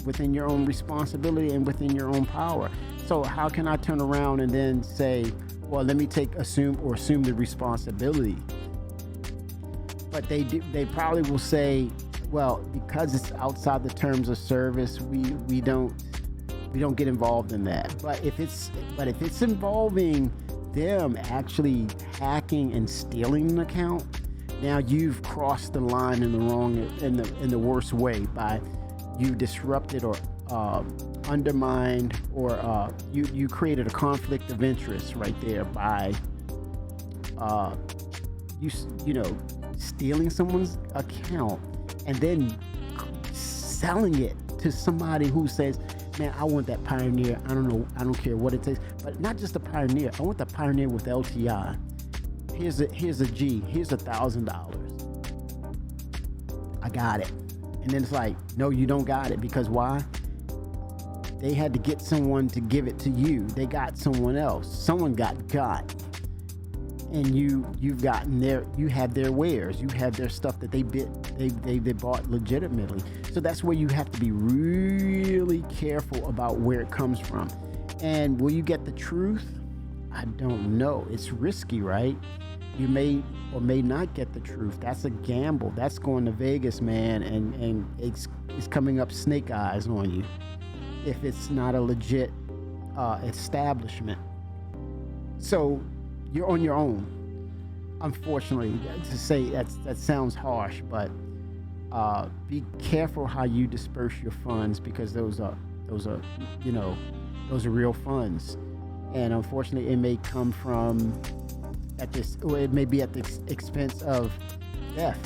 within your own responsibility and within your own power. So how can I turn around and then say, well, let me assume the responsibility? But they probably will say, well, because it's outside the terms of service, we don't get involved in that. But if it's involving them actually hacking and stealing an account, now you've crossed the line in the worst way, by you disrupted or undermined, or you created a conflict of interest right there by you know, stealing someone's account and then selling it to somebody who says, man, I want that Pioneer. I don't know. I don't care what it takes. But not just the Pioneer. I want the Pioneer with LTI. Here's a G. Here's $1,000. I got it. And then it's like, no, you don't got it. Because why? They had to get someone to give it to you. They got someone else. Someone got. And you've gotten you have their wares. You have their stuff that they bought legitimately. So that's where you have to be really careful about where it comes from. And will you get the truth? I don't know. It's risky, right? You may or may not get the truth. That's a gamble. That's going to Vegas, man, and it's coming up snake eyes on you if it's not a legit establishment. So you're on your own. Unfortunately, to say that sounds harsh, but be careful how you disperse your funds, because those are real funds, and unfortunately, it may come from it may be at the expense of death.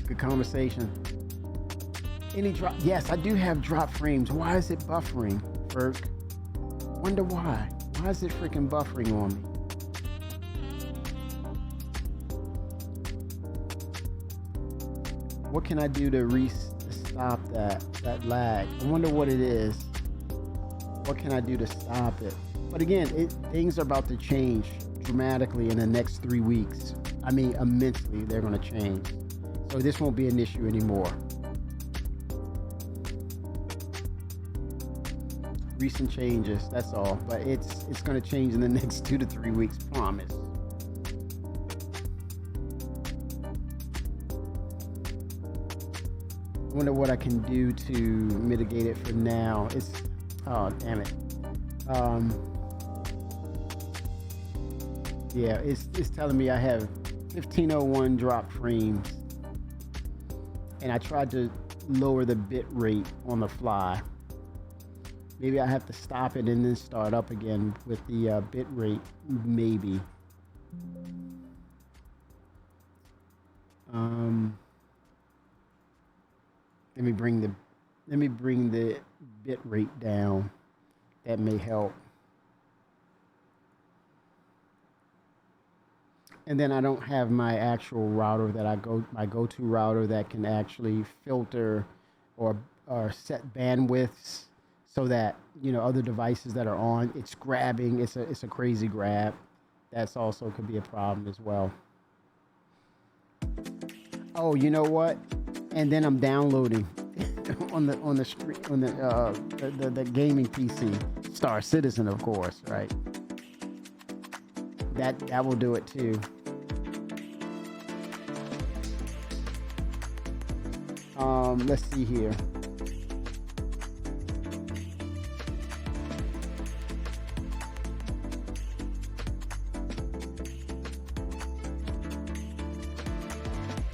Good conversation. Any drop? Yes, I do have drop frames. Why is it buffering, Ferg? Wonder why. Why is it freaking buffering on me? What can I do to stop that lag? I wonder what it is. What can I do to stop it? But again, things are about to change dramatically in the next 3 weeks. I mean, immensely, they're going to change. So this won't be an issue anymore. Recent changes, that's all. But it's going to change in the next 2 to 3 weeks, promise. I wonder what I can do to mitigate it for now. Oh, damn it. Yeah, it's telling me I have 1501 drop frames. And I tried to lower the bit rate on the fly. Maybe I have to stop it and then start up again with the bit rate, maybe. Let me bring the bit rate down. That may help. And then I don't have my actual router my go-to router that can actually filter or set bandwidths so that, other devices that are on, it's grabbing. It's a crazy grab. That's also could be a problem as well. Oh, you know what? And then I'm downloading on the gaming PC, Star Citizen, of course, right? That will do it too. Let's see here.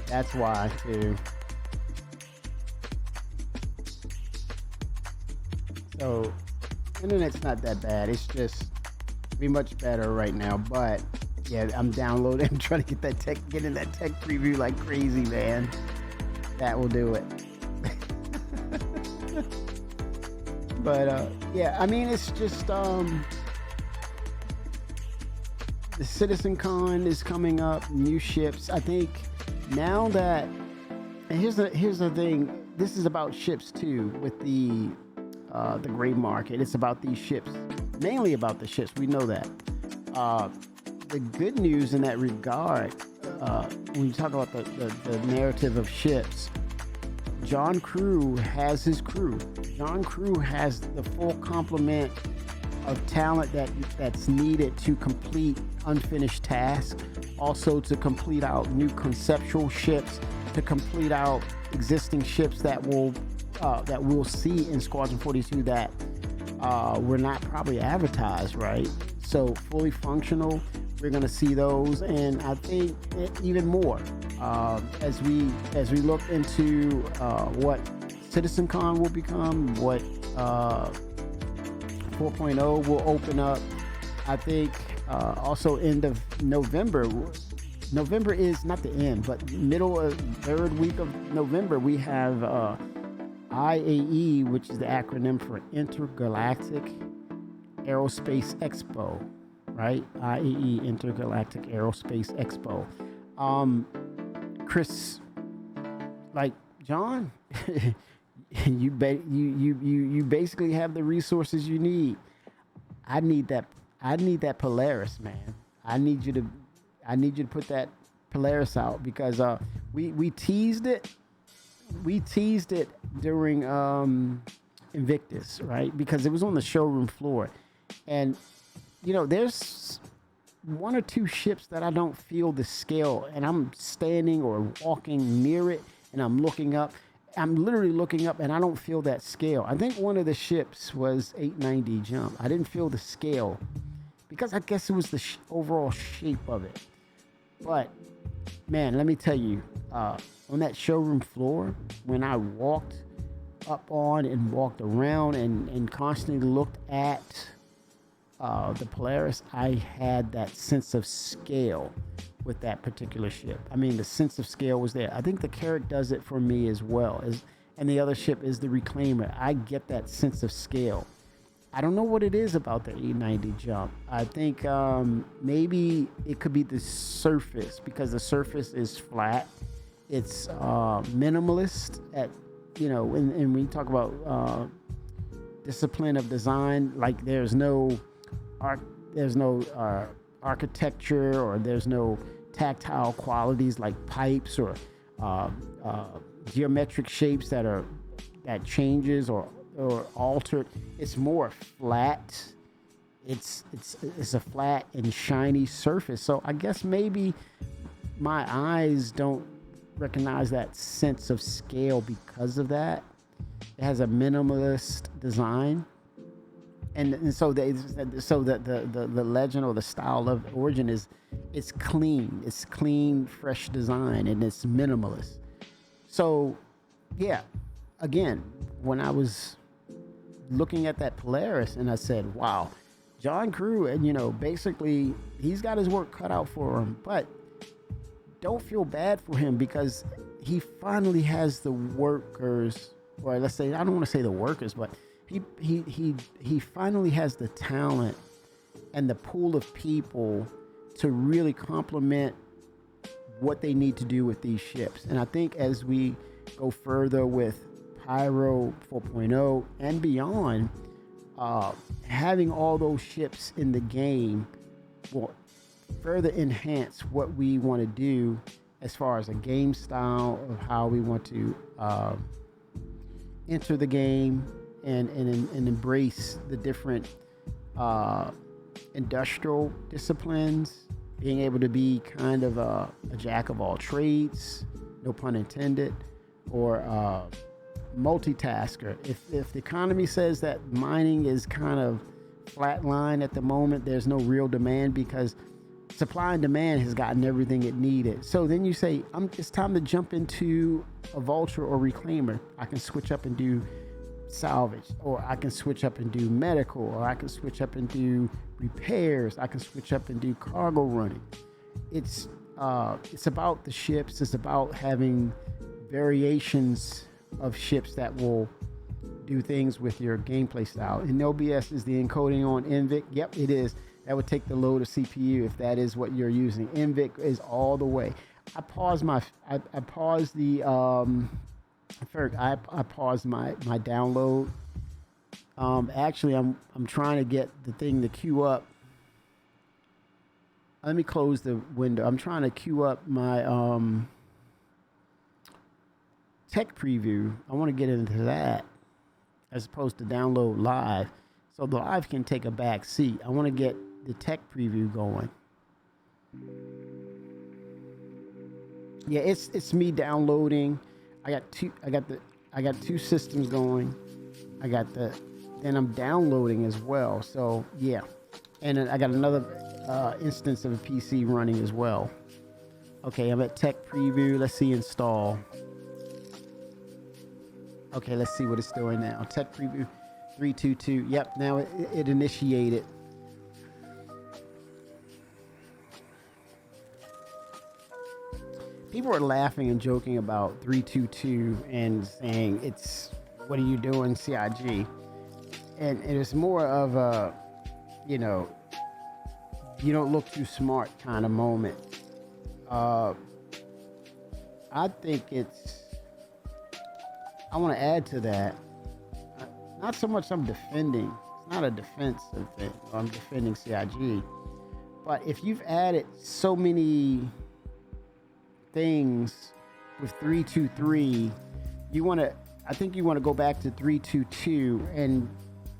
That's why too. So, internet's not that bad. It's just be much better right now. But yeah, I'm downloading. I'm trying to get in that tech preview like crazy, man. That will do it. But yeah, I mean, it's just the CitizenCon is coming up. New ships. I think now that, and here's the thing. This is about ships too. With the gray market, it's about these ships, mainly about the ships. We know that. The good news in that regard, when you talk about the narrative of ships, John Crew has his crew. John Crew has the full complement of talent that's needed to complete unfinished tasks, also to complete out new conceptual ships, to complete out existing ships that we'll see in Squadron 42 that were not probably advertised, right? So fully functional, we're going to see those, and I think even more as we look into what CitizenCon will become, what 4.0 will open up, I think also end of November. November is not the end, but middle of third week of November, we have IAE, which is the acronym for Intergalactic Aerospace Expo, right? IAE, Intergalactic Aerospace Expo. Chris, like John, you basically have the resources you need. I need that Polaris, man. I need you to put that Polaris out because we teased it. We teased it during Invictus, right? Because it was on the showroom floor. And there's one or two ships that I don't feel the scale, and I'm standing or walking near it and I'm looking up. I'm literally looking up and I don't feel that scale. I think one of the ships was 890 Jump. I didn't feel the scale because I guess it was the overall shape of it. But man, let me tell you, on that showroom floor, when I walked up on and walked around and constantly looked at the Polaris, I had that sense of scale with that particular ship. I mean, the sense of scale was there. I think the Carrack does it for me as well, and the other ship is the Reclaimer. I get that sense of scale. I don't know what it is about the 890 Jump. I think maybe it could be the surface, because the surface is flat. It's minimalist and when you talk about discipline of design, like there's no architecture, or there's no tactile qualities like pipes or geometric shapes that changes or altered. It's more flat. It's a flat and shiny surface. So I guess maybe my eyes don't recognize that sense of scale because of that. It has a minimalist design. And so the legend or the style of Origin it's clean, fresh design, and it's minimalist. So yeah, again, when I was looking at that Polaris and I said, wow, John Crew, and basically he's got his work cut out for him, but don't feel bad for him because he finally has the workers, or let's say, I don't want to say the workers, but he finally has the talent and the pool of people to really complement what they need to do with these ships. And I think as we go further with Pyro 4.0 and beyond, having all those ships in the game will further enhance what we want to do as far as a game style of how we want to enter the game and embrace the different industrial disciplines, being able to be kind of a jack of all trades, no pun intended, or multitasker. If the economy says that mining is kind of flatline at the moment, there's no real demand because supply and demand has gotten everything it needed. So then you say, it's time to jump into a Vulture or Reclaimer. I can switch up and do salvage, or I can switch up and do medical, or I can switch up and do repairs. I can switch up and do cargo running. It's about the ships. It's about having variations of ships that will do things with your gameplay style. And OBS is the encoding on NVIC. Yep, it is. That would take the load of CPU if that is what you're using. NVIC is all the way. I paused my download. Actually, I'm trying to get the thing to queue up. Let me close the window. I'm trying to queue up my tech preview. I want to get into that as opposed to download live. So the live can take a back seat. I want to get the tech preview going. Yeah, it's me downloading. I got two systems going. Then I'm downloading as well. So yeah, and then I got another instance of a PC running as well. Okay, I'm at tech preview. Let's see install. Okay, let's see what it's doing now. Tech preview 322. Yep, now it initiated. people are laughing and joking about 322 and saying it's, what are you doing, CIG? And it is more of a, you know, you don't look too smart kind of moment. I think I want to add to that. Not so much I'm defending. It's not a defensive thing. I'm defending CIG. But if you've added so many things with 323, I think you want to go back to 322, and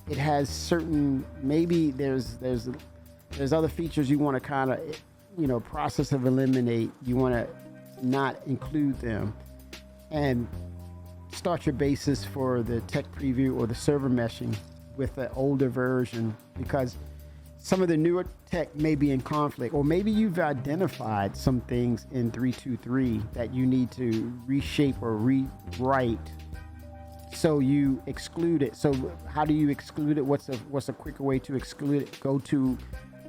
it has certain, maybe there's other features you want to kind of, you know, process of eliminate. You want to not include them, and start your basis for the tech preview or the server meshing with the older version, because some of the newer tech may be in conflict, or maybe you've identified some things in 323 that you need to reshape or rewrite, so you exclude it. So how do you exclude it? What's a quicker way to exclude it? Go to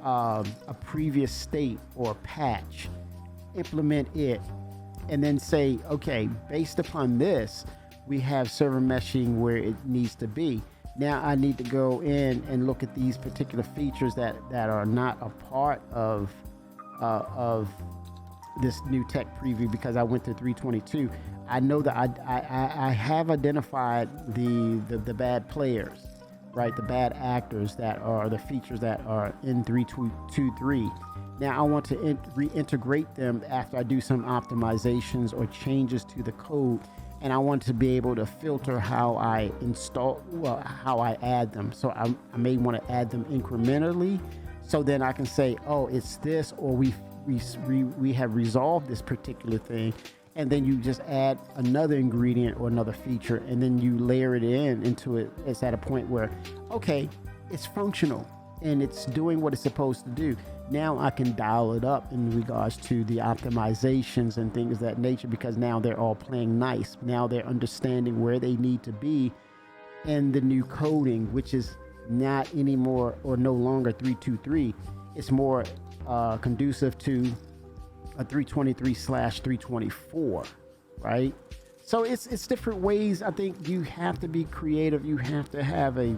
a previous state or patch, implement it, and then say, okay, based upon this, we have server meshing where it needs to be. Now I need to go in and look at these particular features that are not a part of this new tech preview, because I went to 322. I know that I have identified the bad players, right? The bad actors that are the features that are in 323. Now I want to reintegrate them after I do some optimizations or changes to the code, and I want to be able to filter how I how I add them. So I may want to add them incrementally, so then I can say, oh, it's this, or we have resolved this particular thing, and then you just add another ingredient or another feature, and then you layer it into it. It's at a point where, okay, it's functional and it's doing what it's supposed to do. Now I can dial it up in regards to the optimizations and things of that nature, because now they're all playing nice. Now they're understanding where they need to be in the new coding, which is not anymore or no longer 323. It's more conducive to a 323/324, right? So it's different ways. I think you have to be creative. You have to have a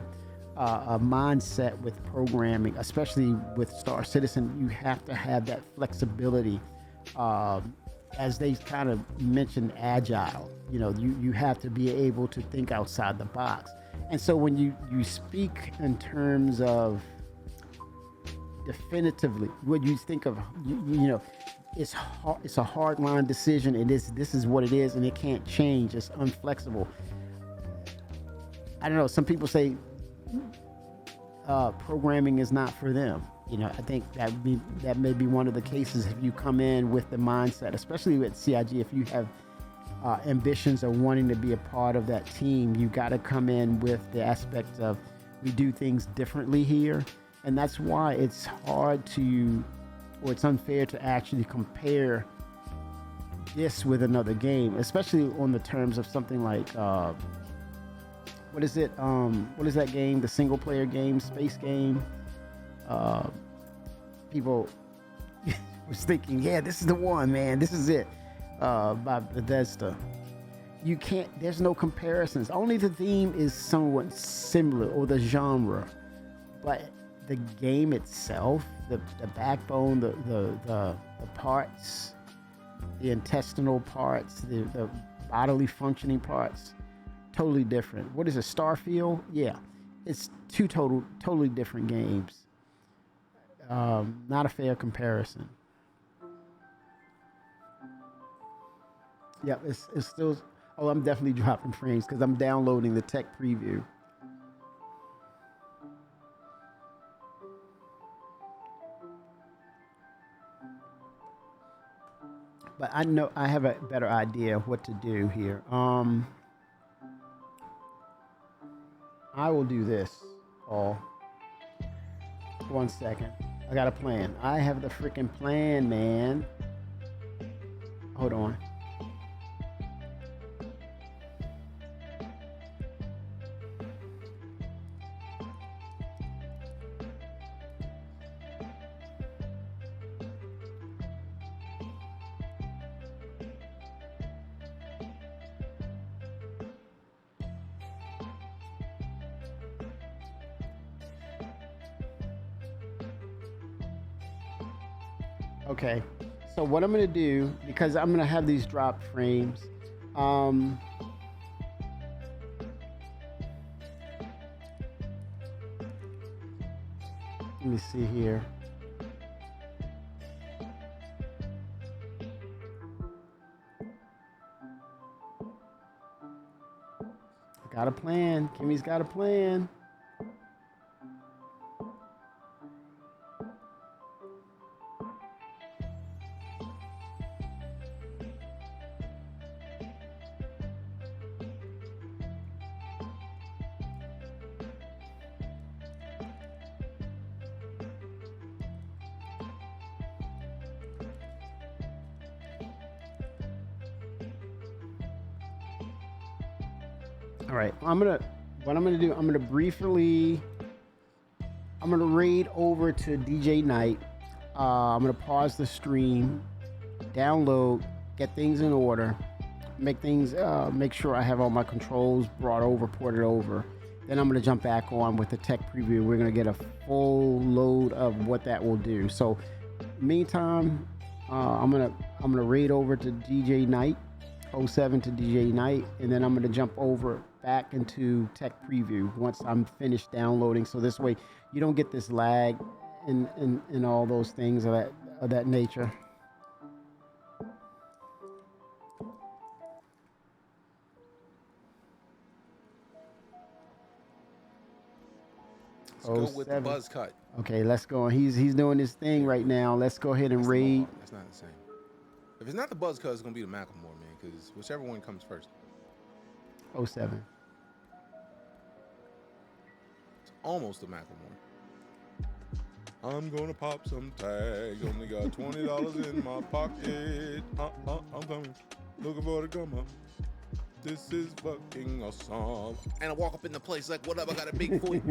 mindset with programming, especially with Star Citizen. You have to have that flexibility. As they kind of mentioned, agile. You know, you have to be able to think outside the box. And so when you speak in terms of definitively, what you think of, you know, it's a hard line decision, and this is what it is, and it can't change. It's unflexible. I don't know. Some people say programming is not for them. You know, I think that may be one of the cases. If you come in with the mindset, especially with CIG, if you have ambitions of wanting to be a part of that team, you got to come in with the aspect of, we do things differently here. And that's why it's hard to, or it's unfair to actually compare this with another game, especially on the terms of something like, what is it? What is that game? The single player game, space game? People was thinking, yeah, this is the one, man. This is it, by Bethesda. You can't, there's no comparisons. Only the theme is somewhat similar, or the genre. But the game itself, the backbone, the parts, the intestinal parts, the bodily functioning parts, totally different. What is it, Starfield? Yeah, it's two totally different games. Not a fair comparison. Yeah, it's still. Oh, I'm definitely dropping frames because I'm downloading the tech preview. But I know I have a better idea of what to do here. I will do this. Oh, 1 second. I got a plan. I have the freaking plan, man. Hold on. Okay. So what I'm gonna do, because I'm gonna have these drop frames, let me see here. I got a plan. Kimmy's got a plan. All right, what I'm gonna do, I'm gonna raid over to DJ Night. I'm gonna pause the stream, download, get things in order, make sure I have all my controls brought over, ported over. Then I'm gonna jump back on with the tech preview. We're gonna get a full load of what that will do. So, meantime, I'm gonna raid over to DJ Night, 07 to DJ Night, and then I'm gonna jump over back into tech preview once I'm finished downloading. So this way you don't get this lag and all those things of that nature. Let's go with the buzz cut. Okay, let's go. He's doing his thing right now. Let's go ahead and raid. That's not the same. If it's not the buzz cut, it's gonna be the Macklemore, man, because whichever one comes first. 07. It's almost the Macklemore. I'm gonna pop some tags. Only got $20 in my pocket. I'm coming. Looking for the come up. This is fucking awesome. And I walk up in the place like, what up? I got a big foot.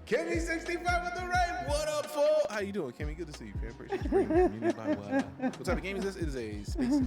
Kimmy 65 with the rain. What up, fool? How you doing, Kimmy? Good to see you, man. Appreciate you bringing me by. What type of game is this? It is a space.